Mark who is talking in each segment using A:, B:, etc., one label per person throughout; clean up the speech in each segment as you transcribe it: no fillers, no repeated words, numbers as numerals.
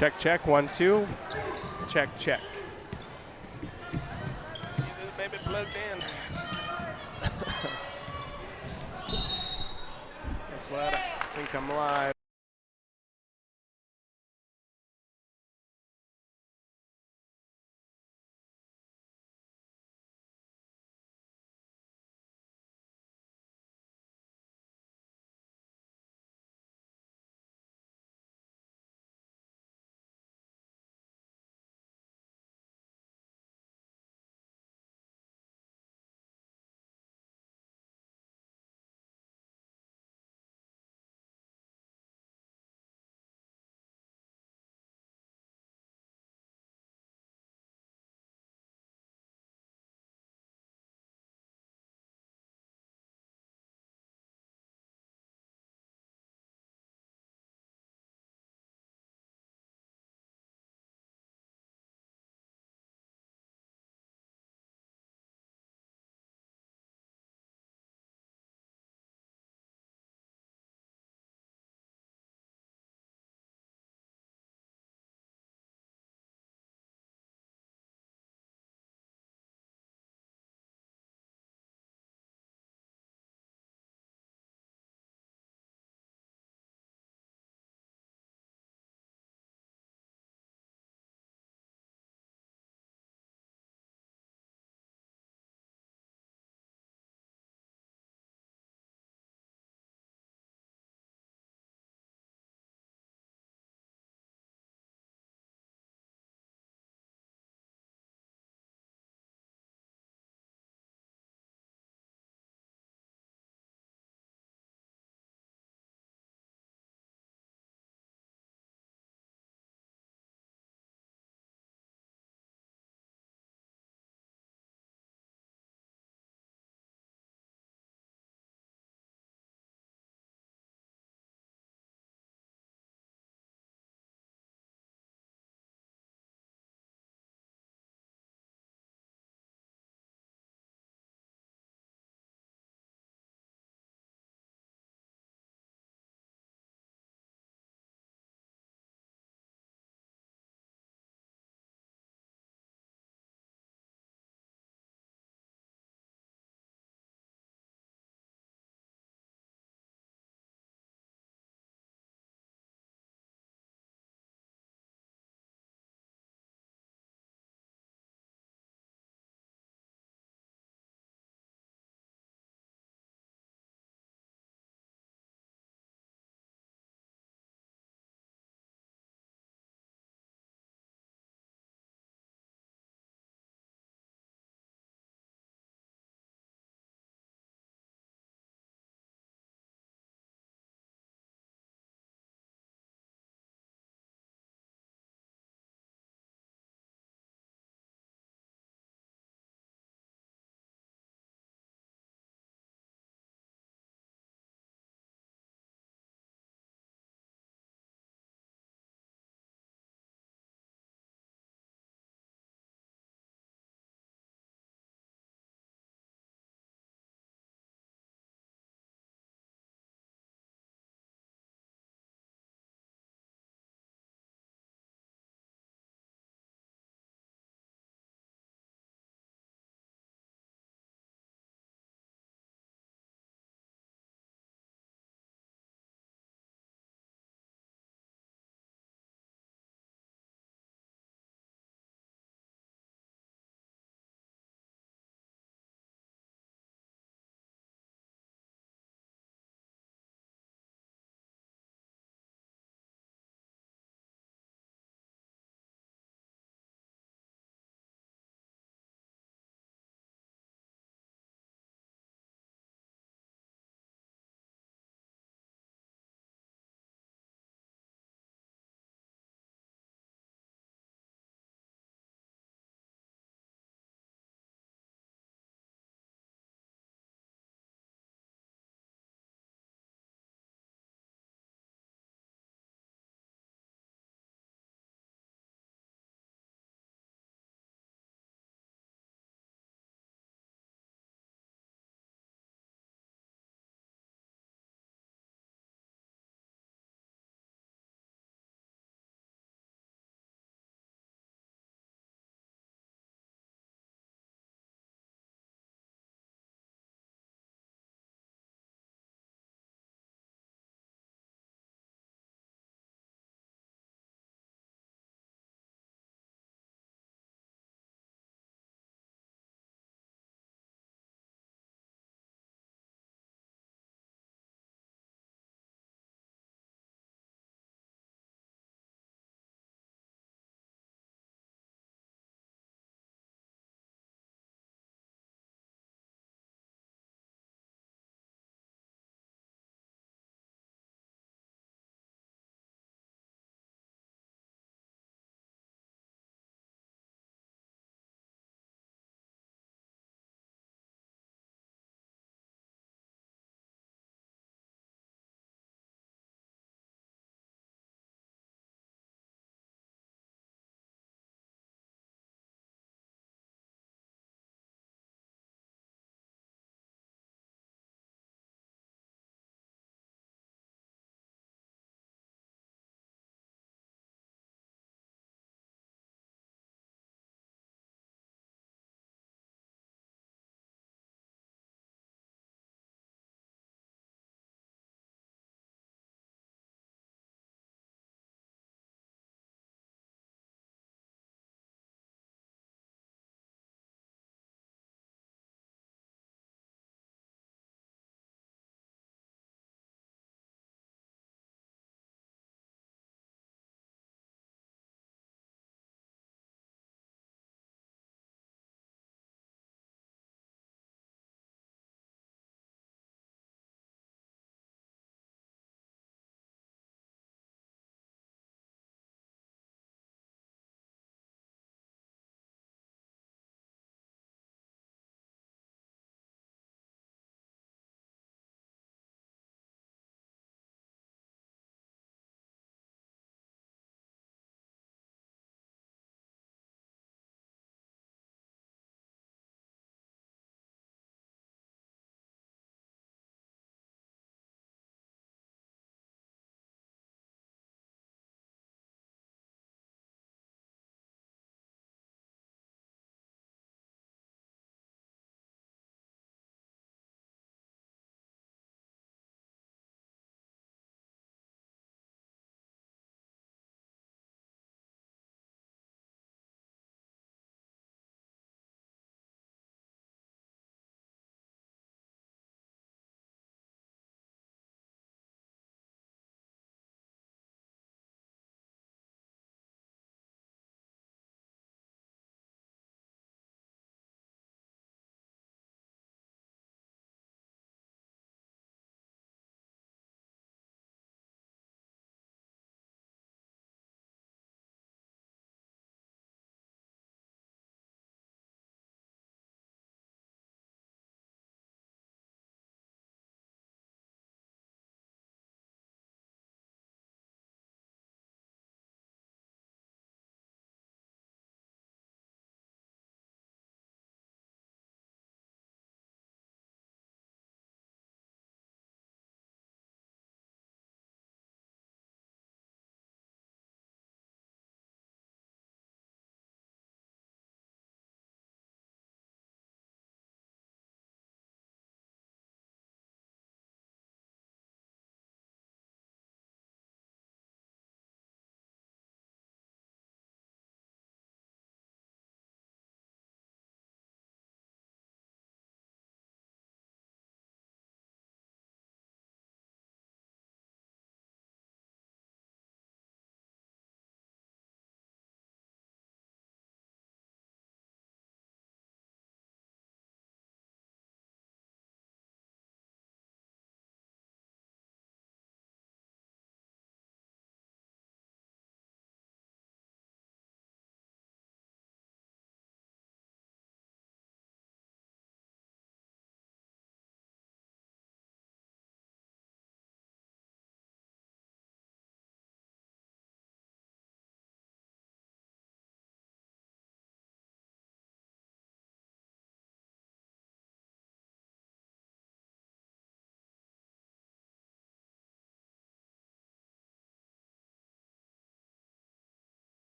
A: Check, check, 1, 2. Check, check.
B: Get this baby plugged in.
A: Guess what? I think I'm live.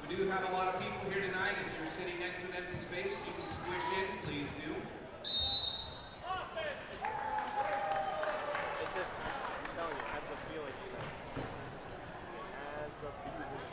C: We do have a lot of people here tonight. If you're sitting next to an empty space, you can squish in, please do.
A: It just, I'm telling you, it has the feeling tonight. It has the feeling.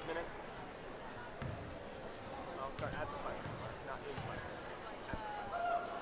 A: 5 minutes. I'll start at the 5 minute mark, not in 5 minutes. At the 5 minute mark.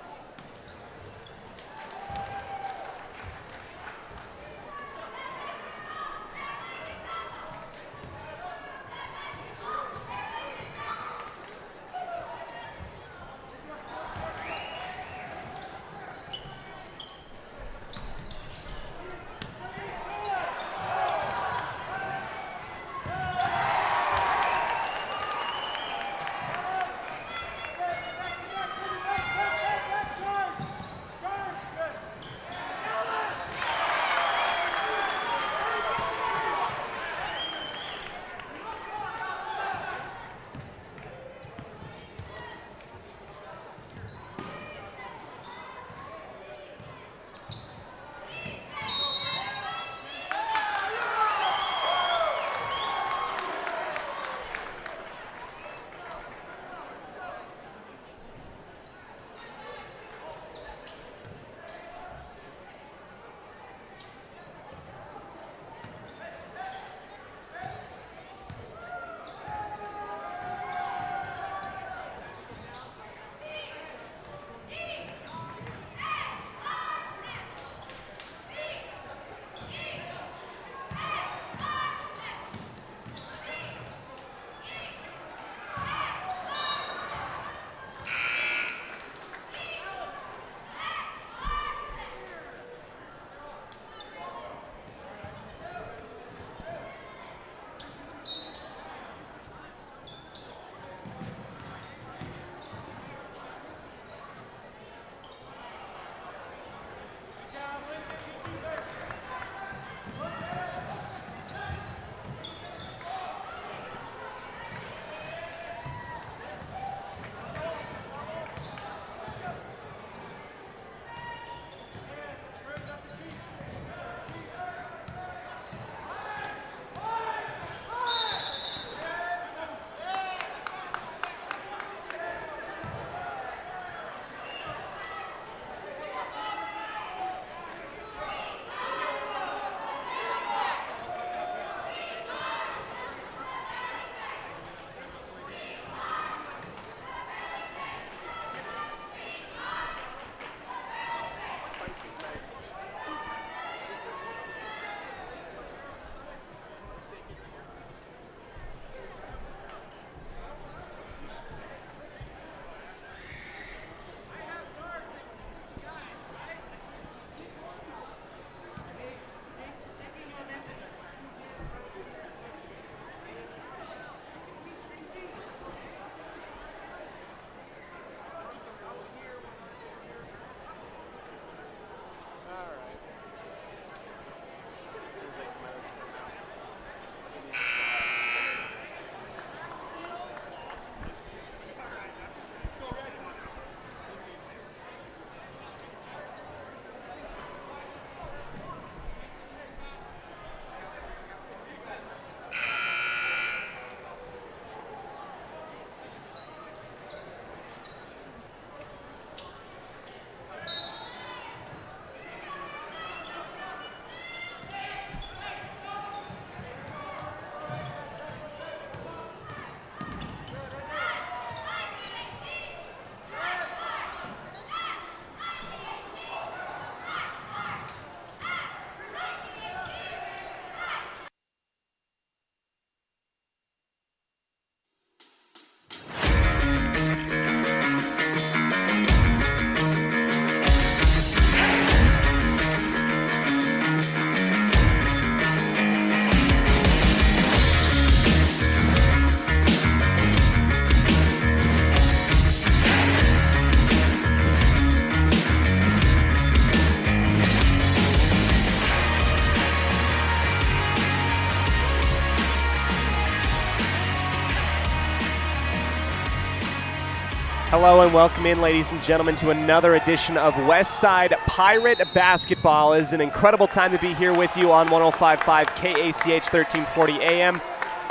D: Hello and welcome in, ladies and gentlemen, to another edition of Westside Pirate Basketball. It is an incredible time to be here with you on 105.5 KACH 1340 AM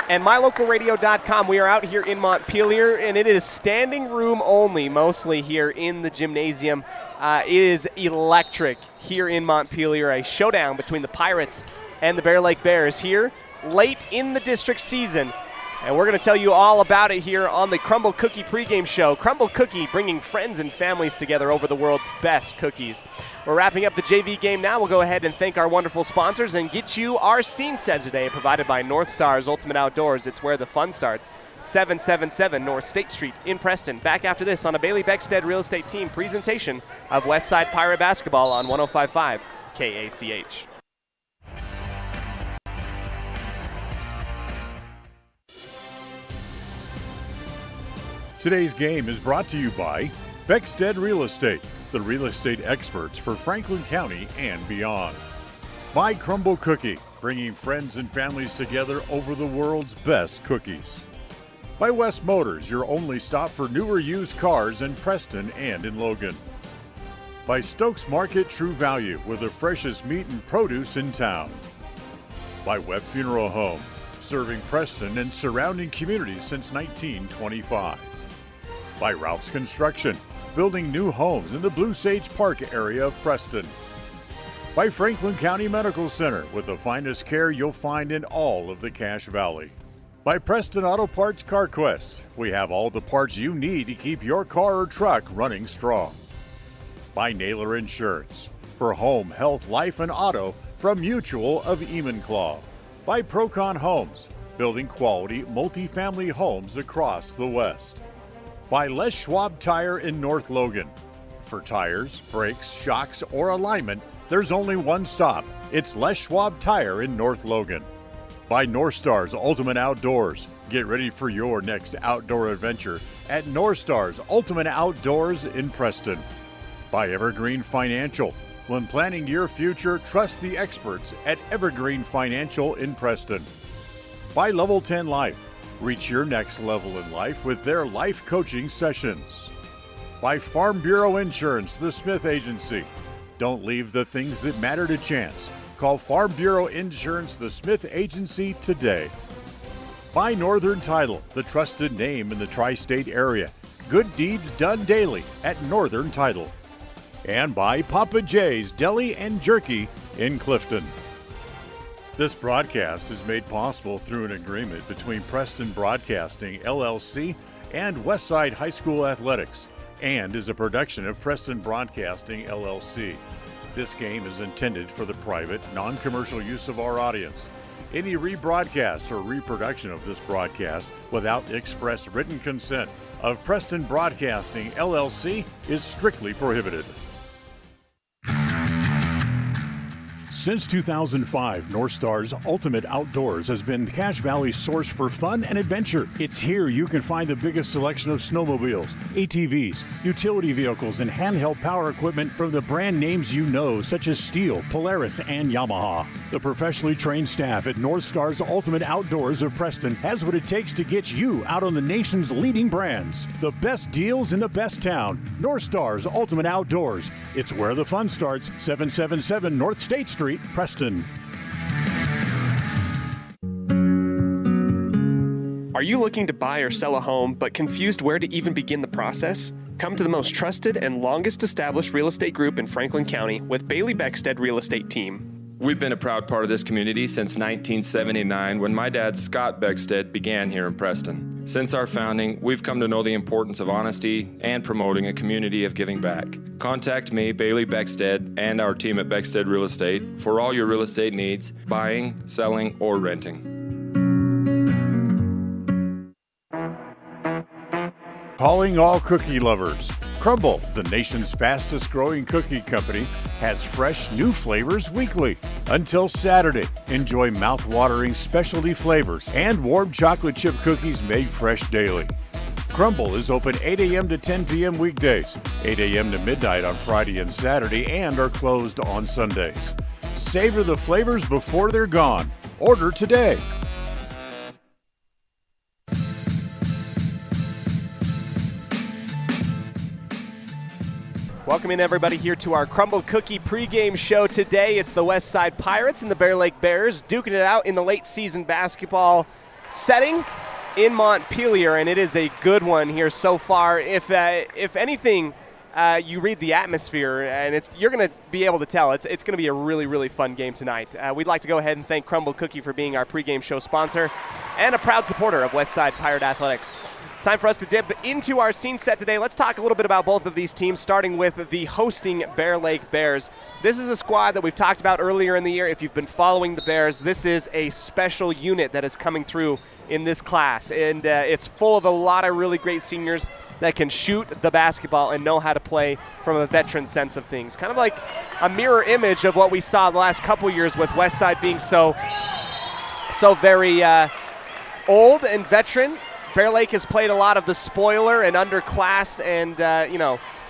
D: and mylocalradio.com. We are out here in Montpelier, and it is standing room only, mostly here in the gymnasium. It is electric here in Montpelier, a showdown between the Pirates and the Bear Lake Bears here late in the district season. And we're going to tell you all about it here on the Crumble Cookie pregame show. Crumble Cookie, bringing friends and families together over the world's best cookies. We're wrapping up the JV game now. We'll go ahead and thank our wonderful sponsors and get you our scene set today, provided by North Stars Ultimate Outdoors. It's where the fun starts. 777 North State Street in Preston. Back after this on a Bailey Beckstead Real Estate Team presentation of Westside Pirate Basketball on 105.5 KACH.
E: Today's game is brought to you by Beckstead Real Estate, the real estate experts for Franklin County and beyond. By Crumble Cookie, bringing friends and families together over the world's best cookies. By West Motors, your only stop for newer used cars in Preston and in Logan. By Stokes Market True Value, with the freshest meat and produce in town. By Webb Funeral Home, serving Preston and surrounding communities since 1925. By Ralph's Construction, building new homes in the Blue Sage Park area of Preston. By Franklin County Medical Center, with the finest care you'll find in all of the Cache Valley. By Preston Auto Parts CarQuest, we have all the parts you need to keep your car or truck running strong. By Naylor Insurance, for home, health, life, and auto from Mutual of Enumclaw. By Procon Homes, building quality multifamily homes across the West. By Les Schwab Tire in North Logan. For tires, brakes, shocks, or alignment, there's only one stop. It's Les Schwab Tire in North Logan. By North Stars Ultimate Outdoors. Get ready for your next outdoor adventure at North Stars Ultimate Outdoors in Preston. By Evergreen Financial. When planning your future, trust the experts at Evergreen Financial in Preston. By Level 10 Life. Reach your next level in life with their life coaching sessions. By Farm Bureau Insurance, the Smith Agency. Don't leave the things that matter to chance. Call Farm Bureau Insurance, the Smith Agency today. By Northern Title, the trusted name in the tri-state area. Good deeds done daily at Northern Title. And by Papa J's Deli and Jerky in Clifton. This broadcast is made possible through an agreement between Preston Broadcasting, LLC, and Westside High School Athletics, and is a production of Preston Broadcasting, LLC. This game is intended for the private, non-commercial use of our audience. Any rebroadcast or reproduction of this broadcast without express written consent of Preston Broadcasting, LLC is strictly prohibited. Since 2005, North Stars Ultimate Outdoors has been Cache Valley's source for fun and adventure. It's here you can find the biggest selection of snowmobiles, ATVs, utility vehicles, and handheld power equipment from the brand names you know, such as Steel, Polaris, and Yamaha. The professionally trained staff at North Stars Ultimate Outdoors of Preston has what it takes to get you out on the nation's leading brands. The best deals in the best town. North Stars Ultimate Outdoors. It's where the fun starts. 777 North State Street, Preston.
F: Are you looking to buy or sell a home but confused where to even begin the process? Come to the most trusted and longest established real estate group in Franklin County with Bailey Beckstead Real Estate Team.
G: We've been a proud part of this community since 1979 when my dad, Scott Beckstead, began here in Preston. Since our founding, we've come to know the importance of honesty and promoting a community of giving back. Contact me, Bailey Beckstead, and our team at Beckstead Real Estate for all your real estate needs, buying, selling, or renting.
E: Calling all cookie lovers. Crumble, the nation's fastest growing cookie company, has fresh new flavors weekly. Until Saturday, enjoy mouth-watering specialty flavors and warm chocolate chip cookies made fresh daily. Crumble is open 8 a.m. to 10 p.m. weekdays, 8 a.m. to midnight on Friday and Saturday, and are closed on Sundays. Savor the flavors before they're gone. Order today.
D: Welcome in, everybody, here to our Crumble Cookie pregame show today. It's the Westside Pirates and the Bear Lake Bears duking it out in the late season basketball setting in Montpelier, and it is a good one here so far. If anything, you read the atmosphere, and you're going to be able to tell. It's going to be a really, really fun game tonight. We'd like to go ahead and thank Crumble Cookie for being our pregame show sponsor and a proud supporter of Westside Pirate Athletics. Time for us to dip into our scene set today. Let's talk a little bit about both of these teams, starting with the hosting Bear Lake Bears. This is a squad that we've talked about earlier in the year. If you've been following the Bears, this is a special unit that is coming through in this class, and it's full of a lot of really great seniors that can shoot the basketball and know how to play from a veteran sense of things. Kind of like a mirror image of what we saw the last couple years with Westside being so very old and veteran. Bear Lake has played a lot of the spoiler and underclass and,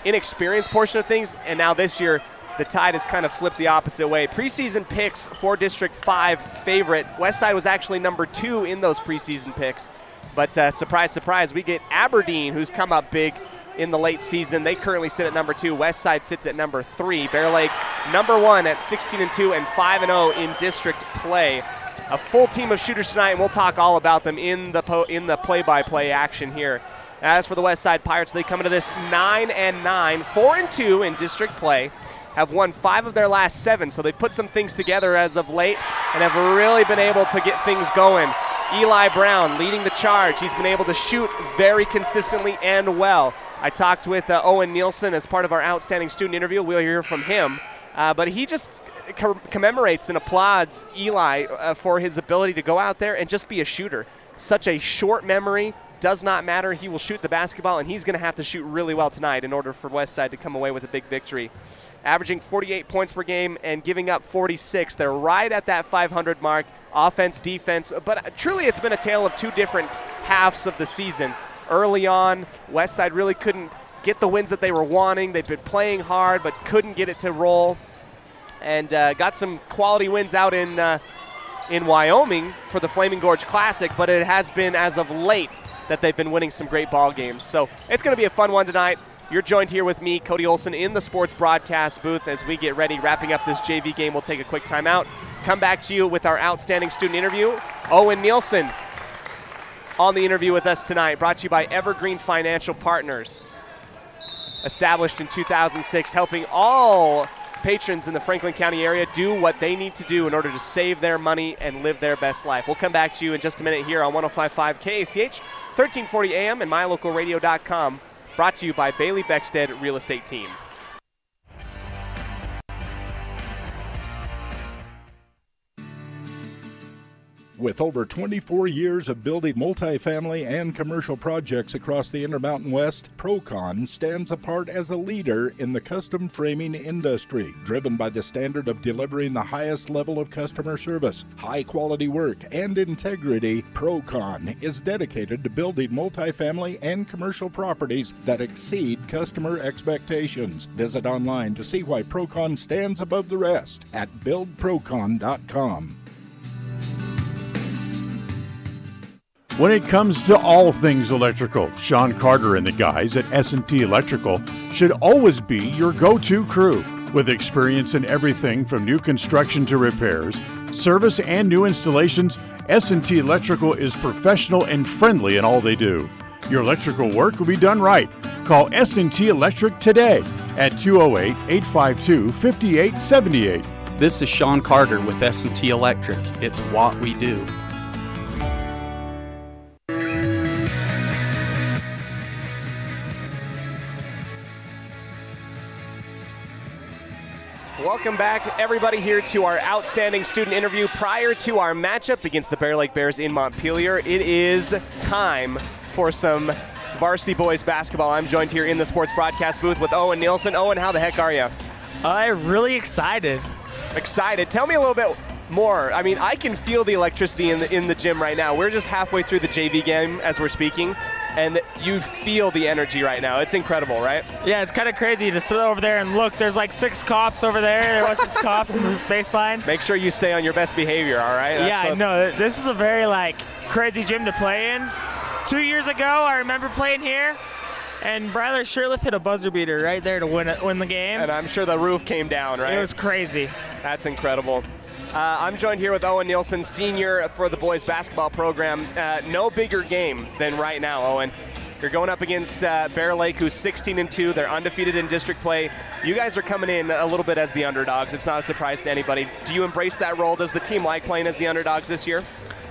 D: inexperienced portion of things. And now this year, the tide has kind of flipped the opposite way. Preseason picks for District 5 favorite. Westside was actually number 2 in those preseason picks. But surprise, surprise, we get Aberdeen, who's come up big in the late season. They currently sit at number 2. Westside sits at number 3. Bear Lake number 1 at 16-2 and 5-0 in district play. A full team of shooters tonight, and we'll talk all about them in the play-by-play action here. As for the Westside Pirates, they come into this 9-9, 4-2 in district play, have won 5 of their last 7, so they've put some things together as of late and have really been able to get things going. Eli Brown leading the charge. He's been able to shoot very consistently and well. I talked with Owen Nielsen as part of our outstanding student interview. We'll hear from him, but he just commemorates and applauds Eli for his ability to go out there and just be a shooter. Such a short memory, does not matter. He will shoot the basketball, and he's going to have to shoot really well tonight in order for Westside to come away with a big victory. Averaging 48 points per game and giving up 46. They're right at that 500 mark, offense, defense. But truly it's been a tale of 2 different halves of the season. Early on, Westside really couldn't get the wins that they were wanting. They've been playing hard but couldn't get it to roll. And got some quality wins out in Wyoming for the Flaming Gorge Classic, but it has been as of late that they've been winning some great ball games. So it's going to be a fun one tonight. You're joined here with me, Cody Olsen, in the sports broadcast booth as we get ready, wrapping up this JV game. We'll take a quick timeout. Come back to you with our outstanding student interview. Owen Nielsen on the interview with us tonight, brought to you by Evergreen Financial Partners. Established in 2006, helping all patrons in the Franklin County area do what they need to do in order to save their money and live their best life. We'll come back to you in just a minute here on 105.5 KACH, 1340 AM and mylocalradio.com. Brought to you by Bailey Beckstead Real Estate Team.
H: With over 24 years of building multifamily and commercial projects across the Intermountain West, Procon stands apart as a leader in the custom framing industry, driven by the standard of delivering the highest level of customer service, high-quality work, and integrity. Procon is dedicated to building multifamily and commercial properties that exceed customer expectations. Visit online to see why Procon stands above the rest at buildprocon.com.
E: When it comes to all things electrical, Sean Carter and the guys at S&T Electrical should always be your go-to crew. With experience in everything from new construction to repairs, service, and new installations, S&T Electrical is professional and friendly in all they do. Your electrical work will be done right. Call S&T Electric today at 208-852-5878.
I: This is Sean Carter with S&T Electric. It's what we do.
D: Welcome back, everybody, here to our outstanding student interview prior to our matchup against the Bear Lake Bears in Montpelier. It is time for some varsity boys basketball. I'm joined here in the sports broadcast booth with Owen Nielsen. Owen, how the heck are you?
J: I'm really excited.
D: Excited. Tell me a little bit more. I mean, I can feel the electricity in the gym right now. We're just halfway through the JV game as we're speaking, and you feel the energy right now. It's incredible, right?
J: Yeah, it's kind of crazy to sit over there and look. There's like 6 cops over there. There was 6 cops in the baseline.
D: Make sure you stay on your best behavior, all right?
J: I know. This is a very crazy gym to play in. 2 years ago, I remember playing here, and Bryler Shirtliff hit a buzzer beater right there to win the game.
D: And I'm sure the roof came down, right?
J: It was crazy.
D: That's incredible. I'm joined here with Owen Nielsen, senior for the boys basketball program. No bigger game than right now, Owen. You're going up against Bear Lake, who's 16-2. They're undefeated in district play. You guys are coming in a little bit as the underdogs. It's not a surprise to anybody. Do you embrace that role? Does the team like playing as the underdogs this year?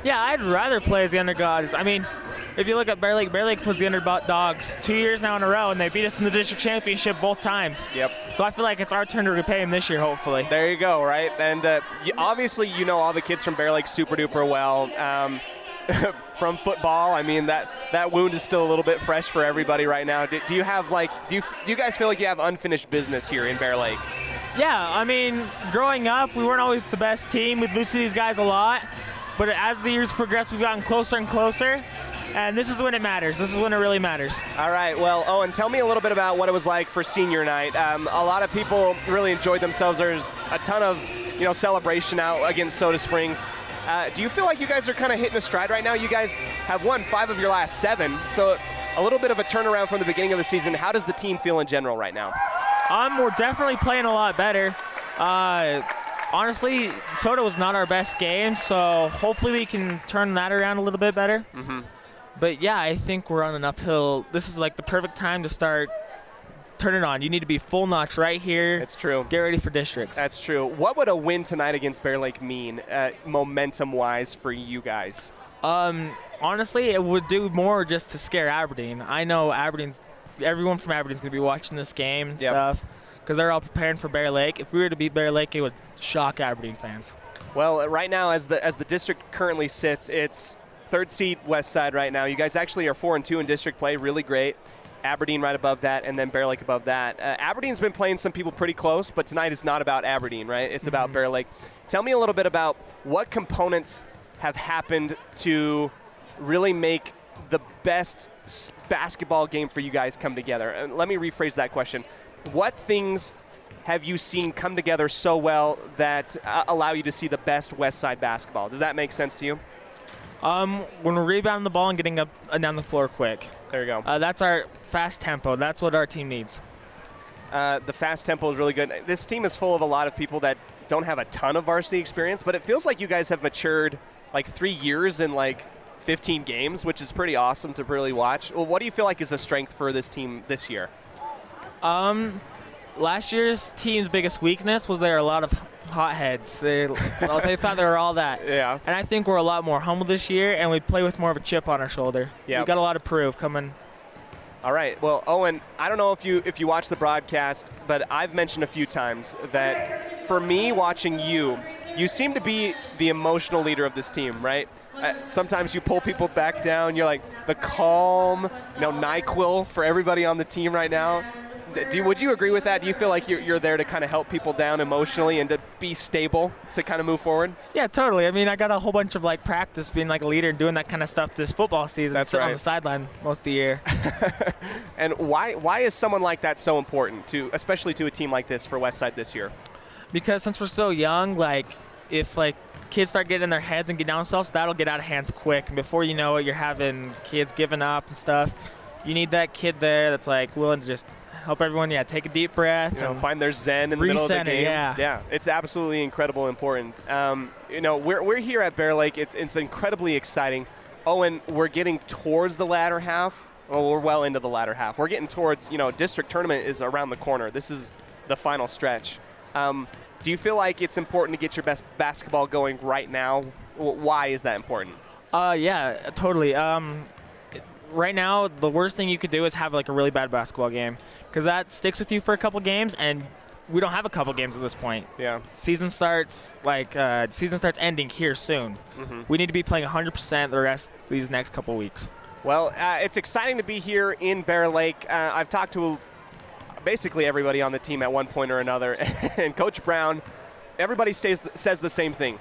J: Yeah, I'd rather play as the underdogs. I mean, if you look at Bear Lake was the underdogs 2 years now in a row, and they beat us in the district championship both times.
D: Yep.
J: So I feel like it's our turn to repay them this year, hopefully.
D: There you go, right? And obviously, you know all the kids from Bear Lake super duper well. From football, I mean that wound is still a little bit fresh for everybody right now. Do you have do you guys feel like you have unfinished business here in Bear Lake?
J: Yeah, I mean, growing up, we weren't always the best team. We'd lose to these guys a lot, but as the years progressed, we've gotten closer and closer. And this is when it matters. This is when it really matters.
D: All right. Well, Owen, tell me a little bit about what it was like for senior night. A lot of people really enjoyed themselves. There's a ton of celebration out against Soda Springs. Do you feel like you guys are kind of hitting a stride right now? You guys have won 5 of your last 7, so a little bit of a turnaround from the beginning of the season. How does the team feel in general right now?
J: We're definitely playing a lot better. Honestly, Soda was not our best game, so hopefully we can turn that around a little bit better.
D: Mm-hmm.
J: But yeah, I think we're on an uphill. This is like the perfect time to start turning on. You need to be full notch right here.
D: It's true.
J: Get ready for districts.
D: That's true. What would a win tonight against Bear Lake mean, momentum-wise, for you guys?
J: Honestly, it would do more just to scare Aberdeen. I know everyone from Aberdeen's going to be watching this game and stuff because they're all preparing for Bear Lake. If we were to beat Bear Lake, it would shock Aberdeen fans.
D: Well, right now, as the district currently sits, it's 3rd seed West Side right now. You guys actually are 4-2 in district play, really great. Aberdeen right above that, and then Bear Lake above that. Aberdeen's been playing some people pretty close, but tonight is not about Aberdeen, right? It's about Bear Lake. Tell me a little bit about what components have happened to really make the best basketball game for you guys come together. And let me rephrase that question. What things have you seen come together so well that allow you to see the best West Side basketball? Does that make sense to you?
J: When we're rebounding the ball and getting up and down the floor quick.
D: There you go.
J: That's our fast tempo. That's what our team needs.
D: The fast tempo is really good. This team is full of a lot of people that don't have a ton of varsity experience, but it feels like you guys have matured like 3 years in like 15 games, which is pretty awesome to really watch. Well, what do you feel like is a strength for this team this year?
J: Last year's team's biggest weakness was there are a lot of hotheads. They thought they were all that.
D: Yeah.
J: And I think we're a lot more humble this year, and we play with more of a chip on our shoulder.
D: Yeah.
J: We've got a lot to prove coming.
D: All right. Well, Owen, I don't know if you watch the broadcast, but I've mentioned a few times that for me watching you seem to be the emotional leader of this team, right? Sometimes you pull people back down. You're like the calm, NyQuil for everybody on the team right now. Would you agree with that? Do you feel like you're there to kind of help people down emotionally and to be stable to kind of move forward?
J: Yeah, totally. I mean, I got a whole bunch of practice being like a leader and doing that kind of stuff this football season.
D: That's
J: sitting
D: right.
J: on the sideline most of the year.
D: And why is someone like that so important especially to a team like this for Westside this year?
J: Because since we're so young, if kids start getting in their heads and get down themselves, that'll get out of hands quick. And before you know it, you're having kids giving up and stuff. You need that kid there that's willing to just help everyone, take a deep breath. And
D: find their zen in the middle of the game.
J: Yeah,
D: it's absolutely incredible important. We're here at Bear Lake. It's incredibly exciting. Owen, we're getting towards the latter half. Well, we're well into the latter half. We're getting towards, district tournament is around the corner. This is the final stretch. Do you feel like it's important to get your best basketball going right now? Why is that important?
J: Yeah, totally. Right now, the worst thing you could do is have a really bad basketball game because that sticks with you for a couple games, and we don't have a couple games at this point.
D: Yeah.
J: Season starts ending here soon.
D: Mm-hmm.
J: We need to be playing 100% the rest of these next couple weeks.
D: Well, it's exciting to be here in Bear Lake. I've talked to basically everybody on the team at one point or another, and Coach Brown, everybody says the same thing.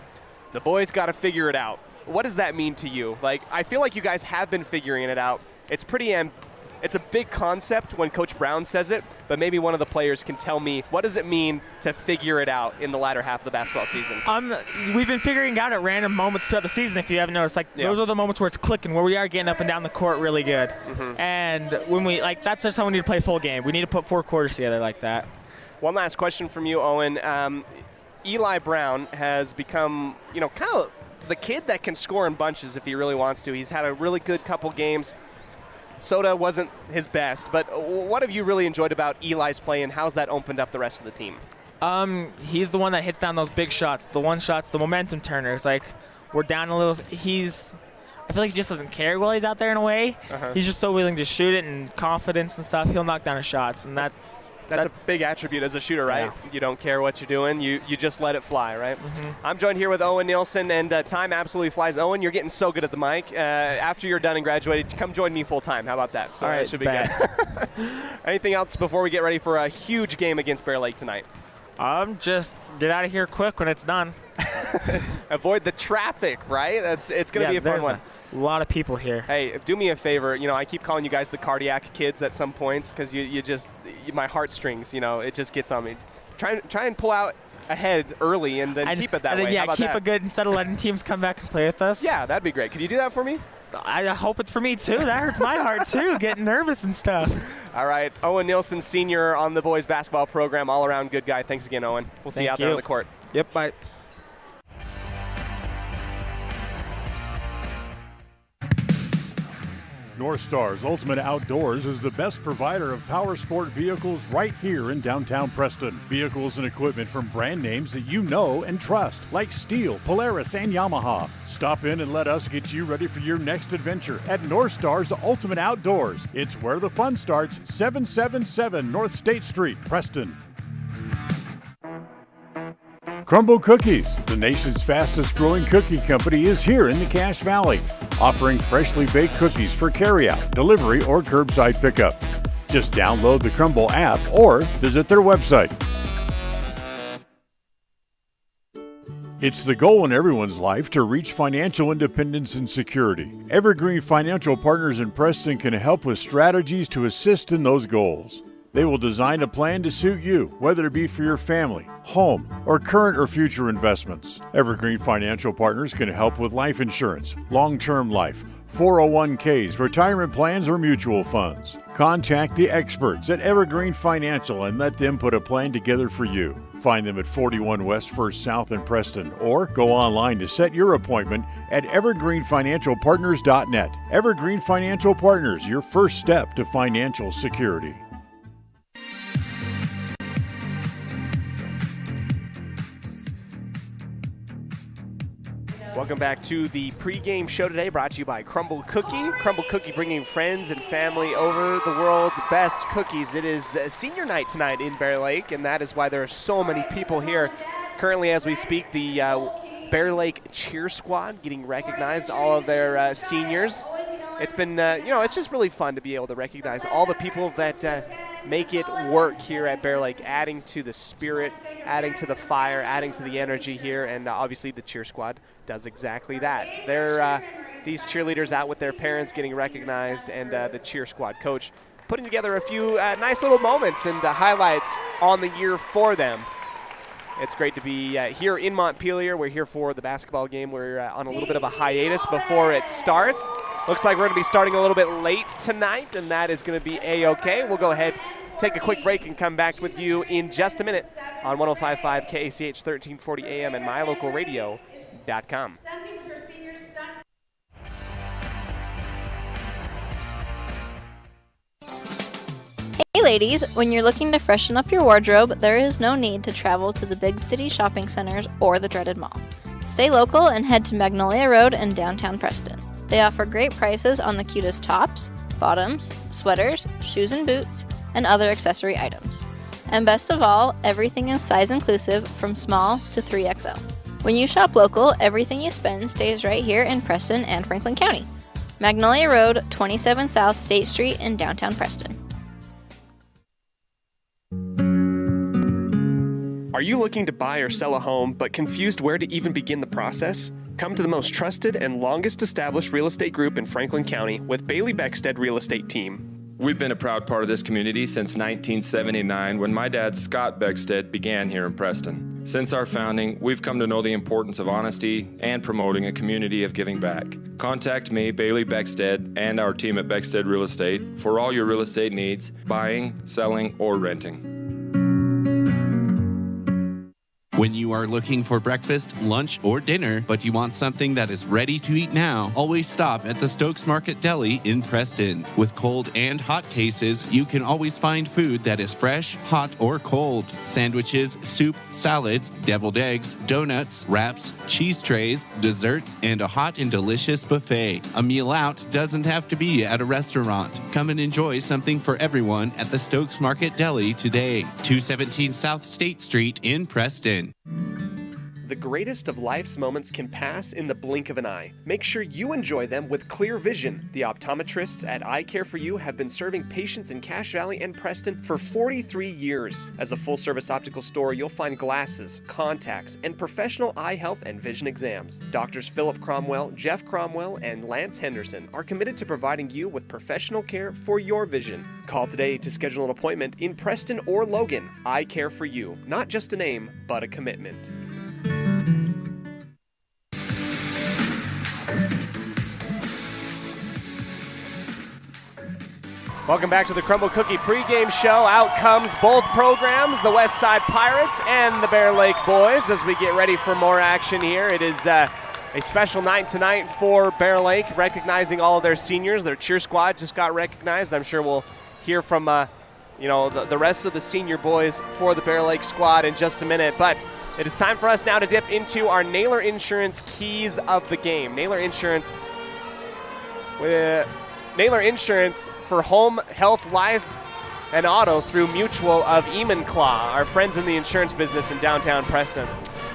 D: The boys got to figure it out. What does that mean to you? I feel like you guys have been figuring it out. It's it's a big concept when Coach Brown says it, but maybe one of the players can tell me, what does it mean to figure it out in the latter half of the basketball season?
J: We've been figuring out at random moments throughout the season, if you haven't noticed. Those are the moments where it's clicking, where we are getting up and down the court really good.
D: Mm-hmm. And
J: when we, that's just how we need to play full game. We need to put 4 quarters together like that.
D: One last question from you, Owen. Eli Brown has become, kind of the kid that can score in bunches if he really wants to. He's had a really good couple games. Soda wasn't his best, but what have you really enjoyed about Eli's play, and how's that opened up the rest of the team?
J: He's the one that hits down those big shots, the one shots, the momentum turners. Like, we're down a little. I feel like he just doesn't care while he's out there in a way. He's just so willing to shoot it and confidence and stuff. He'll knock down his shots, and that's
D: a big attribute as a shooter, right?
J: Yeah.
D: You don't care what you're doing. You just let it fly, right? I'm joined here with Owen Nielsen, and time absolutely flies. Owen, you're getting so good at the mic. After you're done and graduated, come join me full time. How about that? So
J: all right,
D: that should be good. Anything else before we get ready for a huge game against Bear Lake tonight?
J: Just get out of here quick when it's done.
D: Avoid the traffic, right? It's going to be a fun one.
J: A lot of people here.
D: Hey, do me a favor. I keep calling you guys the cardiac kids at some points because my heartstrings, it just gets on me. Try and pull out ahead early and then keep it that way.
J: Yeah,
D: How about
J: keep
D: that?
J: it good instead of letting teams come back and play with us.
D: Yeah, that'd be great. Could you do that for me?
J: I hope it's for me, too. That hurts my heart, too, getting nervous and stuff.
D: All right. Owen Nielsen, senior on the boys basketball program, all-around good guy. Thanks again, Owen. We'll see you out there on the court.
J: Yep, bye.
E: North Star's Ultimate Outdoors is the best provider of power sport vehicles right here in downtown Preston. Vehicles and equipment from brand names that you know and trust, like Steel, Polaris, and Yamaha. Stop in and let us get you ready for your next adventure at North Star's Ultimate Outdoors. It's where the fun starts, 777 North State Street, Preston. Crumble Cookies, the nation's fastest growing cookie company, is here in the Cache Valley, offering freshly baked cookies for carryout, delivery, or curbside pickup. Just download the Crumble app or visit their website. It's the goal in everyone's life to reach financial independence and security. Evergreen Financial Partners in Preston can help with strategies to assist in those goals. They will design a plan to suit you, whether it be for your family, home, or current or future investments. Evergreen Financial Partners can help with life insurance, long-term life, 401ks, retirement plans, or mutual funds. Contact the experts at Evergreen Financial and let them put a plan together for you. Find them at 41 West 1st South in Preston, or go online to set your appointment at evergreenfinancialpartners.net. Evergreen Financial Partners, your first step to financial security.
D: Welcome back to the pregame show today, brought to you by Crumble Cookie. Crumble Cookie bringing friends and family over the world's best cookies. It is senior night tonight in Bear Lake, and that is why there are so many people here. Currently, as we speak, the Bear Lake cheer squad getting recognized, all of their seniors. It's been, it's just really fun to be able to recognize all the people that make it work here at Bear Lake, adding to the spirit, adding to the fire, adding to the energy here, and obviously the cheer squad does exactly that. They're these cheerleaders out with their parents getting recognized, and the cheer squad coach putting together a few nice little moments and highlights on the year for them. It's great to be here in Montpelier. We're here for the basketball game. We're on a little bit of a hiatus before it starts. Looks like we're going to be starting a little bit late tonight, and that is going to be A-OK. We'll go ahead, take a quick break, and come back with you in just a minute on 105.5 KACH 1340 AM and mylocalradio.com.
K: Hey ladies, when you're looking to freshen up your wardrobe, there is no need to travel to the big city shopping centers or the dreaded mall. Stay local and head to Magnolia Road in downtown Preston. They offer great prices on the cutest tops, bottoms, sweaters, shoes and boots, and other accessory items. And best of all, everything is size inclusive from small to 3XL. When you shop local, everything you spend stays right here in Preston and Franklin County. Magnolia Road, 27 South State Street in downtown Preston.
F: Are you looking to buy or sell a home but confused where to even begin the process? Come to the most trusted and longest established real estate group in Franklin County with Bailey Beckstead Real Estate Team.
G: We've been a proud part of this community since 1979 when my dad, Scott Beckstead, began here in Preston. Since our founding, we've come to know the importance of honesty and promoting a community of giving back. Contact me, Bailey Beckstead, and our team at Beckstead Real Estate for all your real estate needs, buying, selling, or renting.
L: When you are looking for breakfast, lunch, or dinner, but you want something that is ready to eat now, always stop at the Stokes Market Deli in Preston. With cold and hot cases, you can always find food that is fresh, hot, or cold. Sandwiches, soup, salads, deviled eggs, donuts, wraps, cheese trays, desserts, and a hot and delicious buffet. A meal out doesn't have to be at a restaurant. Come and enjoy something for everyone at the Stokes Market Deli today. 217 South State Street in Preston.
D: The greatest of life's moments can pass in the blink of an eye. Make sure you enjoy them with clear vision. The optometrists at Eye Care For You have been serving patients in Cache Valley and Preston for 43 years. As a full-service optical store, you'll find glasses, contacts, and professional eye health and vision exams. Doctors Philip Cromwell, Jeff Cromwell, and Lance Henderson are committed to providing you with professional care for your vision. Call today to schedule an appointment in Preston or Logan. Eye Care For You. Not just a name, but a commitment. Welcome back to the Crumble Cookie pregame show. Out comes both programs, the West Side Pirates and the Bear Lake Boys, as we get ready for more action here. It is a special night tonight for Bear Lake, recognizing all of their seniors. Their cheer squad just got recognized. I'm sure we'll hear from the rest of the senior boys for the Bear Lake squad in just a minute. But it is time for us now to dip into our Naylor Insurance keys of the game. Naylor Insurance for home, health, life, and auto through Mutual of Eamon-Claw, our friends in the insurance business in downtown Preston.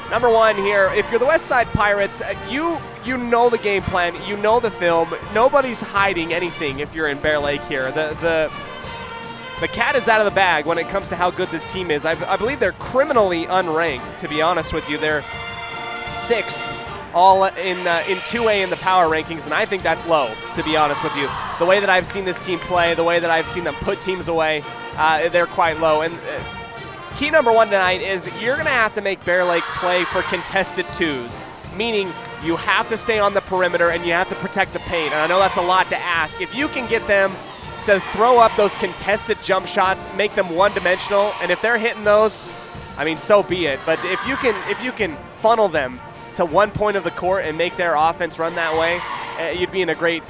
D: Number one here, if you're the West Side Pirates, you know the game plan, you know the film. Nobody's hiding anything if you're in Bear Lake here. The cat is out of the bag when it comes to how good this team is. I believe they're criminally unranked, to be honest with you. They're 6th all in 2A in the power rankings, and I think that's low, to be honest with you. The way that I've seen this team play, the way that I've seen them put teams away, they're quite low. And key number one tonight is you're going to have to make Bear Lake play for contested twos, meaning you have to stay on the perimeter and you have to protect the paint. And I know that's a lot to ask. If you can get them to throw up those contested jump shots, make them one-dimensional, and if they're hitting those, I mean, so be it. But if you can funnel them to one point of the court and make their offense run that way, you'd be in a great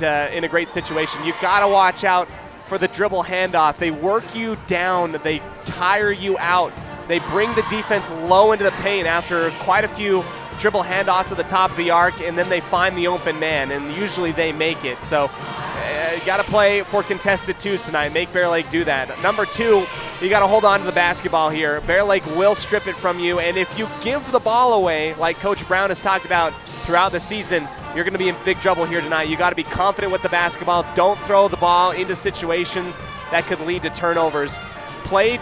D: situation. You got to watch out for the dribble handoff. They work you down. They tire you out. They bring the defense low into the paint after quite a few dribble handoffs at the top of the arc, and then they find the open man, and usually they make it. So got to play for contested twos tonight. Make Bear Lake do that. Number two, you got to hold on to the basketball here. Bear Lake will strip it from you, and if you give the ball away, like Coach Brown has talked about throughout the season, you're going to be in big trouble here tonight. You got to be confident with the basketball. Don't throw the ball into situations that could lead to turnovers. Play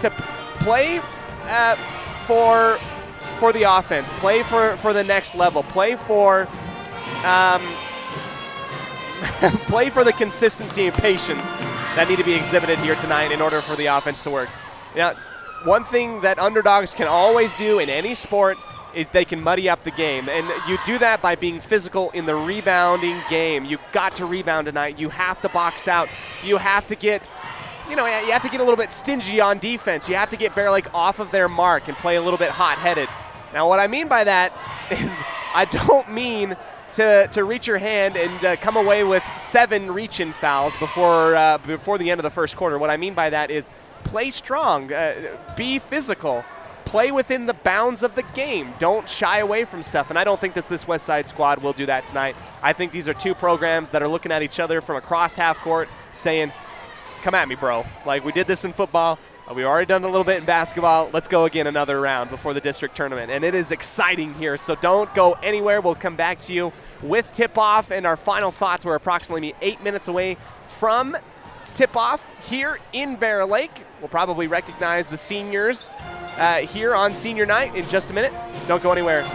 D: for the offense. Play for the next level. Play for play for the consistency and patience that need to be exhibited here tonight in order for the offense to work. Now, one thing that underdogs can always do in any sport is they can muddy up the game, and you do that by being physical in the rebounding game. You got to rebound tonight. You have to box out. You have to get a little bit stingy on defense. You have to get Bear Lake off of their mark and play a little bit hot-headed. Now, what I mean by that is I don't mean to reach your hand and come away with 7 reach-in fouls before the end of the first quarter. What I mean by that is play strong, be physical, play within the bounds of the game. Don't shy away from stuff, and I don't think this West Side squad will do that tonight. I think these are two programs that are looking at each other from across half court saying, come at me, bro. Like, we did this in football. We've already done a little bit in basketball. Let's go again another round before the district tournament. And it is exciting here, so don't go anywhere. We'll come back to you with tip-off and our final thoughts. We're approximately 8 minutes away from tip-off here in Bear Lake. We'll probably recognize the seniors here on senior night in just a minute. Don't go anywhere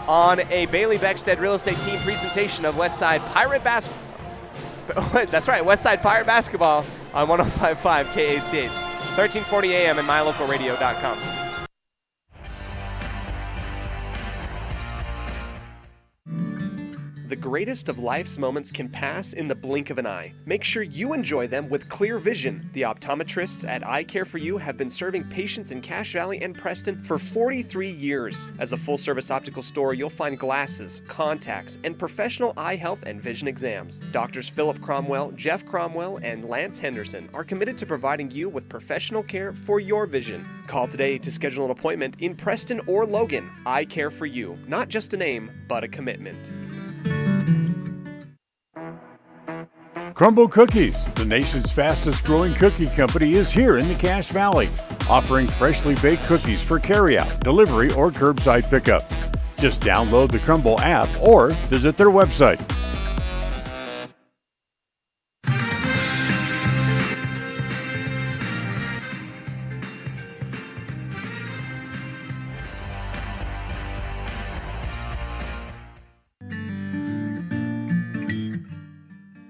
D: on a Bailey Beckstead Real Estate Team presentation of Westside Pirate Basketball. That's right, Westside Pirate Basketball on 105.5 KACH. 1340 AM and mylocalradio.com. The the greatest of life's moments can pass in the blink of an eye. Make sure you enjoy them with clear vision. The optometrists at Eye Care for You have been serving patients in Cache Valley and Preston for 43 years. As a full-service optical store, you'll find glasses, contacts, and professional eye health and vision exams. Doctors Philip Cromwell, Jeff Cromwell, and Lance Henderson are committed to providing you with professional care for your vision. Call today to schedule an appointment in Preston or Logan. Eye Care for You, not just a name, but a commitment.
E: Crumble Cookies, the nation's fastest growing cookie company, is here in the Cache Valley, offering freshly baked cookies for carryout, delivery, or curbside pickup. Just download the Crumble app or visit their website.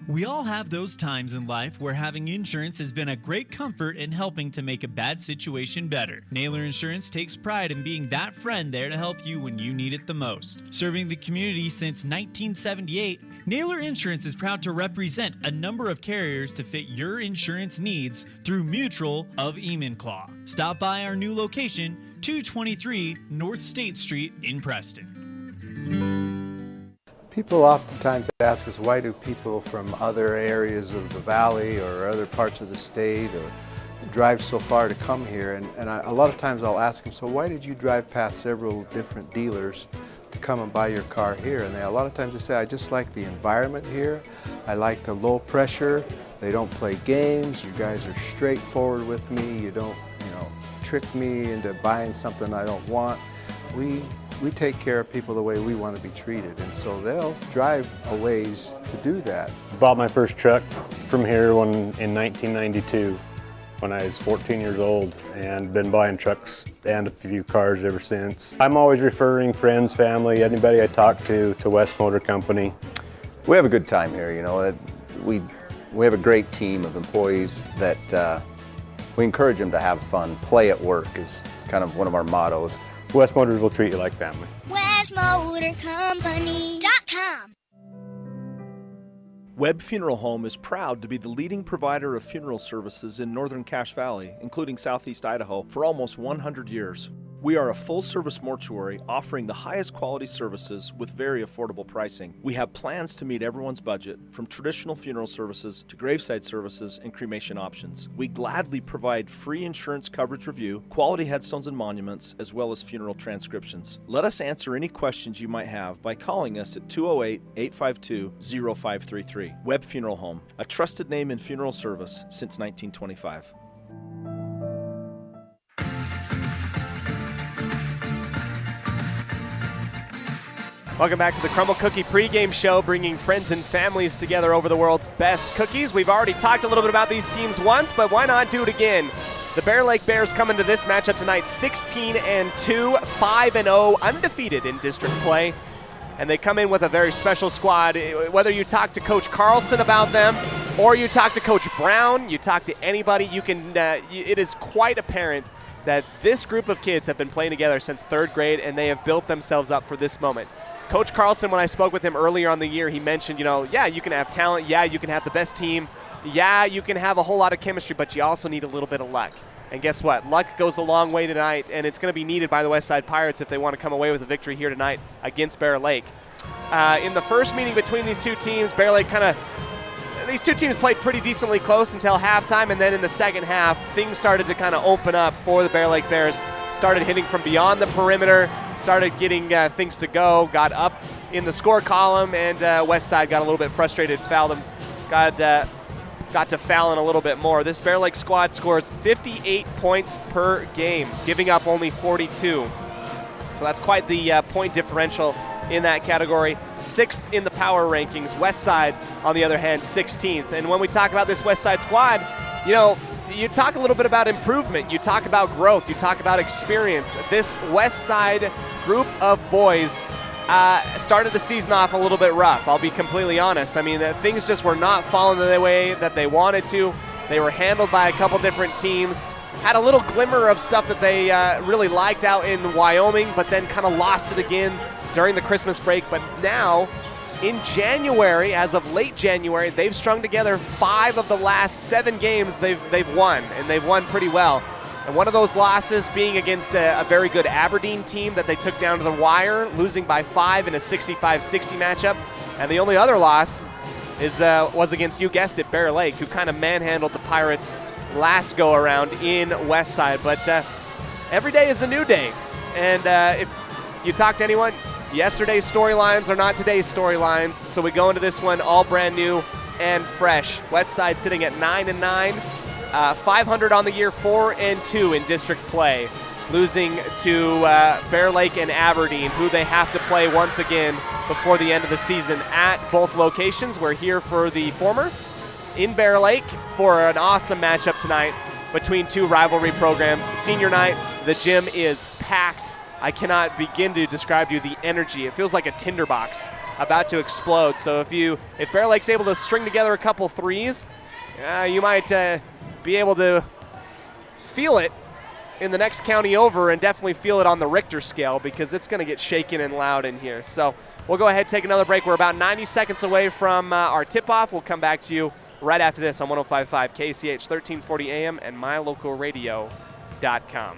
M: We all have those times in life where having insurance has been a great comfort in helping to make a bad situation better. Naylor Insurance takes pride in being that friend there to help you when you need it the most. Serving the community since 1978, Naylor Insurance is proud to represent a number of carriers to fit your insurance needs through Mutual of Enumclaw. Stop by our new location, 223 North State Street in Preston.
N: People oftentimes ask us, why do people from other areas of the valley or other parts of the state or drive so far to come here? And a lot of times I'll ask them, so why did you drive past several different dealers to come and buy your car here? And a lot of times they say, I just like the environment here. I like the low pressure. They don't play games. You guys are straightforward with me. You don't, trick me into buying something I don't want. We take care of people the way we want to be treated, and so they'll drive a ways to do that.
O: Bought my first truck from here in 1992 when I was 14 years old, and been buying trucks and a few cars ever since. I'm always referring friends, family, anybody I talk to West Motor Company.
P: We have a good time here, We have a great team of employees that we encourage them to have fun. Play at work is kind of one of our mottos.
O: West Motors will treat you like family.
Q: WestMotorCompany.com.
R: Webb Funeral Home is proud to be the leading provider of funeral services in northern Cache Valley, including southeast Idaho, for almost 100 years. We are a full-service mortuary offering the highest quality services with very affordable pricing. We have plans to meet everyone's budget, from traditional funeral services to graveside services and cremation options. We gladly provide free insurance coverage review, quality headstones and monuments, as well as funeral transcriptions. Let us answer any questions you might have by calling us at 208-852-0533. Webb Funeral Home, a trusted name in funeral service since 1925.
D: Welcome back to the Crumble Cookie pregame show, bringing friends and families together over the world's best cookies. We've already talked a little bit about these teams once, but why not do it again? The Bear Lake Bears come into this matchup tonight 16-2, 5-0, undefeated in district play. And they come in with a very special squad. Whether you talk to Coach Carlson about them or you talk to Coach Brown, you talk to anybody, you can. It is quite apparent that this group of kids have been playing together since third grade, and they have built themselves up for this moment. Coach Carlson, when I spoke with him earlier on the year, he mentioned, yeah, you can have talent. Yeah, you can have the best team. Yeah, you can have a whole lot of chemistry, but you also need a little bit of luck. And guess what? Luck goes a long way tonight, and it's going to be needed by the Westside Pirates if they want to come away with a victory here tonight against Bear Lake. In the first meeting between these two teams, Bear Lake these two teams played pretty decently close until halftime, and then in the second half, things started to kind of open up for the Bear Lake Bears. Started hitting from beyond the perimeter, started getting things to go, got up in the score column, and Westside got a little bit frustrated, fouled them, got to fouling a little bit more. This Bear Lake squad scores 58 points per game, giving up only 42. So that's quite the point differential in that category. 6th in the power rankings. Westside, on the other hand, 16th. And when we talk about this Westside squad, you talk a little bit about improvement. You talk about growth. You talk about experience. This Westside group of boys started the season off a little bit rough. I'll be completely honest. I mean, things just were not falling the way that they wanted to. They were handled by a couple different teams. Had a little glimmer of stuff that they really liked out in Wyoming, but then kind of lost it again during the Christmas break. But now In January, as of late January, they've strung together 5 of the last 7 games they've won, and they've won pretty well. And one of those losses being against a very good Aberdeen team that they took down to the wire, losing by 5 in a 65-60 matchup. And the only other loss was against, you guessed it, Bear Lake, who kind of manhandled the Pirates last go-around in Westside. But every day is a new day. And if you talk to anyone, yesterday's storylines are not today's storylines. So we go into this one all brand new and fresh. Westside sitting at 9-9. 500 on the year, 4-2 in district play, losing to Bear Lake and Aberdeen, who they have to play once again before the end of the season at both locations. We're here for the former in Bear Lake for an awesome matchup tonight between 2 rivalry programs. Senior night, the gym is packed. I cannot begin to describe to you the energy. It feels like a tinderbox about to explode. So if Bear Lake's able to string together a couple threes, you might be able to feel it in the next county over, and definitely feel it on the Richter scale, because it's going to get shaken and loud in here. So we'll go ahead and take another break. We're about 90 seconds away from our tip-off. We'll come back to you right after this on 105.5 KCH 1340 AM and mylocalradio.com.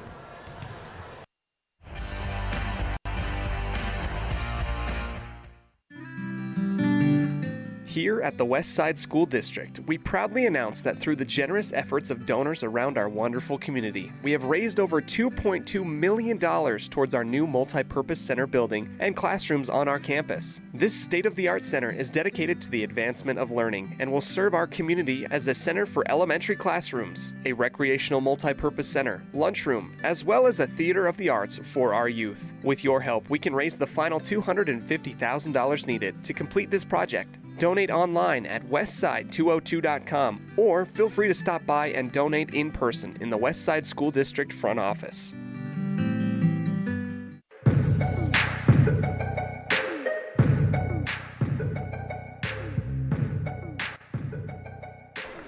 F: Here at the Westside School District, we proudly announce that through the generous efforts of donors around our wonderful community, we have raised over $2.2 million towards our new multi-purpose center building and classrooms on our campus. This state-of-the-art center is dedicated to the advancement of learning and will serve our community as a center for elementary classrooms, a recreational multi-purpose center, lunchroom, as well as a theater of the arts for our youth. With your help, we can raise the final $250,000 needed to complete this project. Donate online at westside202.com, or feel free to stop by and donate in person in the Westside School District front office.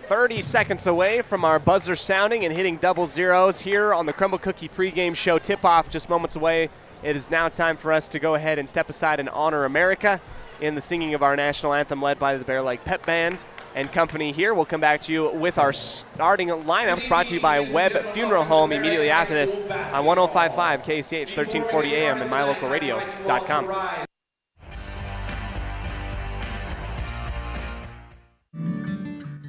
D: "30 seconds away from our buzzer sounding and hitting double zeros here on the Crumble Cookie pregame show. Tip-off just moments away. It is now time for us to go ahead and step aside and honor America in the singing of our national anthem, led by the Bear Lake Pep Band and company here. We'll come back to you with our starting lineups, brought to you by Webb Funeral Home immediately after this on 105.5 KCH 1340 AM and mylocalradio.com.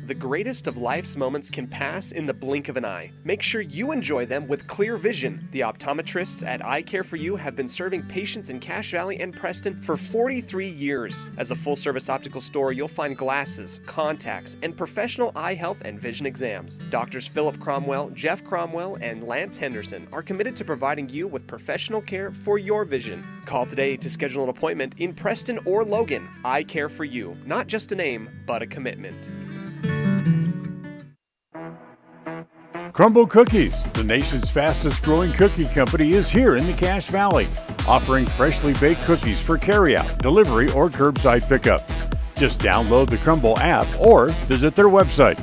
F: The greatest of life's moments can pass in the blink of an eye. Make sure you enjoy them with clear vision. The optometrists at Eye Care for You have been serving patients in Cache Valley and Preston for 43 years. As a full-service optical store, you'll find glasses, contacts, and professional eye health and vision exams. Doctors Philip Cromwell, Jeff Cromwell, and Lance Henderson are committed to providing you with professional care for your vision. Call today to schedule an appointment in Preston or Logan. Eye Care for You. Not just a name, but a commitment.
E: Crumble Cookies, the nation's fastest growing cookie company, is here in the Cache Valley, offering freshly baked cookies for carryout, delivery, or curbside pickup. Just download the Crumble app or visit their website.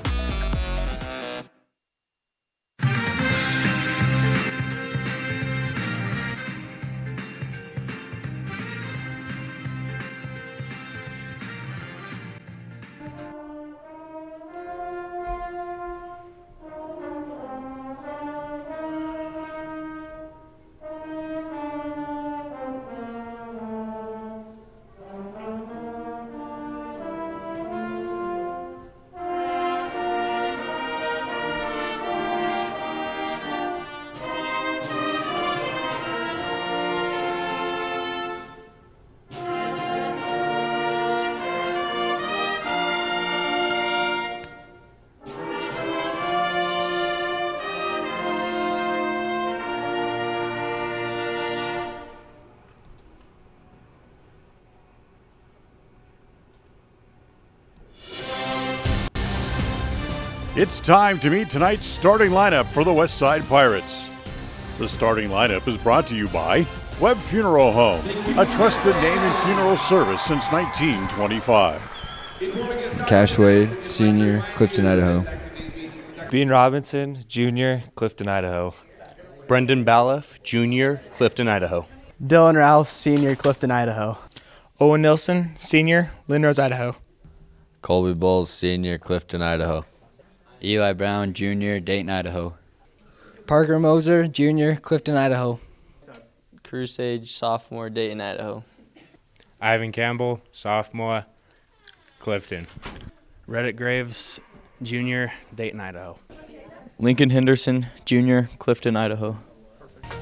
E: It's time to meet tonight's starting lineup for the Westside Pirates. The starting lineup is brought to you by Webb Funeral Home, a trusted name in funeral service since 1925.
Q: Cash Wade, Senior, Clifton, Idaho.
S: Bean Robinson, Junior, Clifton, Idaho.
T: Brendan Balliff, Junior, Clifton, Idaho.
U: Dylan Ralph, Senior, Clifton, Idaho.
J: Owen Nilsson, senior, Lindrose, Idaho.
Q: Colby Bowles, senior, Clifton, Idaho.
T: Eli Brown, junior, Dayton, Idaho. Parker Moser, junior, Clifton, Idaho.
U: Crusage, sophomore, Dayton, Idaho.
V: Ivan Campbell, sophomore, Clifton.
W: Reddick Graves, junior, Dayton, Idaho.
U: Lincoln Henderson, junior, Clifton, Idaho.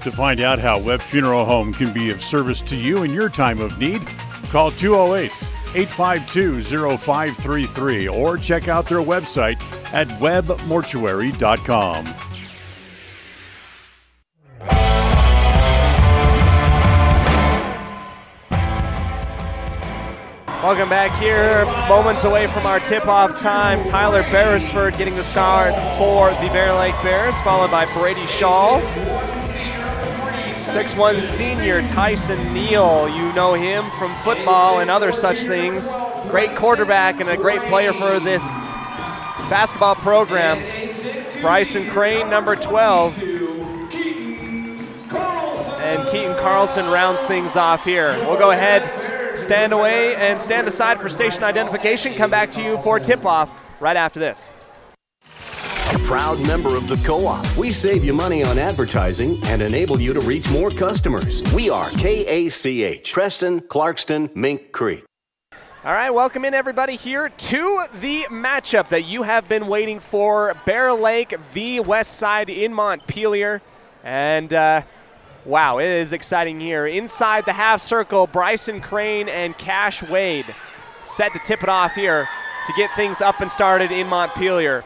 E: To find out how Webb Funeral Home can be of service to you in your time of need, call 208-852-0533 or check out their website at webbmortuary.com.
D: Welcome back here, moments away from our tip-off time. Tyler Beresford getting the start for the Bear Lake Bears, followed by Brady Shaw. 6'1" senior Tyson Neal, you know him from football and other such things. Great quarterback and a great player for this basketball program. Bryson Crane, number 12. And Keaton Carlson rounds things off here. We'll go ahead, stand away and stand aside for station identification. Come back to you for tip-off right after this.
X: A proud member of the Co-op, we save you money on advertising and enable you to reach more customers. We are KACH, Preston, Clarkston, Mink Creek.
D: All right, welcome in everybody here to the matchup that you have been waiting for. Bear Lake v. Westside in Montpelier. And wow, it is exciting here. Inside the half circle, Bryson Crane and Cash Wade set to tip it off here to get things up and started in Montpelier.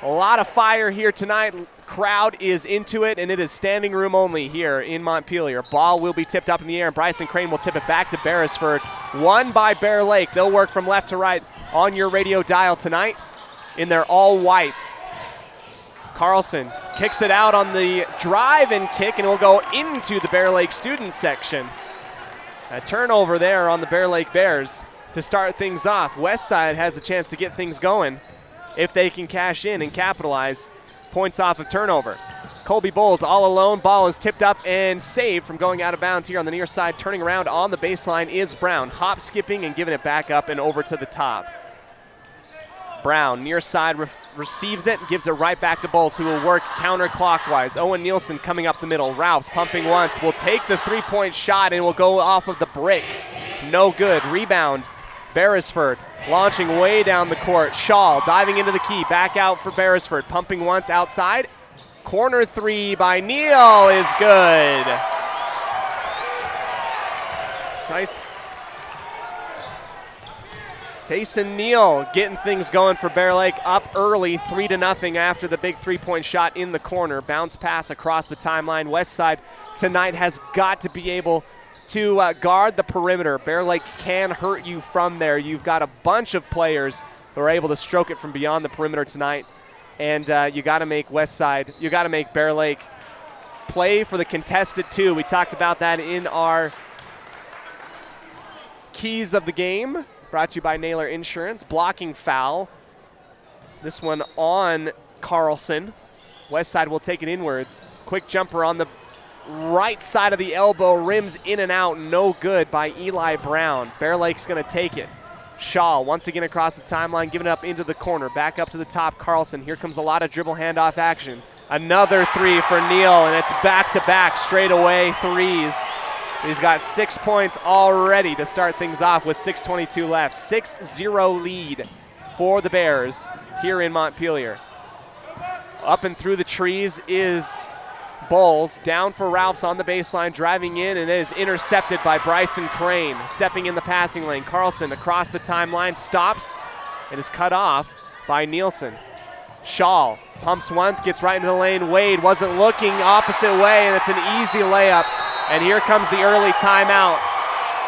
D: A lot of fire here tonight. Crowd is into it, and it is standing room only here in Montpelier. Ball will be tipped up in the air, and Bryson Crane will tip it back to Beresford. Won by Bear Lake. They'll work from left to right on your radio dial tonight in their all whites. Carlson kicks it out on the drive and kick, and it will go into the Bear Lake student section. A turnover there on the Bear Lake Bears to start things off. Westside has a chance to get things going if they can cash in and capitalize points off of turnover. Colby Bowles all alone. Ball is tipped up and saved from going out of bounds here on the near side. Turning around on the baseline is Brown. Hop skipping and giving it back up and over to the top. Brown near side receives it and gives it right back to Bowles, who will work counterclockwise. Owen Nielsen coming up the middle. Ralphs pumping once. Will take the three-point shot and will go off of the brick. No good. Rebound. Beresford launching way down the court. Shaw diving into the key. Back out for Beresford. Pumping once outside. Corner three by Neal is good. Tyson Neal getting things going for Bear Lake, up early 3-0 after the big three-point shot in the corner. Bounce pass across the timeline. Westside tonight has got to be able to guard the perimeter. Bear Lake can hurt you from there. You've got a bunch of players who are able to stroke it from beyond the perimeter tonight, and you got to make Westside, you got to make Bear Lake play for the contested two. We talked about that in our keys of the game, brought to you by Naylor Insurance. Blocking foul. This one on Carlson. Westside will take it inwards. Quick jumper on the right side of the elbow, rims in and out, no good by Eli Brown. Bear Lake's going to take it. Shaw once again across the timeline, giving it up into the corner. Back up to the top, Carlson. Here comes a lot of dribble handoff action. Another three for Neal, and it's back-to-back straightaway threes. He's got 6 points already to start things off with 6:22 left. 6-0 lead for the Bears here in Montpelier. Up and through the trees is Bowles, down for Ralphs on the baseline, driving in, and it is intercepted by Bryson Crane. Stepping in the passing lane, Carlson across the timeline, stops, and is cut off by Nielsen. Shaw pumps once, gets right into the lane. Wade wasn't looking, opposite way, and it's an easy layup. And here comes the early timeout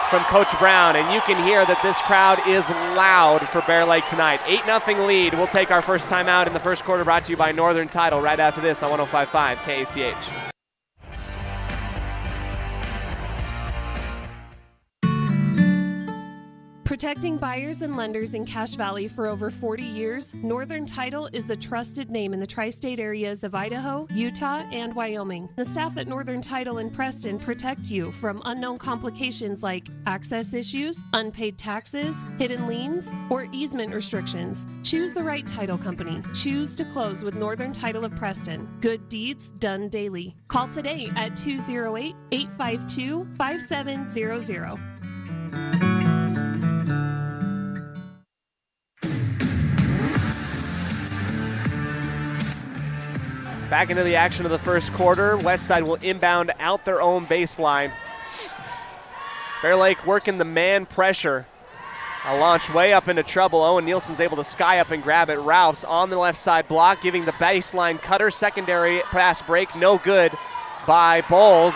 D: from Coach Brown, and you can hear that this crowd is loud for Bear Lake tonight. 8-0 lead. We'll take our first timeout in the first quarter, brought to you by Northern Title right after this on 105.5 KACH.
A: Protecting buyers and lenders in Cache Valley for over 40 years, Northern Title is the trusted name in the tri-state areas of Idaho, Utah, and Wyoming. The staff at Northern Title in Preston protect you from unknown complications like access issues, unpaid taxes, hidden liens, or easement restrictions. Choose the right title company. Choose to close with Northern Title of Preston. Good deeds done daily. Call today at 208-852-5700.
D: Back into the action of the first quarter. Westside will inbound out their own baseline. Bear Lake working the man pressure. A launch way up into trouble. Owen Nielsen's able to sky up and grab it. Ralph's on the left side block, giving the baseline cutter. Secondary pass break, no good by Bowles.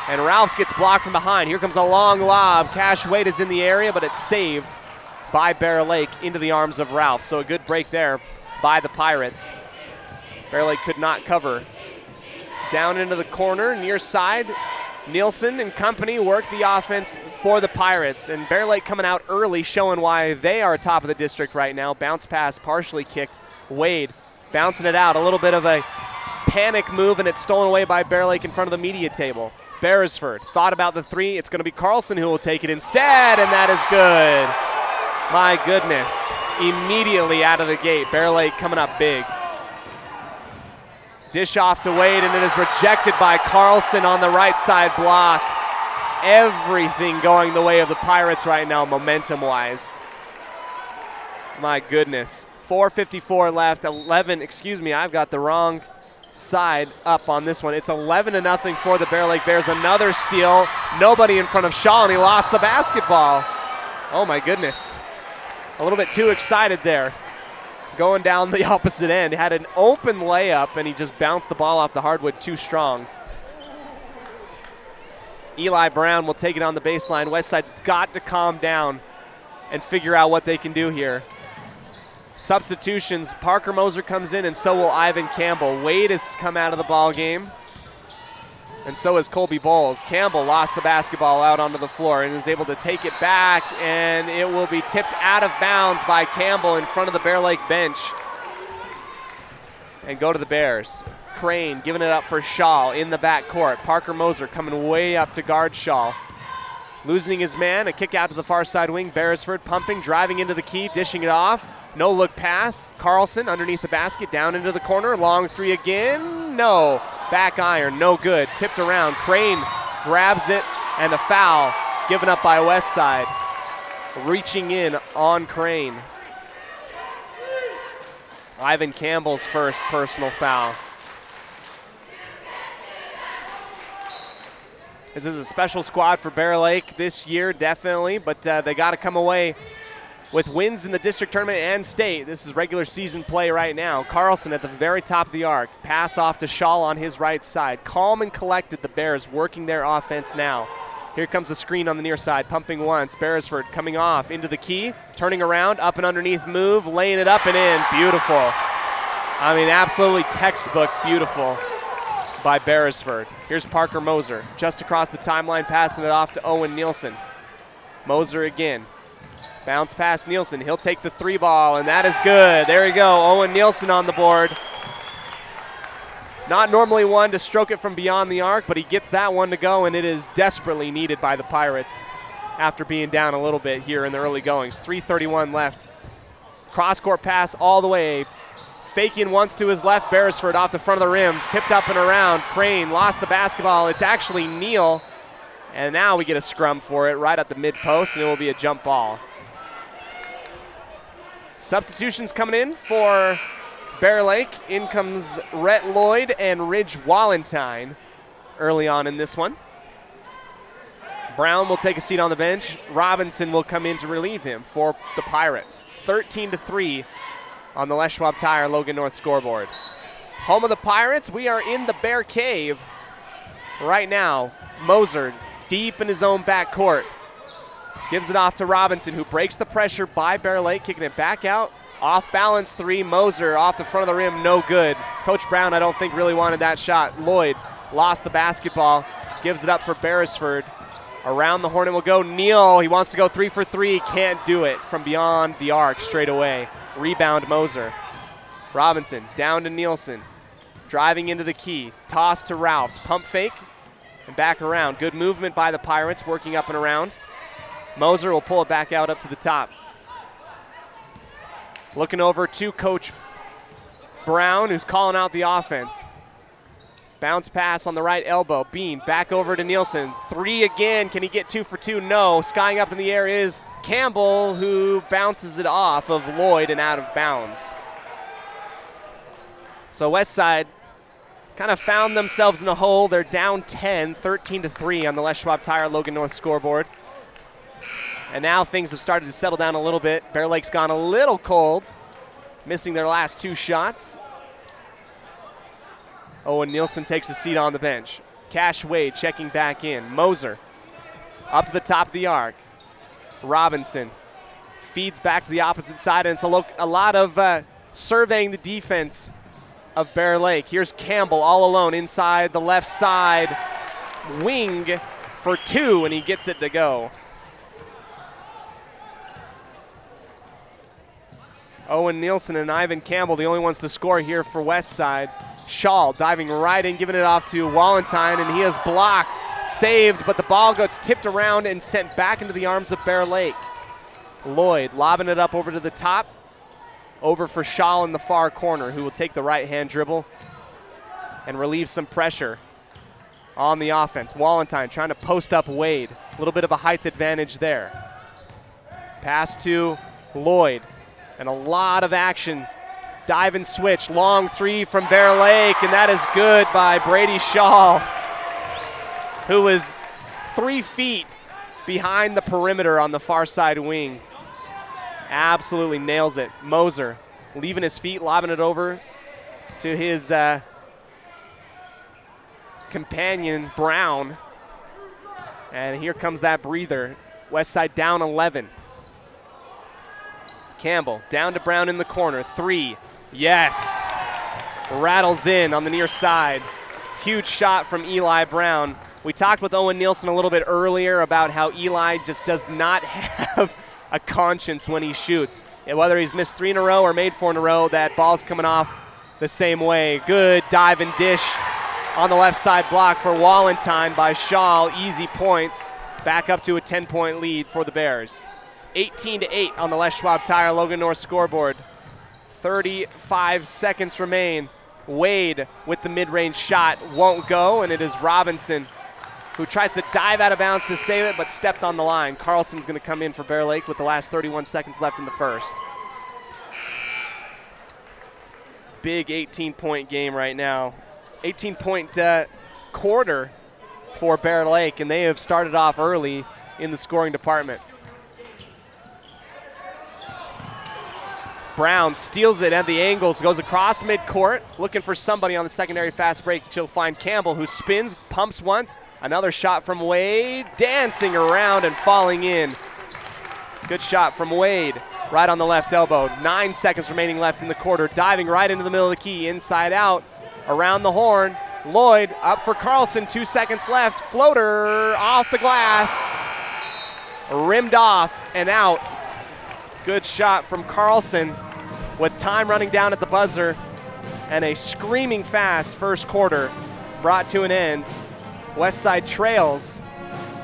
D: And Ralph's gets blocked from behind. Here comes a long lob. Cash Wade is in the area, but it's saved by Bear Lake into the arms of Ralph. So a good break there by the Pirates. Bear Lake could not cover. Down into the corner, near side. Nielsen and company work the offense for the Pirates. And Bear Lake coming out early, showing why they are top of the district right now. Bounce pass partially kicked. Wade bouncing it out. A little bit of a panic move, and it's stolen away by Bear Lake in front of the media table. Beresford thought about the three. It's going to be Carlson who will take it instead, and that is good. My goodness. Immediately out of the gate, Bear Lake coming up big. Dish off to Wade, and it is rejected by Carlson on the right side block. Everything going the way of the Pirates right now, momentum-wise. My goodness. 4:54 left. I've got the wrong side up on this one. It's 11-0 for the Bear Lake Bears. Another steal. Nobody in front of Shaw, and he lost the basketball. Oh, my goodness. A little bit too excited there. Going down the opposite end. Had an open layup, and he just bounced the ball off the hardwood too strong. Eli Brown will take it on the baseline. Westside's got to calm down and figure out what they can do here. Substitutions. Parker Moser comes in, and so will Ivan Campbell. Wade has come out of the ball game, and so has Colby Bowles. Campbell lost the basketball out onto the floor and is able to take it back, and it will be tipped out of bounds by Campbell in front of the Bear Lake bench. And go to the Bears. Crane giving it up for Shaw in the backcourt. Parker Moser coming way up to guard Shaw. Losing his man, a kick out to the far side wing. Beresford pumping, driving into the key, dishing it off. No look pass. Carlson underneath the basket, down into the corner. Long three again. No. Back iron, no good. Tipped around. Crane grabs it, and a foul given up by Westside. Reaching in on Crane. Ivan Campbell's first personal foul. This is a special squad for Bear Lake this year, definitely, but they got to come away with wins in the district tournament and state. This is regular season play right now. Carlson at the very top of the arc. Pass off to Shaw on his right side. Calm and collected, the Bears working their offense now. Here comes the screen on the near side, pumping once. Beresford coming off into the key, turning around, up and underneath move, laying it up and in. Beautiful. I mean, absolutely textbook beautiful by Beresford. Here's Parker Moser, just across the timeline, passing it off to Owen Nielsen. Moser again. Bounce pass Nielsen. He'll take the three ball, and that is good. There you go. Owen Nielsen on the board. Not normally one to stroke it from beyond the arc, but he gets that one to go, and it is desperately needed by the Pirates after being down a little bit here in the early goings. 3:31 left. Cross-court pass all the way. Faking once to his left. Beresford off the front of the rim. Tipped up and around. Crane lost the basketball. It's actually Neal. And now we get a scrum for it right at the mid-post, and it will be a jump ball. Substitutions coming in for Bear Lake. In comes Rhett Lloyd and Ridge Walentine early on in this one. Brown will take a seat on the bench. Robinson will come in to relieve him for the Pirates. 13-3 on the Les Schwab Tire Logan North scoreboard. Home of the Pirates, we are in the Bear Cave right now. Moser deep in his own backcourt. Gives it off to Robinson, who breaks the pressure by Bear Lake, kicking it back out. Off balance three. Moser off the front of the rim, no good. Coach Brown, I don't think, really wanted that shot. Lloyd lost the basketball, gives it up for Beresford. Around the horn it will go. Neal, he wants to go 3 for 3. Can't do it from beyond the arc straight away. Rebound Moser. Robinson down to Nielsen. Driving into the key. Toss to Ralphs. Pump fake and back around. Good movement by the Pirates, working up and around. Moser will pull it back out up to the top. Looking over to Coach Brown, who's calling out the offense. Bounce pass on the right elbow. Bean back over to Nielsen. 3 again. Can he get 2 for 2? No. Skying up in the air is Campbell, who bounces it off of Lloyd and out of bounds. So Westside kind of found themselves in a hole. They're down 10, 13-3 on the Les Schwab Tire Logan North scoreboard. And now things have started to settle down a little bit. Bear Lake's gone a little cold, missing their last 2 shots. Owen Nielsen takes a seat on the bench. Cash Wade checking back in. Moser up to the top of the arc. Robinson feeds back to the opposite side, and it's a lot of surveying the defense of Bear Lake. Here's Campbell all alone inside the left side wing for 2, and he gets it to go. Owen Nielsen and Ivan Campbell, the only ones to score here for Westside. Shaw diving right in, giving it off to Wallentyne, and he is blocked, saved, but the ball gets tipped around and sent back into the arms of Bear Lake. Lloyd lobbing it up over to the top, over for Shaw in the far corner, who will take the right-hand dribble and relieve some pressure on the offense. Wallentyne trying to post up Wade. A little bit of a height advantage there. Pass to Lloyd. And a lot of action. Dive and switch. Long 3 from Bear Lake, and that is good by Brady Shaw, who is 3 feet behind the perimeter on the far side wing. Absolutely nails it. Moser leaving his feet, lobbing it over to his companion, Brown. And here comes that breather. Westside down 11. Campbell down to Brown in the corner. 3. Yes. Rattles in on the near side. Huge shot from Eli Brown. We talked with Owen Nielsen a little bit earlier about how Eli just does not have a conscience when he shoots. And whether he's missed 3 in a row or made 4 in a row, that ball's coming off the same way. Good dive and dish on the left side block for Wallentyne by Shaw. Easy points. Back up to a 10-point lead for the Bears. 18-8 on the Les Schwab Tire Logan North scoreboard. 35 seconds remain. Wade with the mid-range shot won't go, and it is Robinson who tries to dive out of bounds to save it, but stepped on the line. Carlson's going to come in for Bear Lake with the last 31 seconds left in the first. Big 18-point game right now. 18-point quarter for Bear Lake, and they have started off early in the scoring department. Brown steals it at the angles, goes across midcourt, looking for somebody on the secondary fast break. She'll find Campbell, who spins, pumps once. Another shot from Wade, dancing around and falling in. Good shot from Wade, right on the left elbow. 9 seconds remaining left in the quarter, diving right into the middle of the key, inside out, around the horn. Lloyd up for Carlson, 2 seconds left. Floater off the glass, rimmed off and out. Good shot from Carlson with time running down at the buzzer, and a screaming fast first quarter brought to an end. Westside trails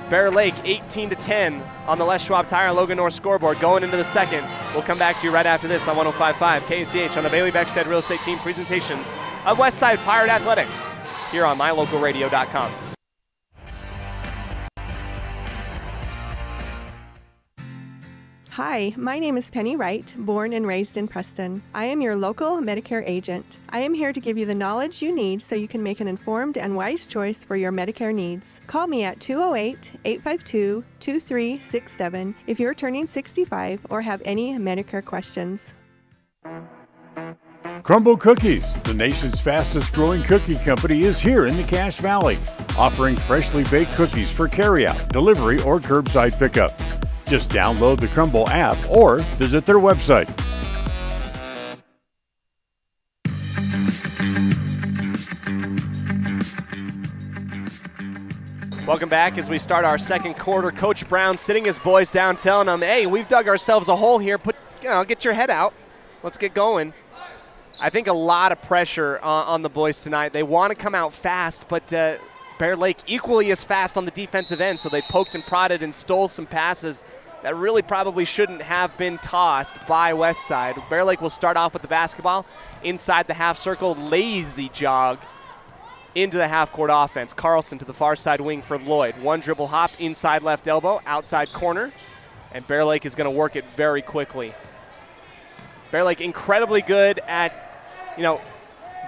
D: Bear Lake 18-10 on the Les Schwab Tire Logan North scoreboard going into the second. We'll come back to you right after this on 105.5 KACH on the Bailey Beckstead Real Estate Team presentation of Westside Pirate Athletics here on mylocalradio.com.
B: Hi, my name is Penny Wright, born and raised in Preston. I am your local Medicare agent. I am here to give you the knowledge you need so you can make an informed and wise choice for your Medicare needs. Call me at 208-852-2367 if you're turning 65 or have any Medicare questions.
E: Crumble Cookies, the nation's fastest growing cookie company, is here in the Cache Valley, offering freshly baked cookies for carryout, delivery, or curbside pickup. Just download the Crumble app or visit their website.
D: Welcome back as we start our second quarter. Coach Brown sitting his boys down, telling them, hey, we've dug ourselves a hole here. Get your head out. Let's get going. I think a lot of pressure on the boys tonight. They want to come out fast, but Bear Lake equally as fast on the defensive end, so they poked and prodded and stole some passes that really probably shouldn't have been tossed by Westside. Bear Lake will start off with the basketball inside the half circle. Lazy jog into the half-court offense. Carlson to the far side wing for Lloyd. One dribble hop, inside left elbow, outside corner, and Bear Lake is going to work it very quickly. Bear Lake incredibly good at,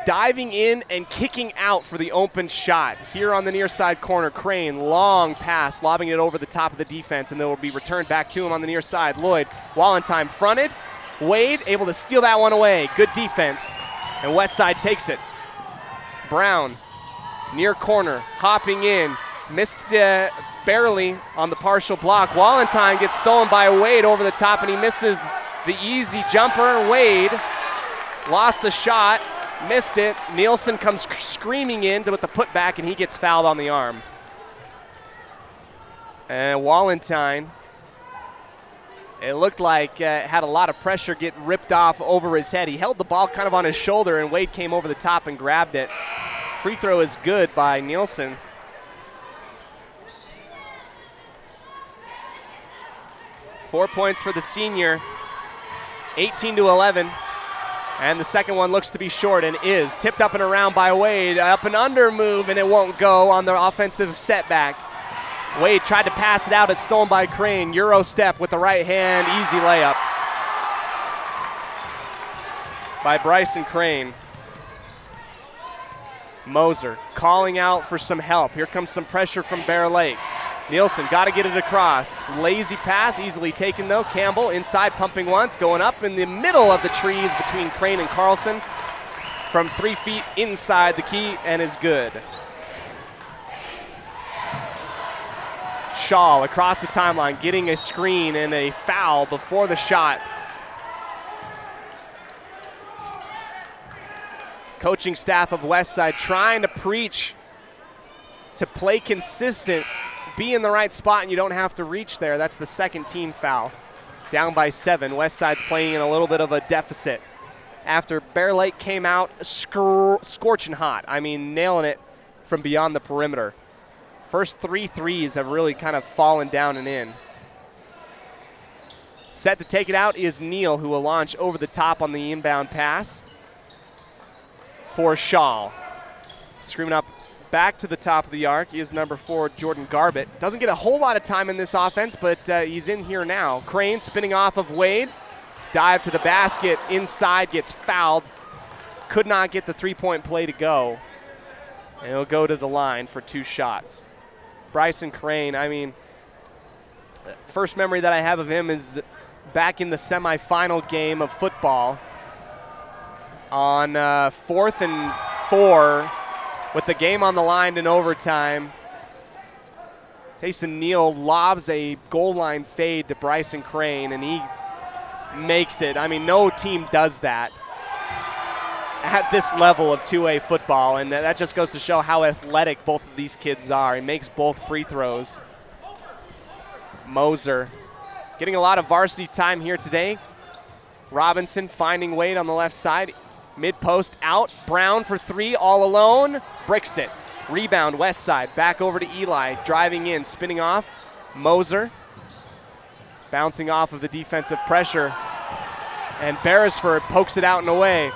D: diving in and kicking out for the open shot. Here on the near side corner, Crane, long pass, lobbing it over the top of the defense, and then will be returned back to him on the near side. Lloyd, Wallentine fronted. Wade able to steal that one away. Good defense, and Westside takes it. Brown, near corner, hopping in, missed barely on the partial block. Wallentine gets stolen by Wade over the top, and he misses the easy jumper. Wade lost the shot, missed it. Nielsen comes screaming in with the putback, and he gets fouled on the arm. And Wallentine, it looked like had a lot of pressure get ripped off over his head. He held the ball kind of on his shoulder, and Wade came over the top and grabbed it. Free throw is good by Nielsen. Four points for the senior, 18-11. And the second one looks to be short and is. Tipped up and around by Wade. Up and under move, and it won't go on the offensive setback. Wade tried to pass it out. It's stolen by Crane. Euro step with the right hand. Easy layup by Bryson Crane. Moser calling out for some help. Here comes some pressure from Bear Lake. Nielsen got to get it across. Lazy pass, easily taken though. Campbell inside, pumping once, going up in the middle of the trees between Crane and Carlson from 3 feet inside the key, and is good. Shaw across the timeline, getting a screen and a foul before the shot. Coaching staff of Westside trying to preach to play consistent, be in the right spot, and you don't have to reach there. That's the second team foul. Down by 7. Westside's playing in a little bit of a deficit after Bear Lake came out scorching hot. I mean, nailing it from beyond the perimeter. First 3 threes have really kind of fallen down and in. Set to take it out is Neal, who will launch over the top on the inbound pass for Shaw. Screaming up back to the top of the arc is number 4, Jordan Garbett. Doesn't get a whole lot of time in this offense, but he's in here now. Crane spinning off of Wade. Dive to the basket. Inside, gets fouled. Could not get the three-point play to go. And he'll go to the line for 2 shots. Bryson Crane, I mean, first memory that I have of him is back in the semifinal game of football on 4th and 4 with the game on the line in overtime. Tayson Neal lobs a goal line fade to Bryson Crane, and he makes it. I mean, no team does that at this level of 2A football, and that just goes to show how athletic both of these kids are. He makes both free throws. Moser getting a lot of varsity time here today. Robinson finding Wade on the left side. Mid-post out. Brown for 3 all alone. Bricks it. Rebound west side. Back over to Eli. Driving in. Spinning off. Moser. Bouncing off of the defensive pressure. And Beresford pokes it out and away.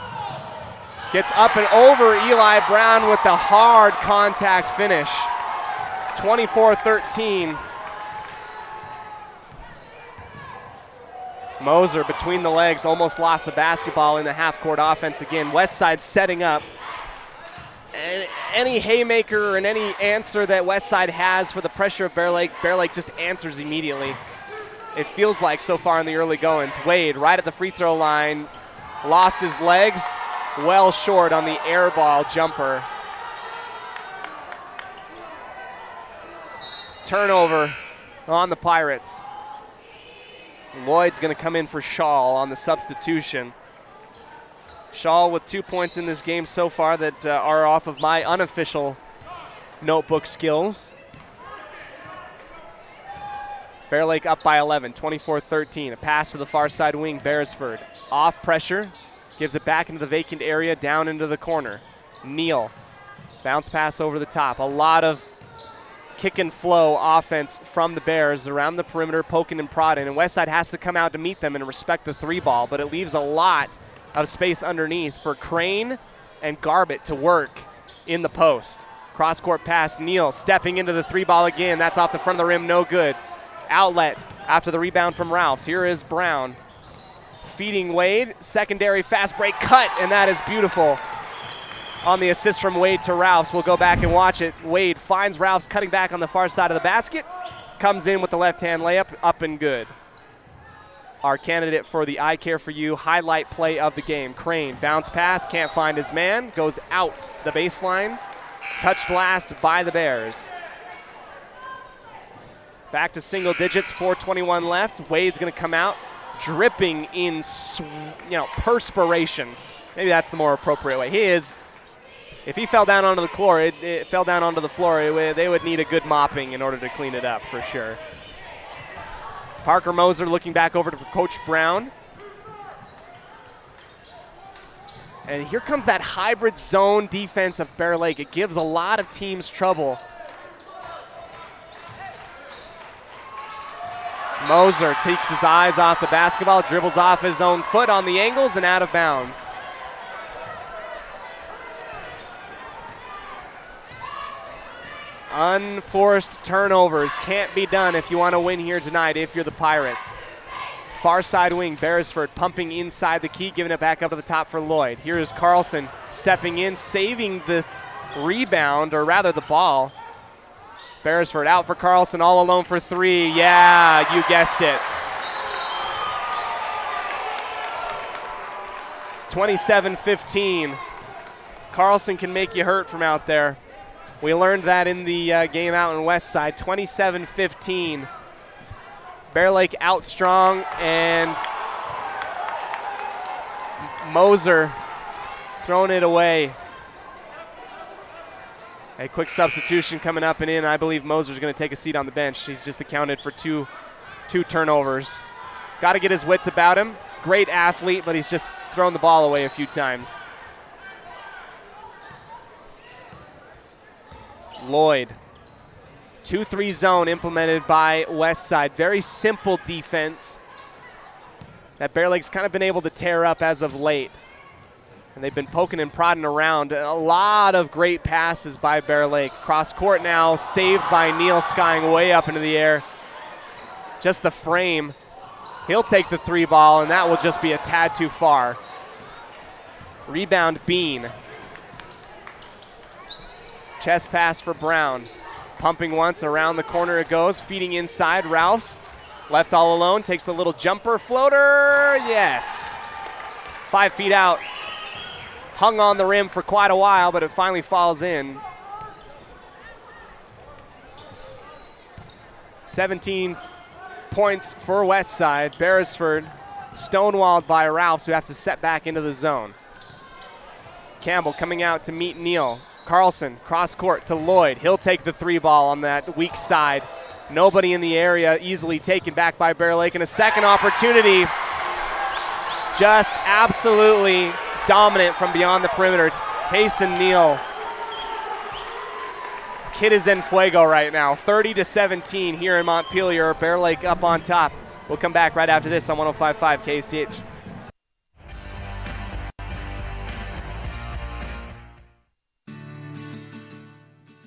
D: Gets up and over Eli Brown with the hard contact finish. 24-13. Moser between the legs almost lost the basketball in the half-court offense again. Westside setting up. And any haymaker and any answer that Westside has for the pressure of Bear Lake just answers immediately. It feels like so far in the early goings. Wade right at the free throw line. Lost his legs. Well short on the air ball jumper. Turnover on the Pirates. Lloyd's going to come in for Shaw on the substitution. Shaw with 2 points in this game so far that are off of my unofficial notebook skills. Bear Lake up by 11, 24-13. A pass to the far side wing, Beresford. Off pressure, gives it back into the vacant area, down into the corner. Neal, bounce pass over the top. A lot of kick and flow offense from the Bears around the perimeter, poking and prodding. And Westside has to come out to meet them and respect the 3-ball, but it leaves a lot of space underneath for Crane and Garbett to work in the post. Cross-court pass, Neal stepping into the 3-ball again. That's off the front of the rim, no good. Outlet after the rebound from Ralphs. Here is Brown feeding Wade. Secondary fast break cut, and that is beautiful. On the assist from Wade to Ralphs. We'll go back and watch it. Wade finds Ralphs cutting back on the far side of the basket. Comes in with the left-hand layup, up and good. Our candidate for the I Care For You highlight play of the game. Crane, bounce pass, can't find his man. Goes out the baseline. Touched last by the Bears. Back to single digits, 4:21 left. Wade's going to come out dripping in perspiration. Maybe that's the more appropriate way. He is. If he fell down onto the floor, it fell down onto the floor, they would need a good mopping in order to clean it up for sure. Parker Moser looking back over to Coach Brown. And here comes that hybrid zone defense of Bear Lake. It gives a lot of teams trouble. Moser takes his eyes off the basketball, dribbles off his own foot on the angles and out of bounds. Unforced turnovers can't be done if you want to win here tonight if you're the Pirates. Far side wing, Beresford pumping inside the key, giving it back up to the top for Lloyd. Here is Carlson stepping in, saving the rebound, or rather the ball. Beresford out for Carlson, all alone for 3. Yeah, you guessed it. 27-15. Carlson can make you hurt from out there. We learned that in the game out in Westside. 27-15. Bear Lake out strong, and Moser throwing it away. A quick substitution coming up and in. I believe Moser's going to take a seat on the bench. He's just accounted for two turnovers. Got to get his wits about him. Great athlete, but he's just thrown the ball away a few times. Lloyd. 2-3 zone implemented by Westside. Very simple defense that Bear Lake's kind of been able to tear up as of late. And they've been poking and prodding around. A lot of great passes by Bear Lake. Cross court now, saved by Neal, skying way up into the air. Just the frame. He'll take the 3-ball, and that will just be a tad too far. Rebound, Bean. Chest pass for Brown. Pumping once, around the corner it goes. Feeding inside, Ralphs. Left all alone, takes the little jumper floater. Yes. 5 feet out. Hung on the rim for quite a while, but it finally falls in. 17 points for Westside. Beresford stonewalled by Ralphs, who has to set back into the zone. Campbell coming out to meet Neal. Carlson, cross court to Lloyd. He'll take the 3-ball on that weak side. Nobody in the area, easily taken back by Bear Lake. And a second opportunity. Just absolutely dominant from beyond the perimeter. Tayson Neal. Kid is en fuego right now. 30-17 here in Montpelier. Bear Lake up on top. We'll come back right after this on 105.5 KCH.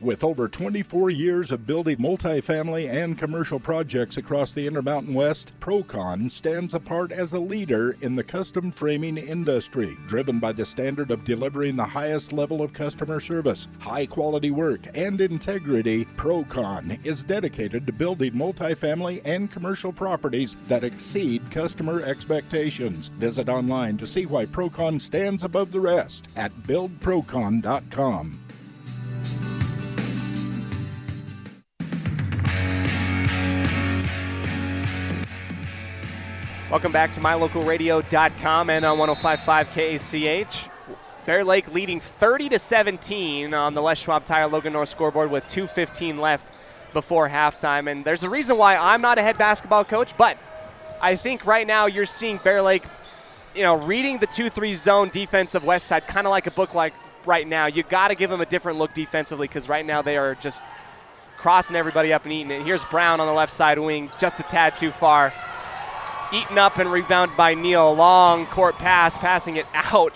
C: With over 24 years of building multifamily and commercial projects across the Intermountain West, Procon stands apart as a leader in the custom framing industry, driven by the standard of delivering the highest level of customer service, high-quality work, and integrity. Procon is dedicated to building multifamily and commercial properties that exceed customer expectations. Visit online to see why Procon stands above the rest at buildprocon.com.
D: Welcome back to mylocalradio.com and on 105.5 KACH. Bear Lake leading 30-17 on the Les Schwab Tire Logan North scoreboard with 2:15 left before halftime. And there's a reason why I'm not a head basketball coach, but I think right now you're seeing Bear Lake, reading the 2-3 zone defense of Westside, kind of like a book like right now. You got to give them a different look defensively because right now they are just crossing everybody up and eating it. Here's Brown on the left side wing, just a tad too far. Eaten up and rebounded by Neal. Long court pass, passing it out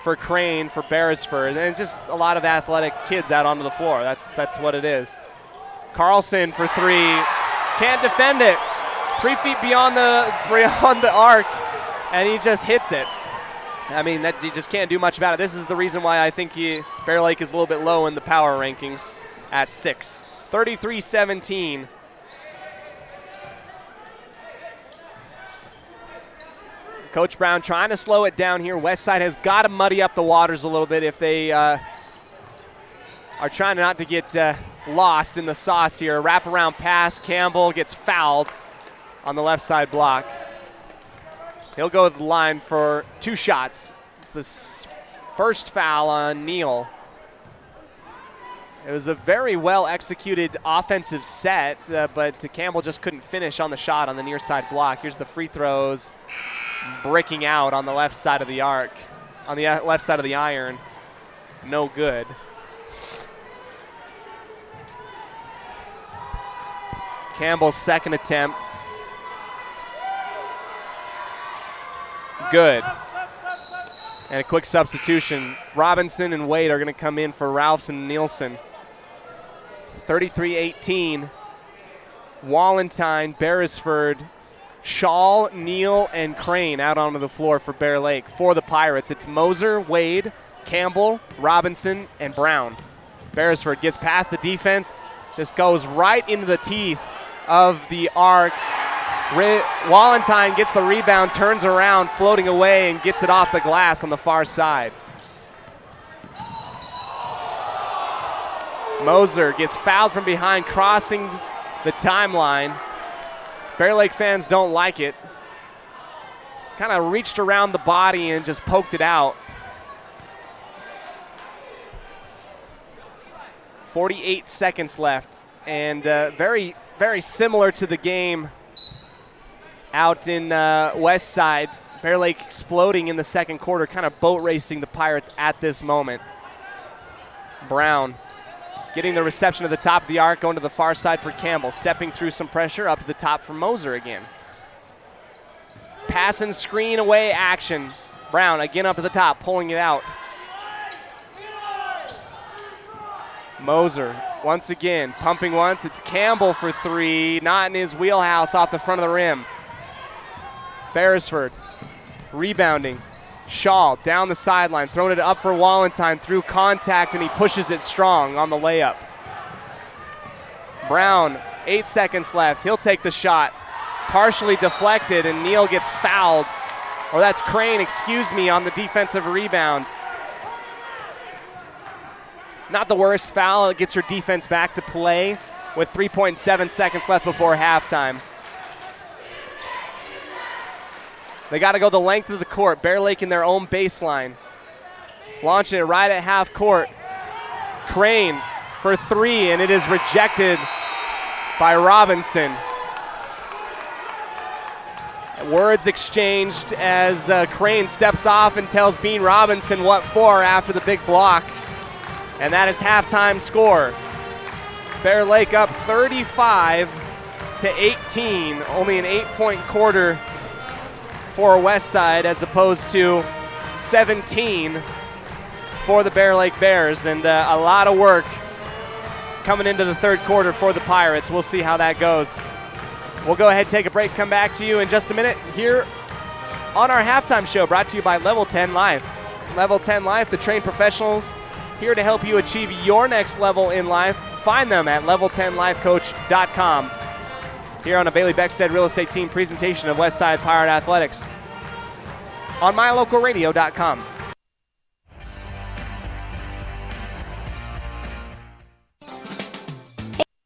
D: for Crane for Beresford. And just a lot of athletic kids out onto the floor. That's what it is. Carlson for three. Can't defend it. 3 feet beyond the arc, and he just hits it. I mean, that you just can't do much about it. This is the reason why I think Bear Lake is a little bit low in the power rankings at 6. 33-17. Coach Brown trying to slow it down here. Westside has got to muddy up the waters a little bit if they are trying not to get lost in the sauce here. Wraparound pass. Campbell gets fouled on the left side block. He'll go to the line for 2 shots. It's the first foul on Neal. It was a very well executed offensive set, but Campbell just couldn't finish on the shot on the near side block. Here's the free throws breaking out on the left side of the arc, on the left side of the iron. No good. Campbell's second attempt. Good. And a quick substitution. Robinson and Wade are going to come in for Ralphson and Nielsen. 33-18. Wallentine, Beresford, Shaw, Neal, and Crane out onto the floor for Bear Lake. For the Pirates, it's Moser, Wade, Campbell, Robinson, and Brown. Beresford gets past the defense. Just goes right into the teeth of the arc. Wallentine gets the rebound, turns around, floating away, and gets it off the glass on the far side. Moser gets fouled from behind, crossing the timeline. Bear Lake fans don't like it. Kind of reached around the body and just poked it out. 48 seconds left, and very, very similar to the game out in West Side. Bear Lake exploding in the second quarter, kind of boat racing the Pirates at this moment. Brown getting the reception at the top of the arc, going to the far side for Campbell. Stepping through some pressure, up to the top for Moser again. Pass and screen away action. Brown again up to the top, pulling it out. Moser once again, pumping once. It's Campbell for three, not in his wheelhouse, off the front of the rim. Beresford rebounding. Shaw down the sideline, throwing it up for Wallentine through contact, and he pushes it strong on the layup. Brown, 8 seconds left. He'll take the shot. Partially deflected, and Neal gets fouled. Or that's Crane, excuse me, on the defensive rebound. Not the worst foul. It gets your defense back to play with 3.7 seconds left before halftime. They got to go the length of the court. Bear Lake in their own baseline. Launching it right at half court. Crane for three, and it is rejected by Robinson. Words exchanged as Crane steps off and tells Bean Robinson what for after the big block. And that is halftime score. Bear Lake up 35-18. Only an 8-point quarter for Westside as opposed to 17 for the Bear Lake Bears. And a lot of work coming into the third quarter for the Pirates. We'll see how that goes. We'll go ahead, take a break, come back to you in just a minute here on our halftime show, brought to you by Level 10 Life. Level 10 Life, the trained professionals here to help you achieve your next level in life. Find them at level10lifecoach.com. Here on a Bailey Beckstead Real Estate Team presentation of Westside Pirate Athletics on mylocalradio.com.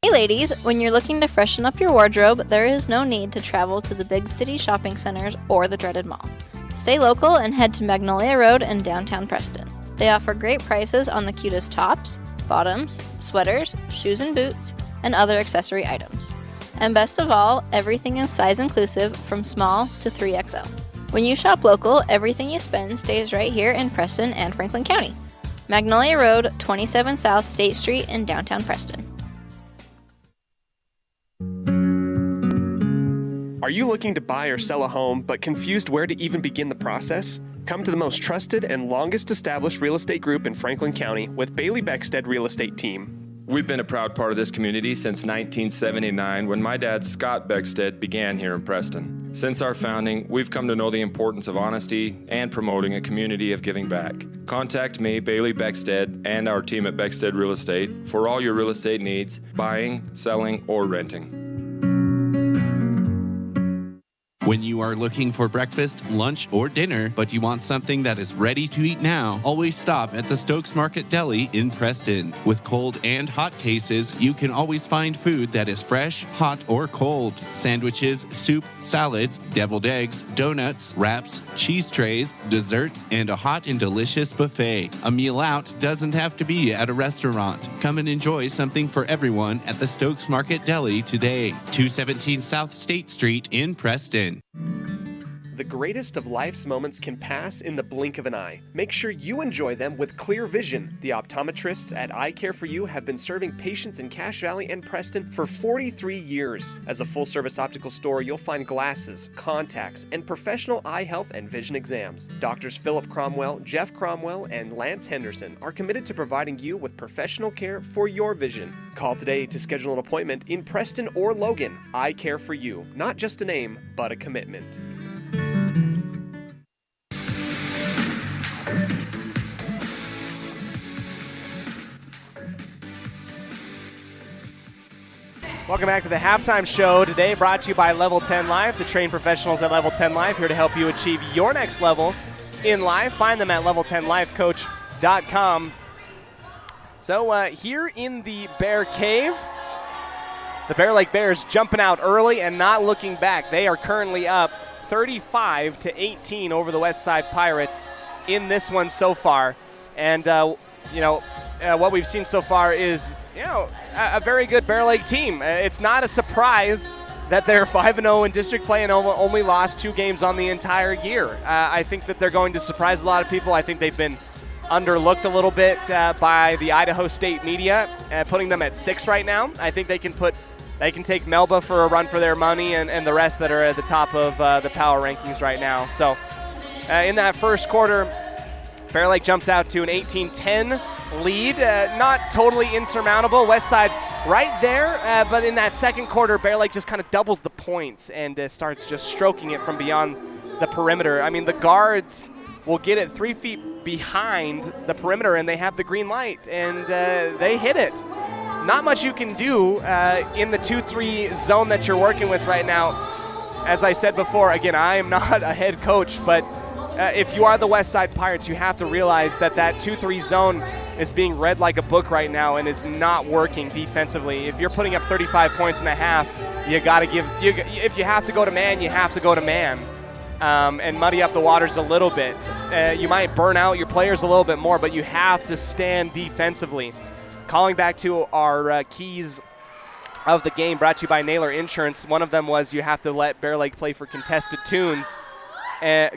G: Hey ladies, when you're looking to freshen up your wardrobe, there is no need to travel to the big city shopping centers or the dreaded mall. Stay local and head to Magnolia Road in downtown Preston. They offer great prices on the cutest tops, bottoms, sweaters, shoes and boots, and other accessory items. And best of all, everything is size inclusive from small to 3XL. When you shop local, everything you spend stays right here in Preston and Franklin County. Magnolia Road, 27 South State Street in downtown Preston.
F: Are you looking to buy or sell a home but confused where to even begin the process? Come to the most trusted and longest established real estate group in Franklin County with Bailey Beckstead Real Estate Team.
H: We've been a proud part of this community since 1979 when my dad, Scott Beckstead, began here in Preston. Since our founding, we've come to know the importance of honesty and promoting a community of giving back. Contact me, Bailey Beckstead, and our team at Beckstead Real Estate for all your real estate needs, buying, selling, or renting.
I: When you are looking for breakfast, lunch, or dinner, but you want something that is ready to eat now, always stop at the Stokes Market Deli in Preston. With cold and hot cases, you can always find food that is fresh, hot, or cold. Sandwiches, soup, salads, deviled eggs, donuts, wraps, cheese trays, desserts, and a hot and delicious buffet. A meal out doesn't have to be at a restaurant. Come and enjoy something for everyone at the Stokes Market Deli today. 217 South State Street in Preston.
F: The greatest of life's moments can pass in the blink of an eye. Make sure you enjoy them with clear vision. The optometrists at Eye Care For You have been serving patients in Cache Valley and Preston for 43 years. As a full-service optical store, you'll find glasses, contacts, and professional eye health and vision exams. Doctors Philip Cromwell, Jeff Cromwell, and Lance Henderson are committed to providing you with professional care for your vision. Call today to schedule an appointment in Preston or Logan. Eye Care For You. Not just a name, but a commitment.
D: Welcome back to the halftime show. Today brought to you by Level 10 Live, the trained professionals at Level 10 Live, here to help you achieve your next level in life. Find them at level10lifecoach.com. So here in the Bear Cave, the Bear Lake Bears jumping out early and not looking back. They are currently up 35-18 over the Westside Pirates in this one so far. And, what we've seen so far is, a very good Bear Lake team. It's not a surprise that they're 5-0 in district play and only lost 2 games on the entire year. I think that they're going to surprise a lot of people. I think they've been underlooked a little bit by the Idaho State media, putting them at 6 right now. I think they can take Melba for a run for their money and the rest that are at the top of the power rankings right now. So in that first quarter, Bear Lake jumps out to an 18-10 lead, not totally insurmountable. Westside right there, but in that second quarter, Bear Lake just kind of doubles the points and starts just stroking it from beyond the perimeter. I mean, the guards will get it 3 feet behind the perimeter, and they have the green light, and they hit it. Not much you can do in the 2-3 zone that you're working with right now. As I said before, again, I am not a head coach, but if you are the Westside Pirates, you have to realize that 2-3 zone is being read like a book right now and is not working defensively. If you're putting up 35 points and a half, you got to if you have to go to man, you have to go to man and muddy up the waters a little bit. You might burn out your players a little bit more, but you have to stand defensively. Calling back to our keys of the game, brought to you by Naylor Insurance. One of them was you have to let Bear Lake play for contested twos, but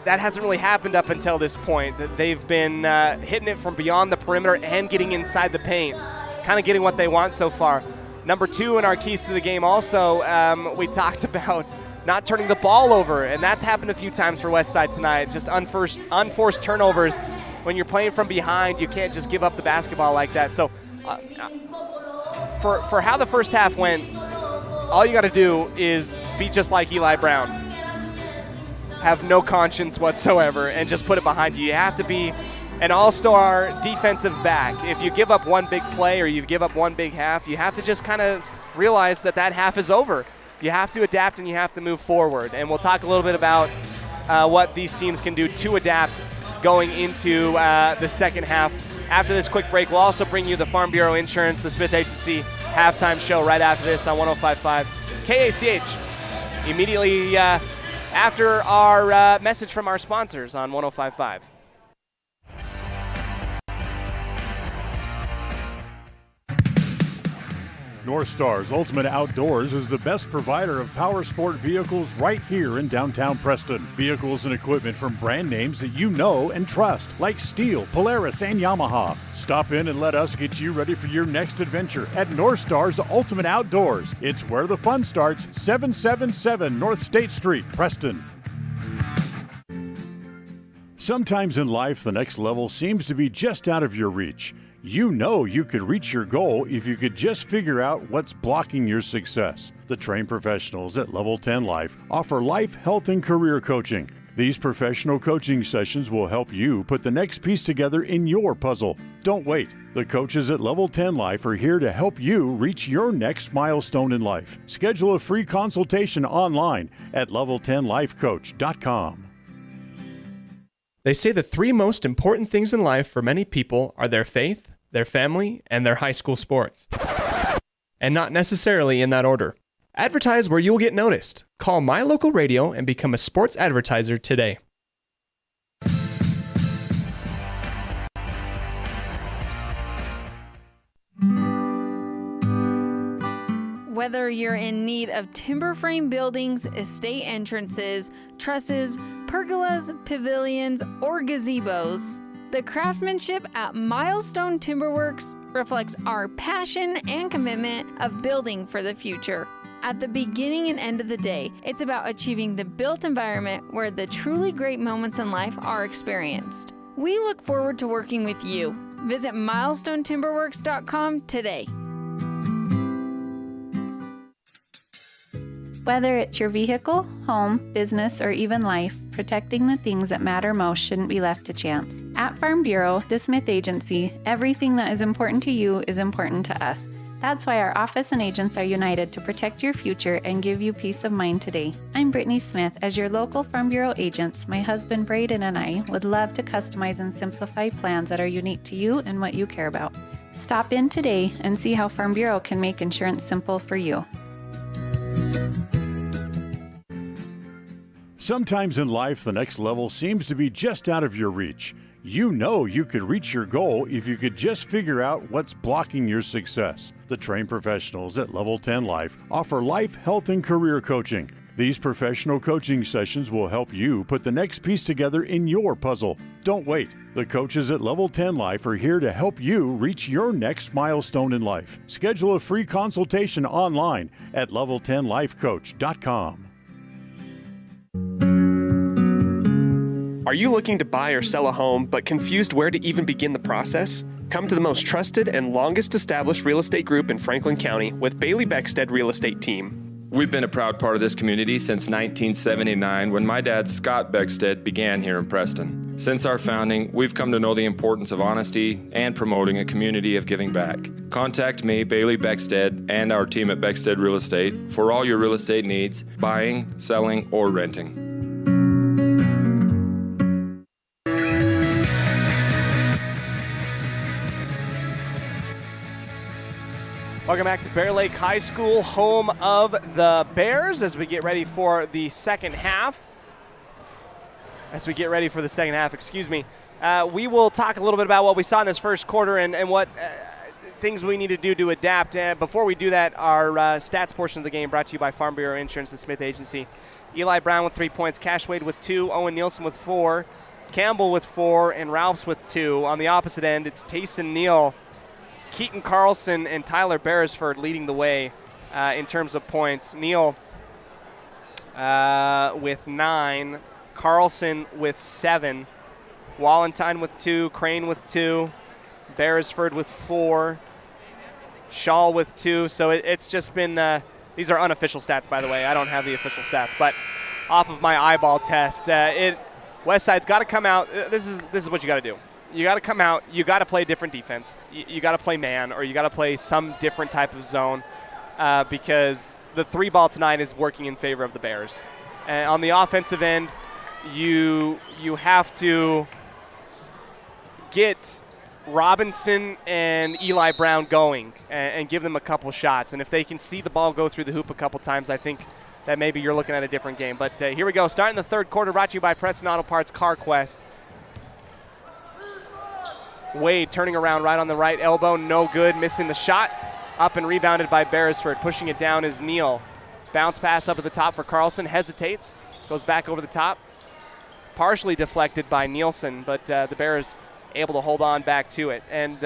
D: that hasn't really happened up until this point. They've been hitting it from beyond the perimeter and getting inside the paint, kind of getting what they want so far. Number 2 in our keys to the game also, we talked about not turning the ball over, and that's happened a few times for Westside tonight. Just unforced turnovers. When you're playing from behind, you can't just give up the basketball like that. So for how the first half went, all you got to do is be just like Eli Brown. Have no conscience whatsoever and just put it behind you. You have to be an all-star defensive back. If you give up one big play or you give up one big half, you have to just kind of realize that half is over. You have to adapt and you have to move forward. And we'll talk a little bit about what these teams can do to adapt going into the second half. After this quick break, we'll also bring you the Farm Bureau Insurance, the Smith Agency halftime show right after this on 105.5 KACH. Immediately after our message from our sponsors on 105.5.
E: North Star's Ultimate Outdoors is the best provider of power sport vehicles right here in downtown Preston. Vehicles and equipment from brand names that you know and trust, like Steel, Polaris, and Yamaha. Stop in and let us get you ready for your next adventure at North Star's Ultimate Outdoors. It's where the fun starts, 777 North State Street, Preston. Sometimes in life, the next level seems to be just out of your reach. You know you could reach your goal if you could just figure out what's blocking your success. The trained professionals at Level 10 Life offer life, health, and career coaching. These professional coaching sessions will help you put the next piece together in your puzzle. Don't wait. The coaches at Level 10 Life are here to help you reach your next milestone in life. Schedule a free consultation online at level10lifecoach.com.
F: They say the three most important things in life for many people are their faith, their family, and their high school sports. And not necessarily in that order. Advertise where you'll get noticed. Call My Local Radio and become a sports advertiser today.
K: Whether you're in need of timber frame buildings, estate entrances, trusses, pergolas, pavilions, or gazebos, the craftsmanship at Milestone Timberworks reflects our passion and commitment of building for the future. At the beginning and end of the day, it's about achieving the built environment where the truly great moments in life are experienced. We look forward to working with you. Visit milestonetimberworks.com today.
L: Whether it's your vehicle, home, business, or even life, protecting the things that matter most shouldn't be left to chance. At Farm Bureau, the Smith Agency, everything that is important to you is important to us. That's why our office and agents are united to protect your future and give you peace of mind today. I'm Brittany Smith. As your local Farm Bureau agents, my husband Braden and I would love to customize and simplify plans that are unique to you and what you care about. Stop in today and see how Farm Bureau can make insurance simple for you.
E: Sometimes in life, the next level seems to be just out of your reach. You know you could reach your goal if you could just figure out what's blocking your success. The trained professionals at Level 10 Life offer life, health, and career coaching. These professional coaching sessions will help you put the next piece together in your puzzle. Don't wait. The coaches at Level 10 Life are here to help you reach your next milestone in life. Schedule a free consultation online at level10lifecoach.com.
F: Are you looking to buy or sell a home but confused where to even begin the process? Come to the most trusted and longest established real estate group in Franklin County with Bailey Beckstead Real Estate Team.
H: We've been a proud part of this community since 1979 when my dad, Scott Beckstead, began here in Preston. Since our founding, we've come to know the importance of honesty and promoting a community of giving back. Contact me, Bailey Beckstead, and our team at Beckstead Real Estate for all your real estate needs, buying, selling, or renting.
D: Welcome back to Bear Lake High School, home of the Bears, as we get ready for the second half. We will talk a little bit about what we saw in this first quarter and what things we need to do to adapt. Before we do that, our stats portion of the game brought to you by Farm Bureau Insurance, the Smith Agency. Eli Brown with 3 points, Cash Wade with 2, Owen Nielsen with 4, Campbell with 4, and Ralphs with 2. On the opposite end, it's Tayson Neal, Keaton Carlson, and Tyler Beresford leading the way in terms of points. Neal with 9, Carlson with 7, Wallentyne with 2, Crane with 2, Beresford with 4, Shaw with 2. So it's just been these are unofficial stats, by the way. I don't have the official stats, but off of my eyeball test, Westside's got to come out. This is what you got to do. You got to come out. You got to play different defense. You got to play man, or you got to play some different type of zone because the 3-ball tonight is working in favor of the Bears. And on the offensive end, you have to get Robinson and Eli Brown going and give them a couple shots. And if they can see the ball go through the hoop a couple times, I think that maybe you're looking at a different game. But here we go. Starting the third quarter, brought to you by Preston Auto Parts CarQuest. Wade turning around right on the right elbow, no good, missing the shot. Up and rebounded by Beresford. Pushing it down is Neal. Bounce pass up at the top for Carlson. Hesitates. Goes back over the top. Partially deflected by Nielsen, but the Bears able to hold on back to it. And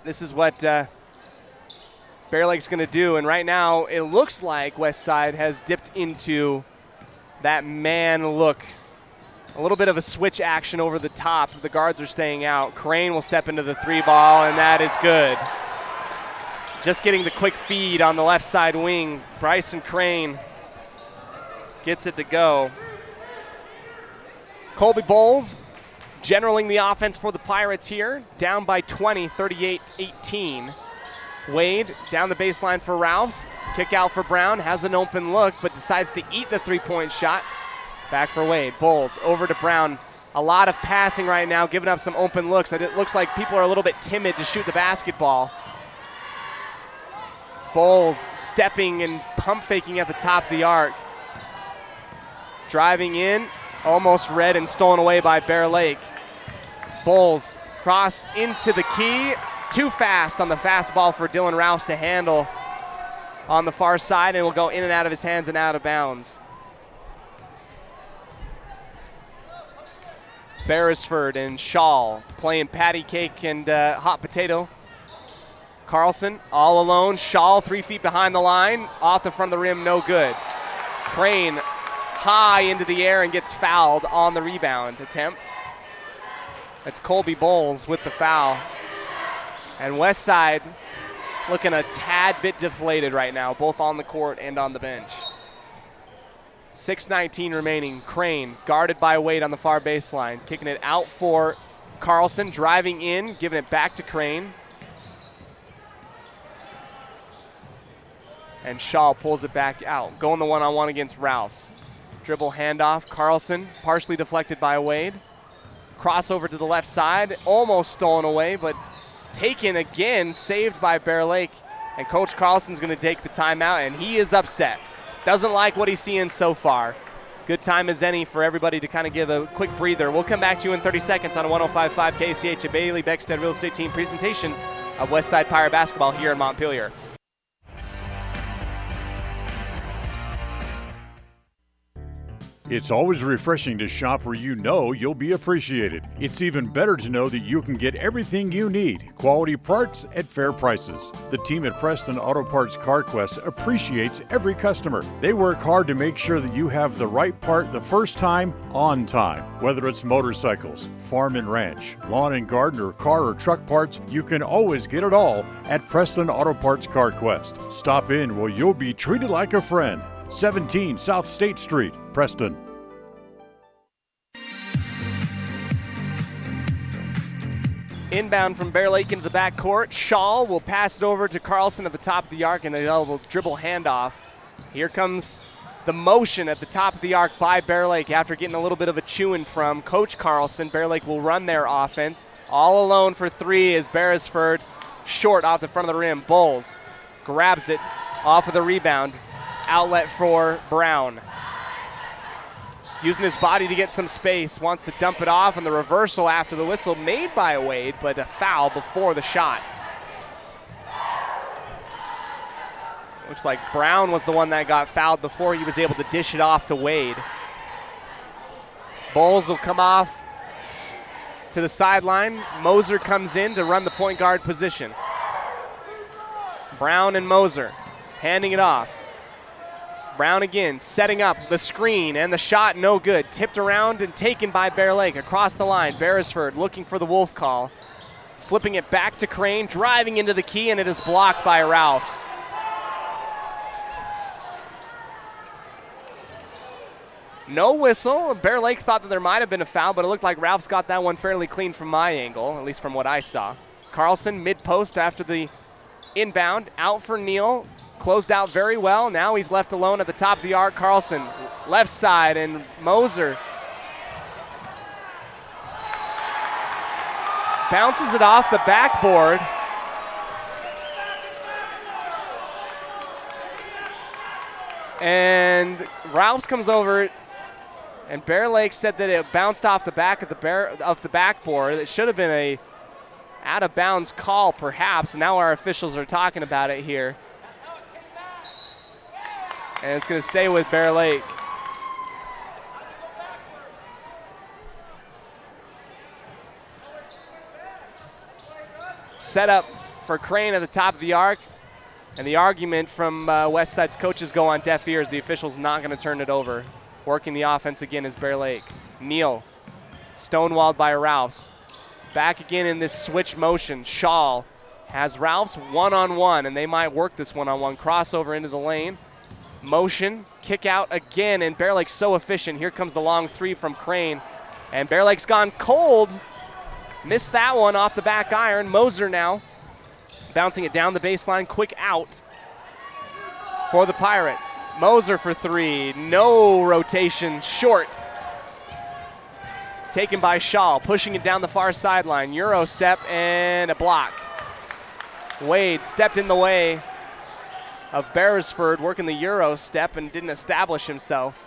D: this is what Bear Lake's going to do. And right now it looks like Westside has dipped into that man look. A little bit of a switch action over the top. The guards are staying out. Crane will step into the 3-ball, and that is good. Just getting the quick feed on the left side wing. Bryson Crane gets it to go. Colby Bowles generaling the offense for the Pirates here. Down by 20, 38-18. Wade down the baseline for Ralphs. Kick out for Brown. Has an open look, but decides to eat the three-point shot. Back for Wade. Bowles over to Brown. A lot of passing right now, giving up some open looks. It looks like people are a little bit timid to shoot the basketball. Bowles stepping and pump faking at the top of the arc. Driving in, almost read and stolen away by Bear Lake. Bowles cross into the key. Too fast on the fastball for Dylan Rouse to handle on the far side, and will go in and out of his hands and out of bounds. Beresford and Shaw playing patty cake and hot potato. Carlson all alone. Shaw 3 feet behind the line. Off the front of the rim, no good. Crane high into the air and gets fouled on the rebound attempt. That's Colby Bowles with the foul. And Westside looking a tad bit deflated right now, both on the court and on the bench. 6:19 remaining. Crane guarded by Wade on the far baseline. Kicking it out for Carlson, driving in, giving it back to Crane. And Shaw pulls it back out. Going the one-on-one against Ralphs. Dribble handoff. Carlson partially deflected by Wade. Crossover to the left side. Almost stolen away, but taken again, saved by Bear Lake. And Coach Carlson's going to take the timeout, and he is upset. Doesn't like what he's seeing so far. Good time as any for everybody to kind of give a quick breather. We'll come back to you in 30 seconds on 105.5 KCH, a Bailey Beckstead Real Estate Team presentation of Westside Pirate Basketball here in Montpelier.
E: It's always refreshing to shop where you know you'll be appreciated. It's even better to know that you can get everything you need, quality parts at fair prices. The team at Preston Auto Parts CarQuest appreciates every customer. They work hard to make sure that you have the right part the first time, on time. Whether it's motorcycles, farm and ranch, lawn and garden, or car or truck parts, you can always get it all at Preston Auto Parts CarQuest. Stop in where you'll be treated like a friend. 17 South State Street, Preston.
D: Inbound from Bear Lake into the backcourt. Shaw will pass it over to Carlson at the top of the arc, and they'll dribble handoff. Here comes the motion at the top of the arc by Bear Lake after getting a little bit of a chewing from Coach Carlson. Bear Lake will run their offense. All alone for three is Beresford, short off the front of the rim. Bowles grabs it off of the rebound. Outlet for Brown. Using his body to get some space, wants to dump it off, and the reversal after the whistle made by Wade, but a foul before the shot. Looks like Brown was the one that got fouled before he was able to dish it off to Wade. Bowles will come off to the sideline. Moser comes in to run the point guard position. Brown and Moser handing it off. Brown again, setting up the screen, and the shot no good. Tipped around and taken by Bear Lake across the line. Beresford looking for the wolf call. Flipping it back to Crane, driving into the key, and it is blocked by Ralphs. No whistle. Bear Lake thought that there might have been a foul, but it looked like Ralphs got that one fairly clean from my angle, at least from what I saw. Carlson mid-post after the inbound, out for Neal. Closed out very well. Now he's left alone at the top of the arc. Carlson, left side, and Moser bounces it off the backboard. And Rouse comes over, and Bear Lake said that it bounced off the back of the backboard. It should have been a Out of bounds call, perhaps. Now our officials are talking about it here. And it's going to stay with Bear Lake. Set up for Crane at the top of the arc. And the argument from West Side's coaches go on deaf ears. The official's not going to turn it over. Working the offense again is Bear Lake. Neal, stonewalled by Ralphs. Back again in this switch motion. Shaw has Ralphs one-on-one, and they might work this one-on-one. Crossover into the lane. Motion, kick out again, and Bear Lake's so efficient. Here comes the long three from Crane. And Bear Lake's gone cold. Missed that one off the back iron. Moser now bouncing it down the baseline. Quick out for the Pirates. Moser for three. No rotation. Short. Taken by Shaw. Pushing it down the far sideline. Euro step and a block. Wade stepped in the way of Beresford, working the Euro step and didn't establish himself.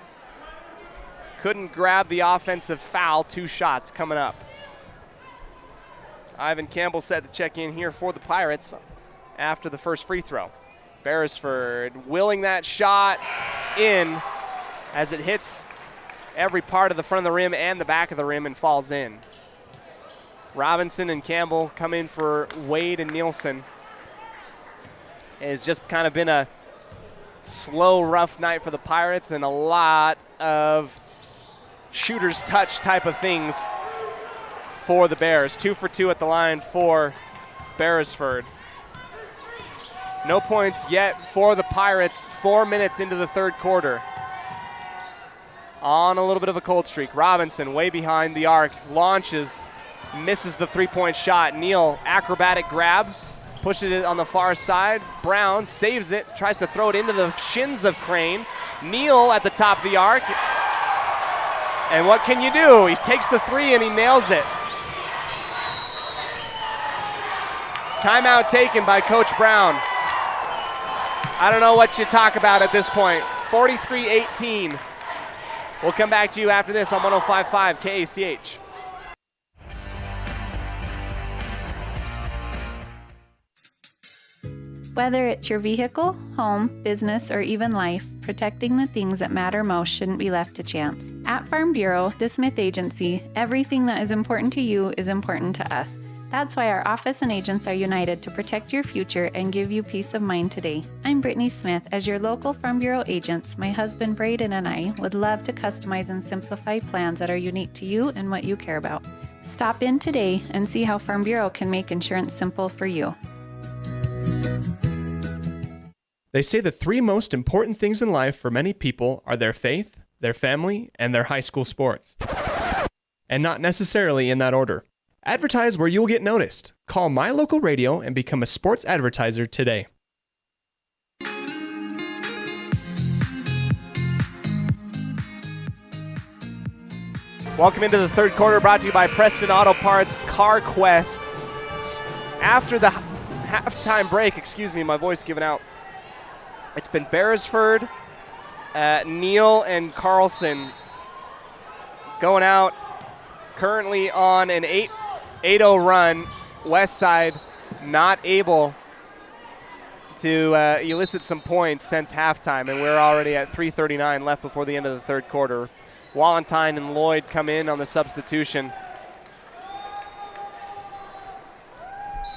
D: Couldn't grab the offensive foul. 2 shots coming up. Ivan Campbell set to check in here for the Pirates after the first free throw. Beresford willing that shot in as it hits every part of the front of the rim and the back of the rim and falls in. Robinson and Campbell come in for Wade and Nielsen. It's just kind of been a slow, rough night for the Pirates and a lot of shooter's touch type of things for the Bears. 2 for 2 at the line for Beresford. No points yet for the Pirates. 4 minutes into the third quarter. On a little bit of a cold streak. Robinson way behind the arc. Launches. Misses the three-point shot. Neal, acrobatic grab. Pushes it on the far side. Brown saves it. Tries to throw it into the shins of Crane. Neal at the top of the arc. And what can you do? He takes the three and he nails it. Timeout taken by Coach Brown. I don't know what you talk about at this point. 43-18. We'll come back to you after this on 105.5 KACH.
L: Whether it's your vehicle, home, business, or even life, protecting the things that matter most shouldn't be left to chance. At Farm Bureau, the Smith Agency, everything that is important to you is important to us. That's why our office and agents are united to protect your future and give you peace of mind today. I'm Brittany Smith. As your local Farm Bureau agents, my husband Braden and I would love to customize and simplify plans that are unique to you and what you care about. Stop in today and see how Farm Bureau can make insurance simple for you.
F: They say the 3 most important things in life for many people are their faith, their family, and their high school sports. And not necessarily in that order. Advertise where you'll get noticed. Call My Local Radio and become a sports advertiser today. Welcome into the third quarter, brought to you by Preston Auto Parts Car Quest. After the halftime break, my voice giving out. It's been Beresford, Neal, and Carlson going out currently on an 8-0 run. West Side not able to elicit some points since halftime, and we're already at 3:39 left before the end of the third quarter. Walentine and Lloyd come in on the substitution.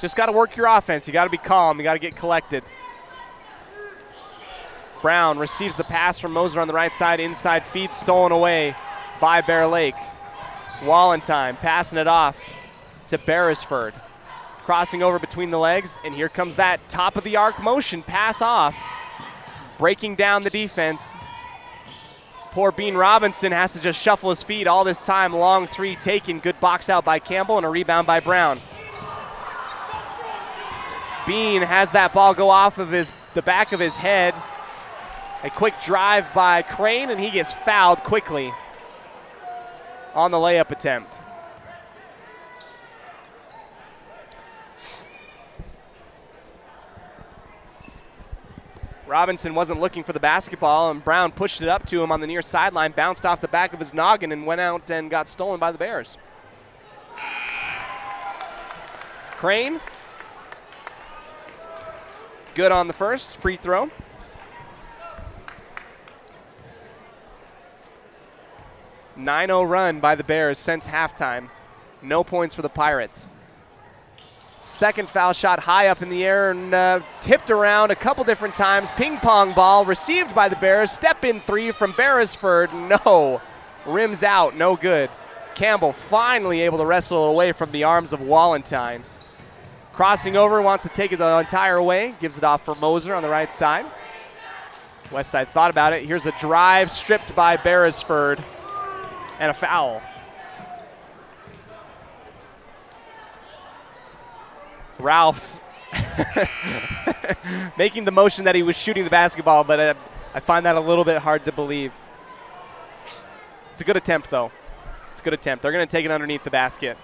F: Just got to work your offense. You got to be calm. You got to get collected. Brown receives the pass from Moser on the right side. Inside feed stolen away by Bear Lake. Walentine passing it off to Beresford. Crossing over between the legs, and here comes that top of the arc motion pass off. Breaking down the defense. Poor Bean Robinson has to just shuffle his feet all this time. Long three taken. Good box out by Campbell and a rebound by Brown. Bean has that ball go off of the back of his head. A quick drive by Crane, and he gets fouled quickly on the layup attempt. Robinson wasn't looking for the basketball, and Brown pushed it up to him on the near sideline, bounced off the back of his noggin, and went out and got stolen by the Bears.
D: Crane. Good on the first free throw. .9-0 run by the Bears since halftime. No points for the Pirates. Second foul shot high up in the air and tipped around a couple different times. Ping pong ball received by the Bears. Step in three from Beresford. No. Rims out. No good. Campbell finally able to wrestle it away from the arms of Wallentine. Crossing over, wants to take it the entire way. Gives it off for Moser on the right side. Westside thought about it. Here's a drive stripped by Beresford. And a foul. Ralph's making the motion that he was shooting the basketball, but I find that a little bit hard to believe. It's a good attempt, though. It's a good attempt. They're going to take it underneath the basket.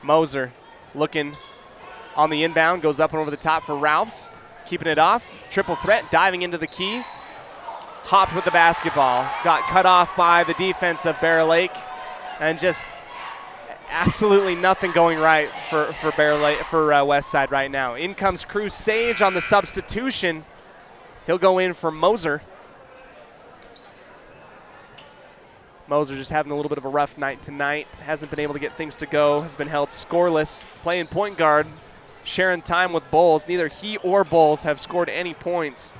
D: Moser looking on the inbound, goes up and over the top for Ralph's, keeping it off. Triple threat, diving into the key. Hopped with the basketball. Got cut off by the defense of Bear Lake, and just absolutely nothing going right for Westside right now. In comes Cruz Sage on the substitution. He'll go in for Moser. Moser just having a little bit of a rough night tonight. Hasn't been able to get things to go. Has been held scoreless. Playing point guard, sharing time with Bowles. Neither he or Bowles have scored any points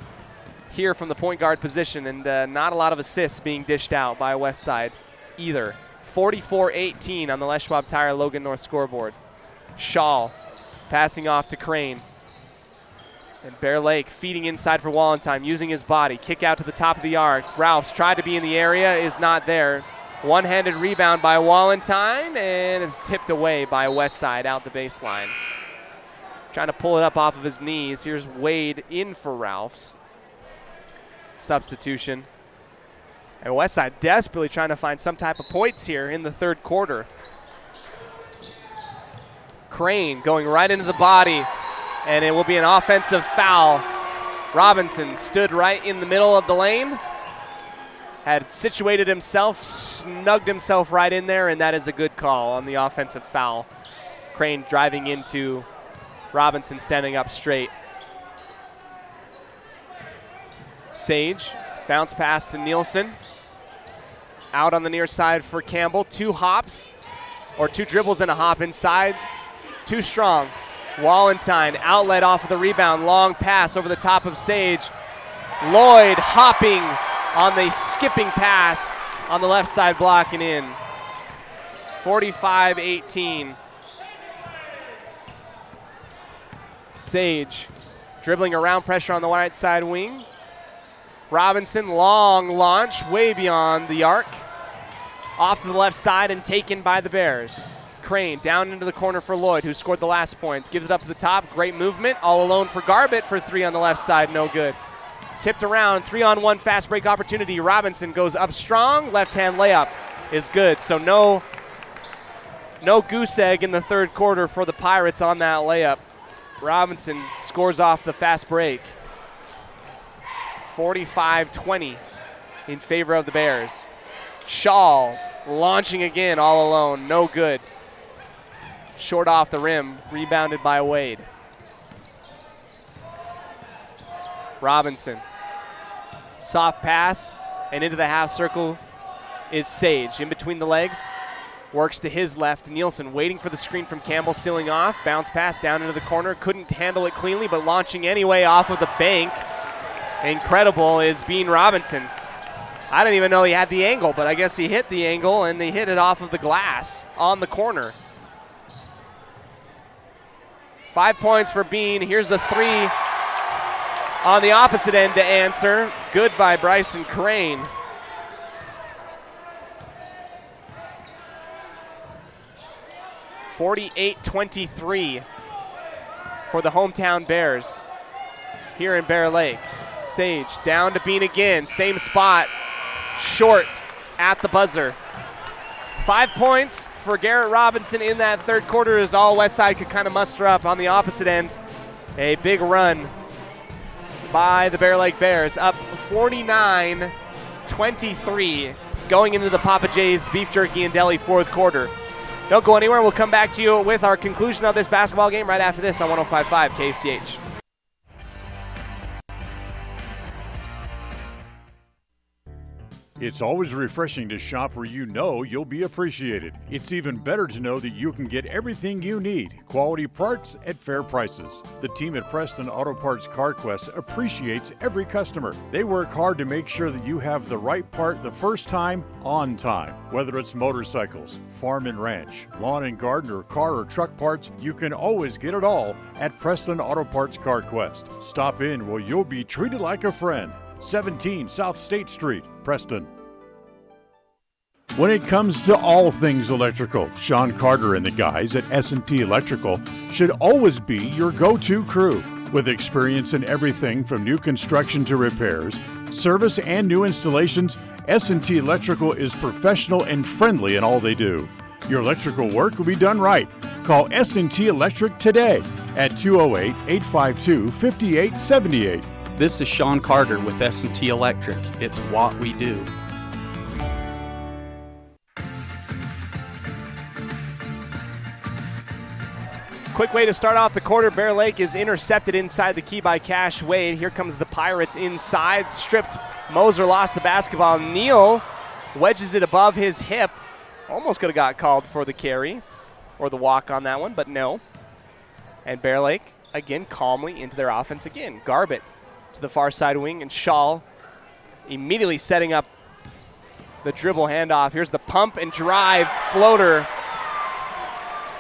D: here from the point guard position, and not a lot of assists being dished out by Westside either. 44-18 on the Les Schwab Tire Logan North scoreboard. Shaw passing off to Crane. And Bear Lake feeding inside for Wallentine, using his body. Kick out to the top of the arc. Ralphs tried to be in the area, is not there. One-handed rebound by Wallentine, and it's tipped away by Westside out the baseline. Trying to pull it up off of his knees. Here's Wade in for Ralphs. Substitution. And Westside desperately trying to find some type of points here in the third quarter. Crane going right into the body, and it will be an offensive foul. Robinson stood right in the middle of the lane, had situated himself, snugged himself right in there, and that is a good call on the offensive foul. Crane driving into Robinson, standing up straight. Sage, bounce pass to Nielsen. Out on the near side for Campbell. Two hops, or two dribbles and a hop inside. Too strong. Wallentine, outlet off of the rebound. Long pass over the top of Sage. Lloyd hopping on the skipping pass on the left side, blocking in. 45-18. Sage dribbling around, pressure on the right side wing. Robinson, long launch, way beyond the arc. Off to the left side and taken by the Bears. Crane down into the corner for Lloyd, who scored the last points. Gives it up to the top, great movement. All alone for Garbett for three on the left side, no good. Tipped around, 3-on-1 fast break opportunity. Robinson goes up strong, left-hand layup is good. So no goose egg in the third quarter for the Pirates on that layup. Robinson scores off the fast break. 45-20 in favor of the Bears. Shaw launching again all alone, no good. Short off the rim, rebounded by Wade. Robinson. Soft pass, and into the half circle is Sage. In between the legs, works to his left. Nielsen waiting for the screen from Campbell, sealing off. Bounce pass down into the corner. Couldn't handle it cleanly, but launching anyway off of the bank. Incredible is Bean Robinson. I didn't even know he had the angle, but I guess he hit the angle, and he hit it off of the glass on the corner. 5 points for Bean. Here's a three on the opposite end to answer. Good by Bryson Crane. (48-23) for the hometown Bears here in Bear Lake. Sage down to Bean again, same spot, short at the buzzer. 5 points for Garrett Robinson in that third quarter is all Westside could kind of muster up. On the opposite end, a big run by the Bear Lake Bears, up 49-23 going into the Papa J's Beef Jerky and Deli fourth quarter. Don't go anywhere. We'll come back to you with our conclusion of this basketball game right after this on 105.5 KCH.
E: It's always refreshing to shop where you know you'll be appreciated. It's even better to know that you can get everything you need, quality parts at fair prices. The team at Preston Auto Parts CarQuest appreciates every customer. They work hard to make sure that you have the right part the first time, on time. Whether it's motorcycles, farm and ranch, lawn and garden, or car or truck parts, you can always get it all at Preston Auto Parts CarQuest. Stop in where you'll be treated like a friend. 17 South State Street, Preston. When it comes to all things electrical, Sean Carter and the guys at S&T Electrical should always be your go-to crew. With experience in everything from new construction to repairs, service, and new installations, S&T Electrical is professional and friendly in all they do. Your electrical work will be done right. Call S&T Electric today at 208-852-5878.
M: This is Sean Carter with S&T Electric. It's what we do.
D: Quick way to start off the quarter. Bear Lake is intercepted inside the key by Cash Wade. Here comes the Pirates inside. Stripped. Moser lost the basketball. Neal wedges it above his hip. Almost could have got called for the carry or the walk on that one, but no. And Bear Lake, again, calmly into their offense again. Garbett to the far side wing, and Shaw immediately setting up the dribble handoff. Here's the pump and drive floater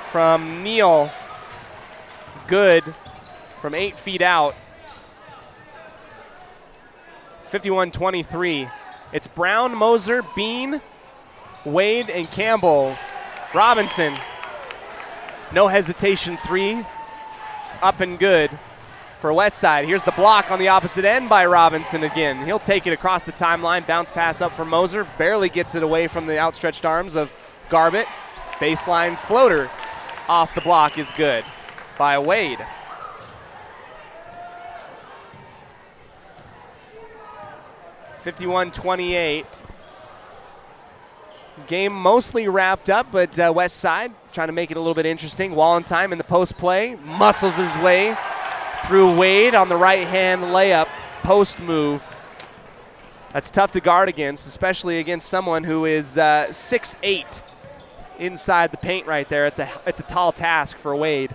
D: from Neal. Good from 8 feet out. 51-23. It's Brown, Moser, Bean, Wade, and Campbell. Robinson, no hesitation three, up and good for Westside. Here's the block on the opposite end by Robinson again. He'll take it across the timeline, bounce pass up for Moser, barely gets it away from the outstretched arms of Garbett. Baseline floater off the block is good by Wade. (51-28). Game mostly wrapped up, but Westside trying to make it a little bit interesting. Wallentine in the post play, muscles his way through Wade on the right-hand layup post move. That's tough to guard against, especially against someone who is 6'8" inside the paint right there. It's a tall task for Wade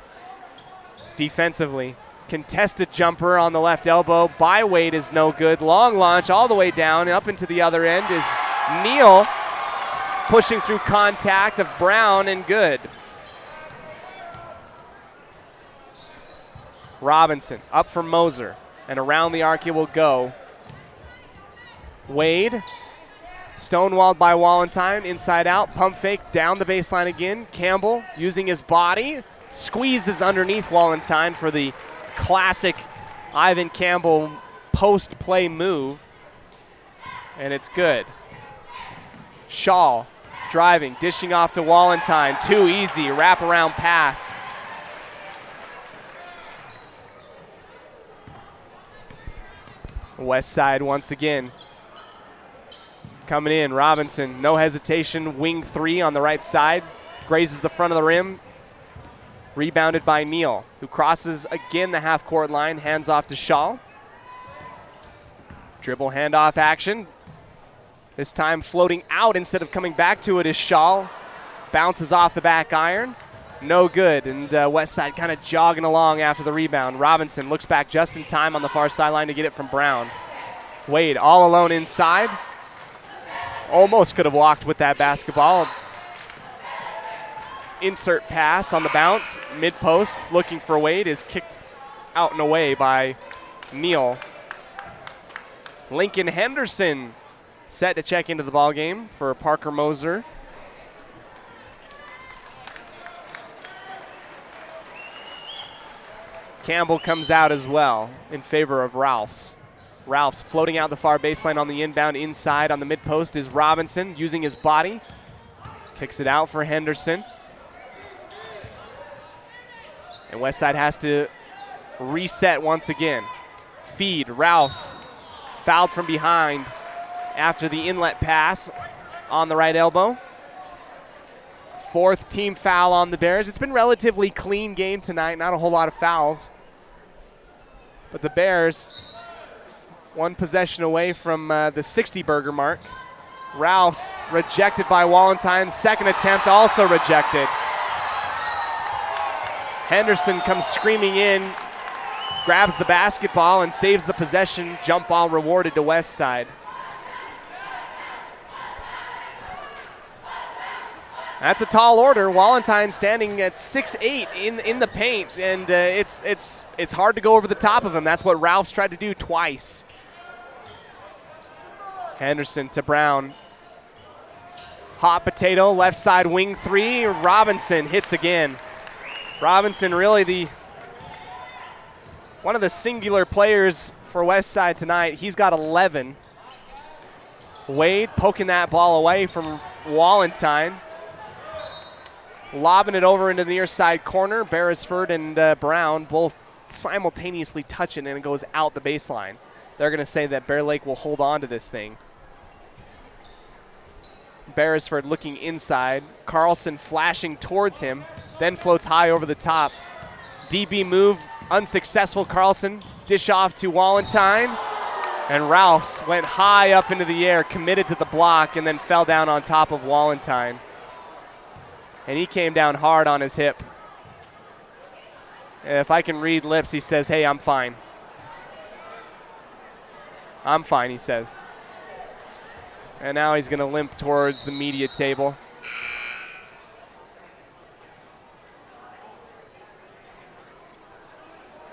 D: defensively. Contested jumper on the left elbow by Wade is no good. Long launch all the way down and up into the other end is Neal, pushing through contact of Brown, and good. Robinson up for Moser, and around the arc he will go. Wade, stonewalled by Wallentine, inside out, pump fake, down the baseline again. Campbell using his body, squeezes underneath Wallentine for the classic Ivan Campbell post play move, and it's good. Shaw driving, dishing off to Wallentine, too easy, wraparound pass. West side once again. Coming in, Robinson, no hesitation, wing three on the right side. Grazes the front of the rim. Rebounded by Neal, who crosses again the half-court line, hands off to Shaw. Dribble handoff action. This time floating out instead of coming back to it is Shaw. Bounces off the back iron. No good, and Westside kind of jogging along after the rebound. Robinson looks back just in time on the far sideline to get it from Brown. Wade all alone inside. Almost could have walked with that basketball. Insert pass on the bounce. Mid-post looking for Wade is kicked out and away by Neal. Lincoln Henderson set to check into the ballgame for Parker Moser. Campbell comes out as well in favor of Ralphs. Ralphs floating out the far baseline on the inbound. Inside on the mid-post is Robinson using his body. Kicks it out for Henderson. And Westside has to reset once again. Feed, Ralphs fouled from behind after the inlet pass on the right elbow. 4th team foul on the Bears. It's been relatively clean game tonight, not a whole lot of fouls. But the Bears, one possession away from the 60-burger mark. Ralph's rejected by Wallentyne. Second attempt also rejected. Henderson comes screaming in, grabs the basketball and saves the possession. Jump ball rewarded to West Side. That's a tall order. Wallentyne standing at 6'8" in the paint, and it's hard to go over the top of him. That's what Ralph's tried to do twice. Henderson to Brown. Hot potato, left side wing 3. Robinson hits again. Robinson really one of the singular players for West Side tonight. He's got 11. Wade poking that ball away from Wallentyne. Lobbing it over into the near side corner. Beresford and Brown both simultaneously touch it, and it goes out the baseline. They're going to say that Bear Lake will hold on to this thing. Beresford looking inside. Carlson flashing towards him, then floats high over the top. DB move, unsuccessful. Carlson dish off to Wallentyne, and Ralphs went high up into the air, committed to the block, and then fell down on top of Wallentyne. And he came down hard on his hip. If I can read lips, he says, "Hey, I'm fine. I'm fine," he says. And now he's going to limp towards the media table.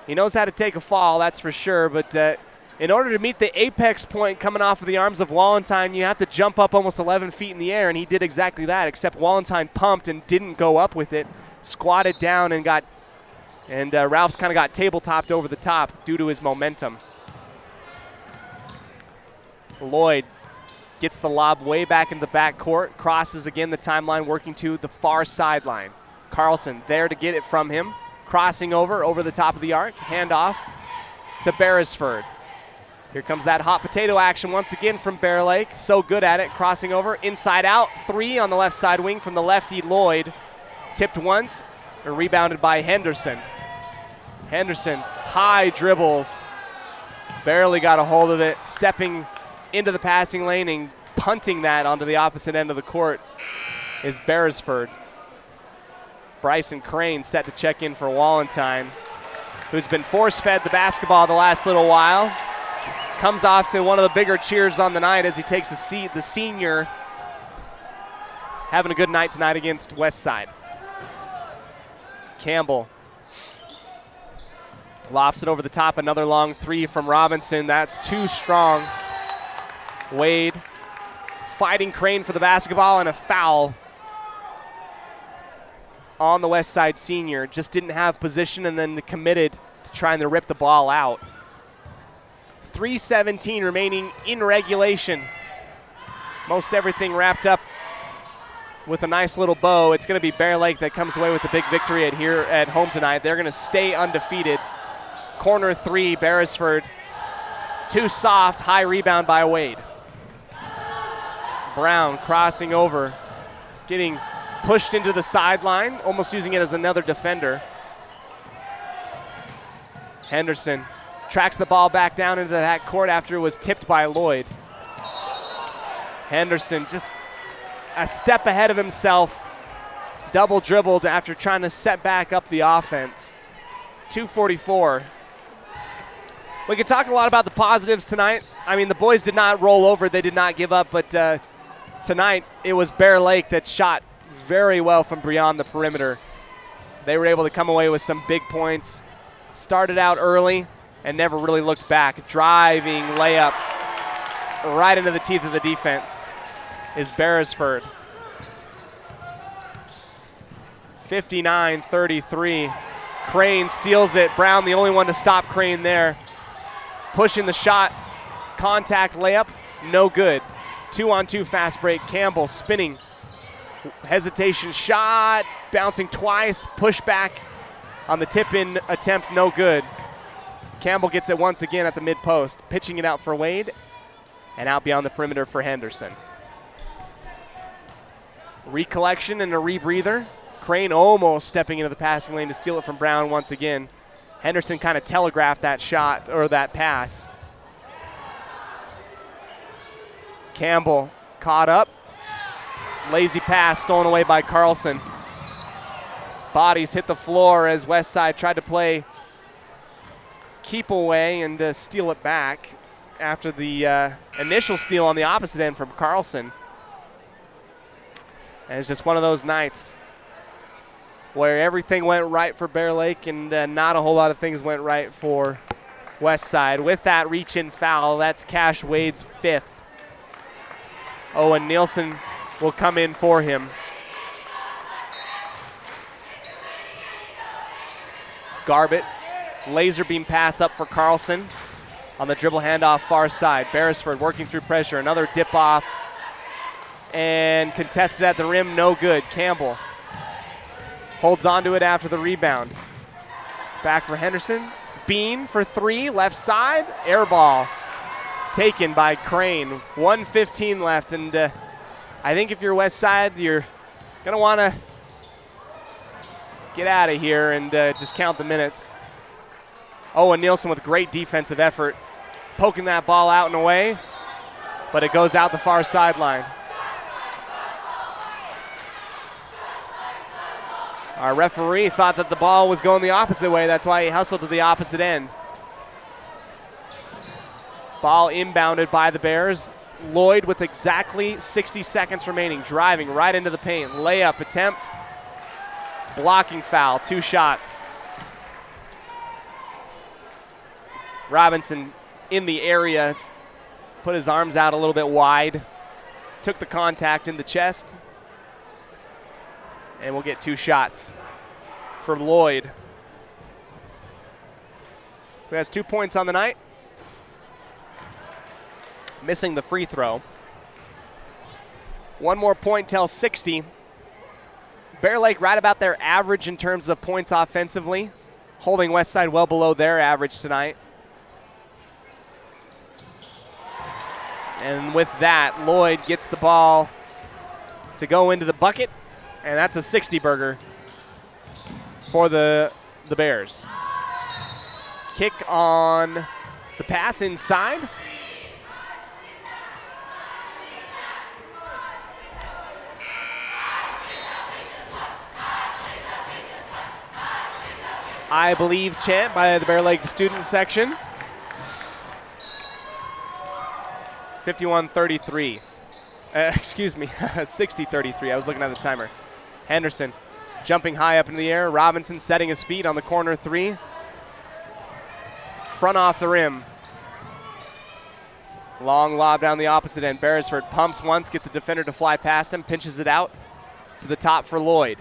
D: He knows how to take a fall, that's for sure, but in order to meet the apex point coming off of the arms of Wallentyne, you have to jump up almost 11 feet in the air, and he did exactly that, except Wallentyne pumped and didn't go up with it, squatted down and Ralph's kind of got table-topped over the top due to his momentum. Lloyd gets the lob way back in the backcourt, crosses again the timeline, working to the far sideline. Carlson there to get it from him, crossing over the top of the arc, handoff to Beresford. Here comes that hot potato action once again from Bear Lake. So good at it, crossing over, inside out, 3 on the left side wing from the lefty Lloyd. Tipped once, and rebounded by Henderson. Henderson, high dribbles, barely got a hold of it, stepping into the passing lane and punting that onto the opposite end of the court is Beresford. Bryson Crane set to check in for Wallentyne, who's been force-fed the basketball the last little while. Comes off to one of the bigger cheers on the night as he takes a seat. The senior having a good night tonight against West Side. Campbell lofts it over the top. Another long 3 from Robinson. That's too strong. Wade fighting Crane for the basketball, and a foul on the West Side senior. Just didn't have position and then committed to trying to rip the ball out. 3:17 remaining in regulation. Most everything wrapped up with a nice little bow. It's going to be Bear Lake that comes away with the big victory here at home tonight. They're going to stay undefeated. Corner 3, Beresford. Too soft, high rebound by Wade. Brown crossing over, getting pushed into the sideline, almost using it as another defender. Henderson tracks the ball back down into that court after it was tipped by Lloyd. Henderson just a step ahead of himself, double dribbled after trying to set back up the offense. 2:44. We could talk a lot about the positives tonight. I mean, the boys did not roll over. They did not give up, but tonight it was Bear Lake that shot very well from beyond the perimeter. They were able to come away with some big points. Started out early and never really looked back. Driving layup right into the teeth of the defense is Beresford. 59-33. Crane steals it. Brown the only one to stop Crane there. Pushing the shot. Contact layup. No good. 2-on-2 fast break. Campbell spinning. Hesitation shot. Bouncing twice. Push back on the tip-in attempt. No good. Campbell gets it once again at the mid-post. Pitching it out for Wade. And out beyond the perimeter for Henderson. Recollection and a rebreather. Crane almost stepping into the passing lane to steal it from Brown once again. Henderson kind of telegraphed that shot or that pass. Campbell caught up. Lazy pass stolen away by Carlson. Bodies hit the floor as Westside tried to play keep away and steal it back after the initial steal on the opposite end from Carlson. And it's just one of those nights where everything went right for Bear Lake and not a whole lot of things went right for Westside. With that reach-in foul, that's Cash Wade's 5th. Owen Nielsen will come in for him. Garbett, laser beam pass up for Carlson on the dribble handoff far side. Beresford working through pressure, another dip off and contested at the rim, no good. Campbell holds on to it after the rebound. Back for Henderson. Bean for 3, left side, air ball taken by Crane. 1:15 left, and I think if you're West Side, you're going to want to get out of here and just count the minutes. Owen Nielsen with great defensive effort, poking that ball out and away, but it goes out the far sideline. Our referee thought that the ball was going the opposite way. That's why he hustled to the opposite end. Ball inbounded by the Bears. Lloyd with exactly 60 seconds remaining, driving right into the paint. Layup attempt. Blocking foul, 2 shots. Robinson in the area, put his arms out a little bit wide, took the contact in the chest, and we'll get 2 shots for Lloyd, who has 2 points on the night. Missing the free throw. 1 more point till 60. Bear Lake right about their average in terms of points offensively, holding Westside well below their average tonight. And with that, Lloyd gets the ball to go into the bucket, and that's a 60-burger for the Bears. Kick on the pass inside. I believe chant by the Bear Lake student section. 51-33. Excuse me, 60-33. I was looking at the timer. Henderson jumping high up in the air. Robinson setting his feet on the corner 3. Front off the rim. Long lob down the opposite end. Beresford pumps once, gets a defender to fly past him, pinches it out to the top for Lloyd.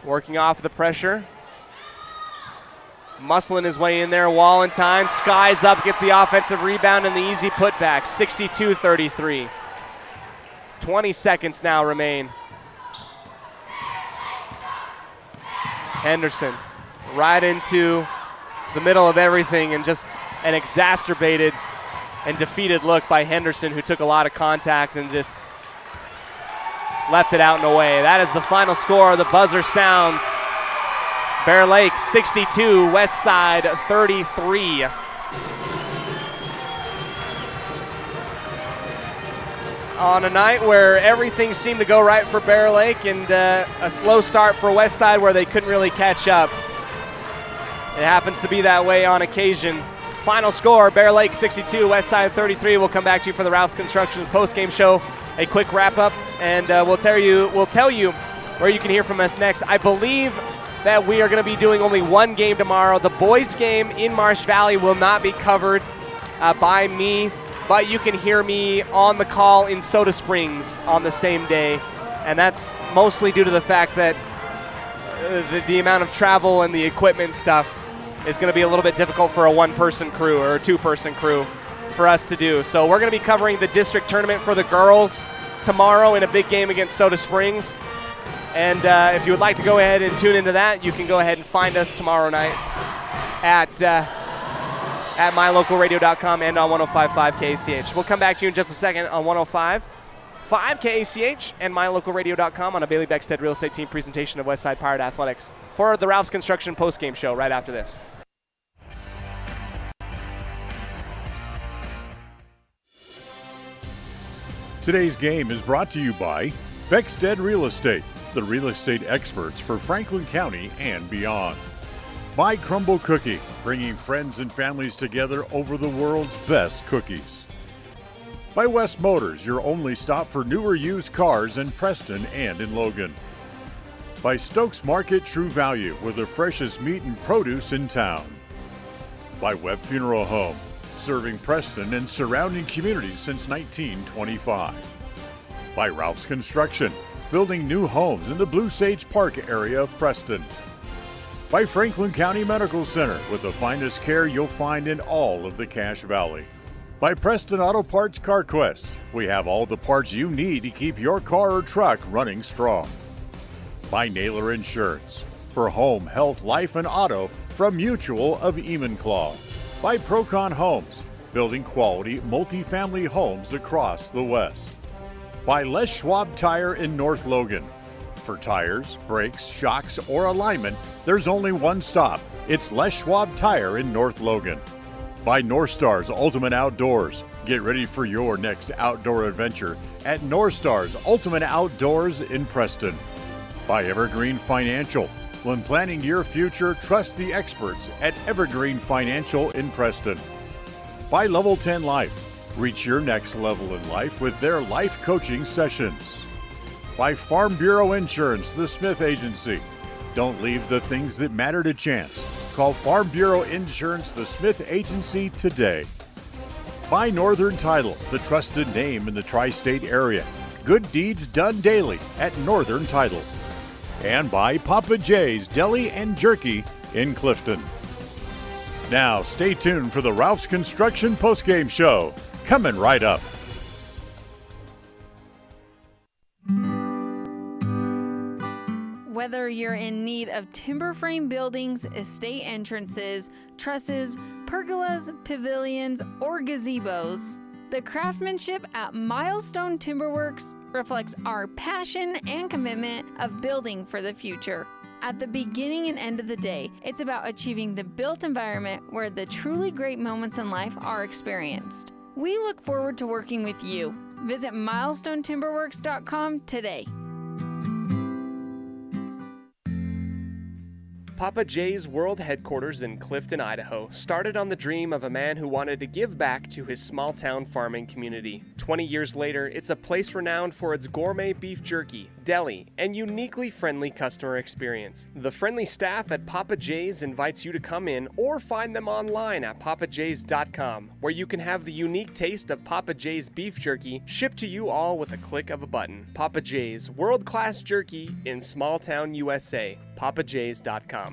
D: Working off the pressure. Muscling his way in there. Walentine skies up, gets the offensive rebound and the easy putback. 62-33. 20 seconds now remain. Henderson right into the middle of everything, and just an exacerbated and defeated look by Henderson, who took a lot of contact and just left it out and away. That is the final score. The buzzer sounds. Bear Lake 62, Westside 33. On a night where everything seemed to go right for Bear Lake and a slow start for Westside where they couldn't really catch up. It happens to be that way on occasion. Final score, Bear Lake 62, Westside 33. We'll come back to you for the Ralph's Construction post-game show. A quick wrap-up, and we'll tell you where you can hear from us next. I believe that we are going to be doing only one game tomorrow. The boys' game in Marsh Valley will not be covered by me, but you can hear me on the call in Soda Springs on the same day, and that's mostly due to the fact that the amount of travel and the equipment stuff is going to be a little bit difficult for a 1-person crew or a 2-person crew for us to do. So we're going to be covering the district tournament for the girls tomorrow in a big game against Soda Springs. And if you would like to go ahead and tune into that, you can go ahead and find us tomorrow night at mylocalradio.com and on 105.5 KACH. We'll come back to you in just a second on 105.5 KACH, and mylocalradio.com on a Bailey Beckstead Real Estate Team presentation of Westside Pirate Athletics for the Ralph's Construction postgame show right after this.
E: Today's game is brought to you by Beckstead Real Estate, the real estate experts for Franklin County and beyond. By Crumble Cookie, bringing friends and families together over the world's best cookies. By West Motors, your only stop for newer used cars in Preston and in Logan. By Stokes Market True Value, with the freshest meat and produce in town. By Webb Funeral Home, serving Preston and surrounding communities since 1925. By Ralph's Construction, building new homes in the Blue Sage Park area of Preston. By Franklin County Medical Center, with the finest care you'll find in all of the Cache Valley. By Preston Auto Parts CarQuest, we have all the parts you need to keep your car or truck running strong. By Naylor Insurance, for home, health, life, and auto from Mutual of Enumclaw. By Procon Homes, building quality multifamily homes across the West. By Les Schwab Tire in North Logan. For tires, brakes, shocks, or alignment, there's only one stop. It's Les Schwab Tire in North Logan. By North Stars Ultimate Outdoors. Get ready for your next outdoor adventure at North Stars Ultimate Outdoors in Preston. By Evergreen Financial. When planning your future, trust the experts at Evergreen Financial in Preston. By Level 10 Life. Reach your next level in life with their life coaching sessions. By Farm Bureau Insurance, the Smith Agency. Don't leave the things that matter to chance. Call Farm Bureau Insurance, the Smith Agency today. By Northern Title, the trusted name in the tri-state area. Good deeds done daily at Northern Title. And by Papa J's Deli and Jerky in Clifton. Now, stay tuned for the Ralph's Construction postgame show. Coming right up.
K: Whether you're in need of timber frame buildings, estate entrances, trusses, pergolas, pavilions, or gazebos, the craftsmanship at Milestone Timberworks reflects our passion and commitment of building for the future. At the beginning and end of the day, it's about achieving the built environment where the truly great moments in life are experienced. We look forward to working with you. Visit milestonetimberworks.com today.
F: Papa J's World Headquarters in Clifton, Idaho, started on the dream of a man who wanted to give back to his small-town farming community. 20 years later, it's a place renowned for its gourmet beef jerky, deli, and uniquely friendly customer experience. The friendly staff at Papa J's invites you to come in or find them online at papaj's.com, where you can have the unique taste of Papa J's beef jerky shipped to you all with a click of a button. Papa J's, world-class jerky in small-town USA. papaj's.com.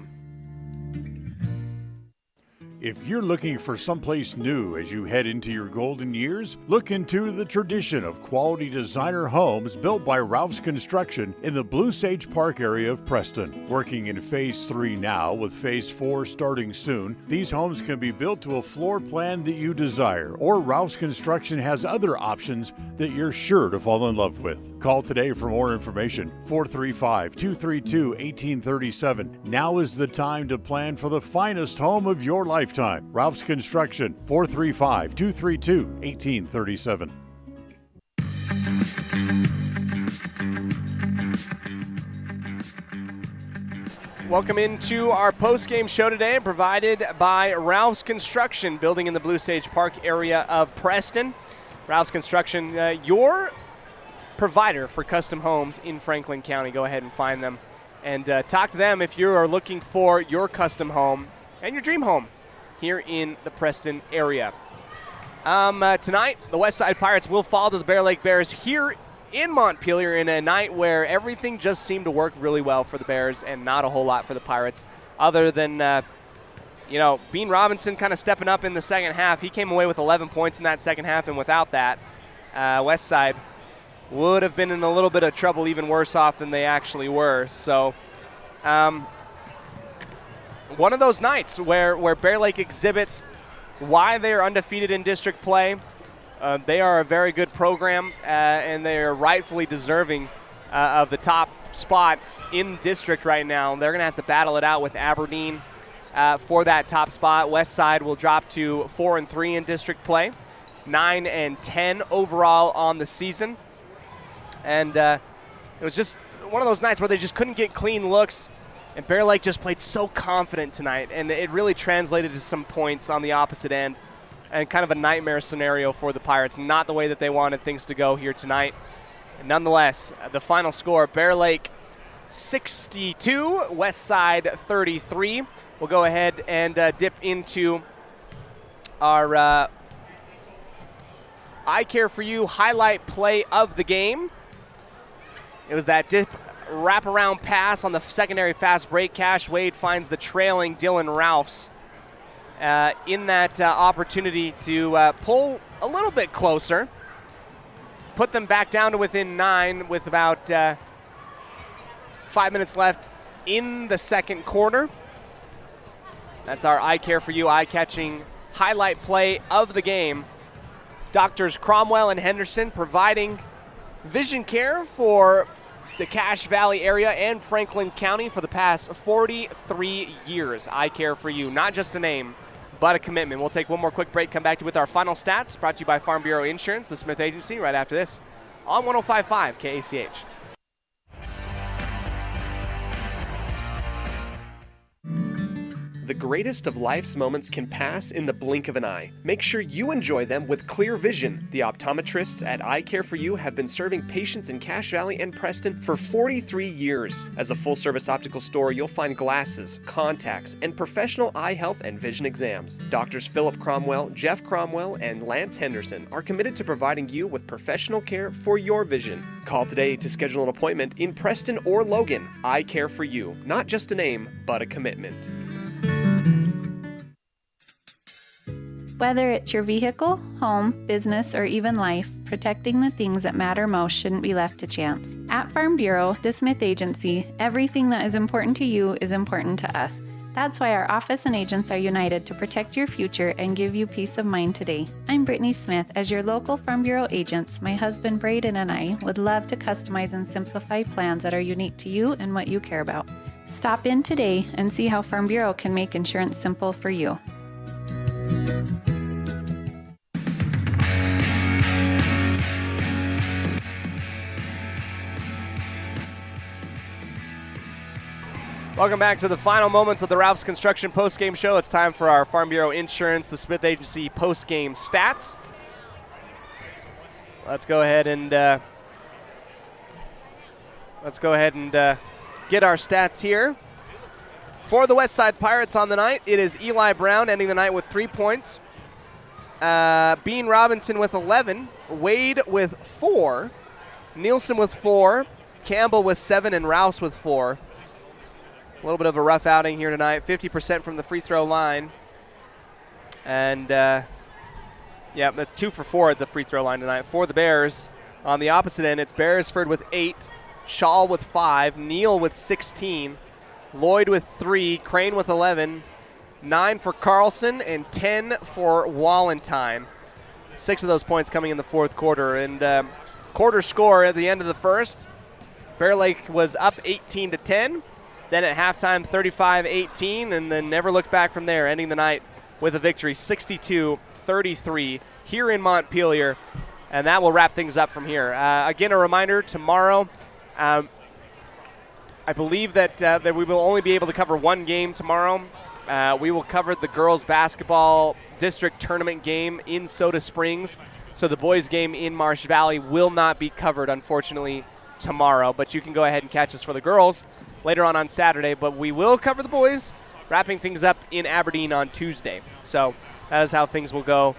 E: If you're looking for someplace new as you head into your golden years, look into the tradition of quality designer homes built by Ralph's Construction in the Blue Sage Park area of Preston. Working in Phase 3 now, with Phase 4 starting soon, these homes can be built to a floor plan that you desire, or Ralph's Construction has other options that you're sure to fall in love with. Call today for more information, 435-232-1837. Now is the time to plan for the finest home of your lifetime. Ralph's Construction, 435-232-1837.
D: Welcome into our post-game show today, provided by Ralph's Construction, building in the Blue Sage Park area of Preston. Ralph's Construction, your provider for custom homes in Franklin County. Go ahead and find them and talk to them if you are looking for your custom home and your dream home here in the Preston area. Tonight, the Westside Pirates will fall to the Bear Lake Bears here in Montpelier in a night where everything just seemed to work really well for the Bears and not a whole lot for the Pirates, other than, Bean Robinson kind of stepping up in the second half. He came away with 11 points in that second half, and without that, Westside would have been in a little bit of trouble, even worse off than they actually were. So, one of those nights where Bear Lake exhibits why they are undefeated in district play, They are a very good program, and they are rightfully deserving of the top spot in district right now. They're going to have to battle it out with Aberdeen for that top spot. Westside will drop to 4-3 in district play, 9-10 overall on the season. And it was just one of those nights where they just couldn't get clean looks, and Bear Lake just played so confident tonight, and it really translated to some points on the opposite end, and kind of a nightmare scenario for the Pirates. Not the way that they wanted things to go here tonight. And nonetheless, the final score, Bear Lake 62, Westside 33. We'll go ahead and dip into our I Care For You highlight play of the game. It was that dip wraparound pass on the secondary fast break. Cash Wade finds the trailing Dylan Ralphs in that opportunity to pull a little bit closer, put them back down to within 9 with about 5 minutes left in the second quarter. That's our I Care For You eye-catching highlight play of the game. Doctors Cromwell and Henderson providing vision care for the Cache Valley area and Franklin County for the past 43 years. I Care For You, not just a name, but a commitment. We'll take one more quick break, come back to you with our final stats, brought to you by Farm Bureau Insurance, the Smith Agency, right after this on 105.5 KACH.
F: The greatest of life's moments can pass in the blink of an eye. Make sure you enjoy them with clear vision. The optometrists at I Care For You have been serving patients in Cache Valley and Preston for 43 years. As a full-service optical store, you'll find glasses, contacts, and professional eye health and vision exams. Doctors Philip Cromwell, Jeff Cromwell, and Lance Henderson are committed to providing you with professional care for your vision. Call today to schedule an appointment in Preston or Logan. I Care For You, not just a name, but a commitment.
L: Whether it's your vehicle, home, business, or even life, protecting the things that matter most shouldn't be left to chance. At Farm Bureau, the Smith Agency, everything that is important to you is important to us. That's why our office and agents are united to protect your future and give you peace of mind today. I'm Brittany Smith. As your local Farm Bureau agents, my husband Braden and I would love to customize and simplify plans that are unique to you and what you care about. Stop in today and see how Farm Bureau can make insurance simple for you.
D: Welcome back to the final moments of the Ralph's Construction postgame show. It's time for our Farm Bureau Insurance, the Smith Agency postgame stats. Let's go ahead and get our stats here. For the Westside Pirates on the night, it is Eli Brown ending the night with 3 points. Bean Robinson with 11. Wade with 4. Nielsen with 4. Campbell with 7 and Rouse with 4. A little bit of a rough outing here tonight. 50% from the free throw line. And, that's 2 for 4 at the free throw line tonight. For the Bears, on the opposite end, it's Beresford with 8. Shaw with 5. Neal with 16. Lloyd with 3. Crane with 11. 9 for Carlson and 10 for Wallentine. 6 of those points coming in the fourth quarter. And quarter score at the end of the first, Bear Lake was up 18-10. Then at halftime, 35-18, and then never looked back from there, ending the night with a victory, 62-33 here in Montpelier. And that will wrap things up from here. Again, a reminder, tomorrow, I believe that we will only be able to cover one game tomorrow. We will cover the girls' basketball district tournament game in Soda Springs. So the boys' game in Marsh Valley will not be covered, unfortunately, tomorrow. But you can go ahead and catch us for the girls later on Saturday, but we will cover the boys, wrapping things up in Aberdeen on Tuesday. So that is how things will go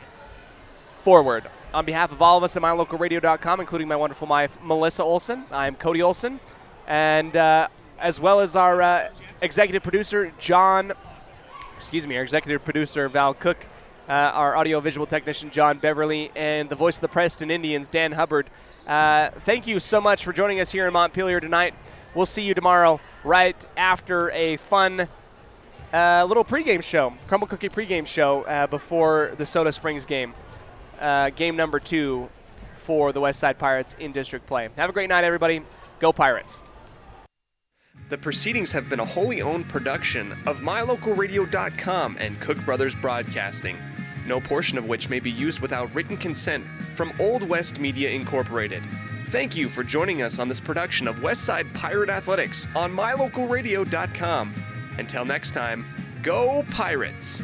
D: forward. On behalf of all of us at MyLocalRadio.com, including my wonderful wife, Melissa Olsen, I'm Cody Olsen, and as well as our executive producer, our executive producer, Val Cook, our audio-visual technician, John Beverly, and the voice of the Preston Indians, Dan Hubbard. Thank you so much for joining us here in Montpelier tonight. We'll see you tomorrow right after a fun little pregame show, Crumble Cookie pregame show before the Soda Springs game. game number 2 for the West Side Pirates in district play. Have a great night, everybody. Go Pirates.
F: The proceedings have been a wholly owned production of MyLocalRadio.com and Cook Brothers Broadcasting, no portion of which may be used without written consent from Old West Media Incorporated. Thank you for joining us on this production of Westside Pirate Athletics on MyLocalRadio.com. Until next time, go Pirates!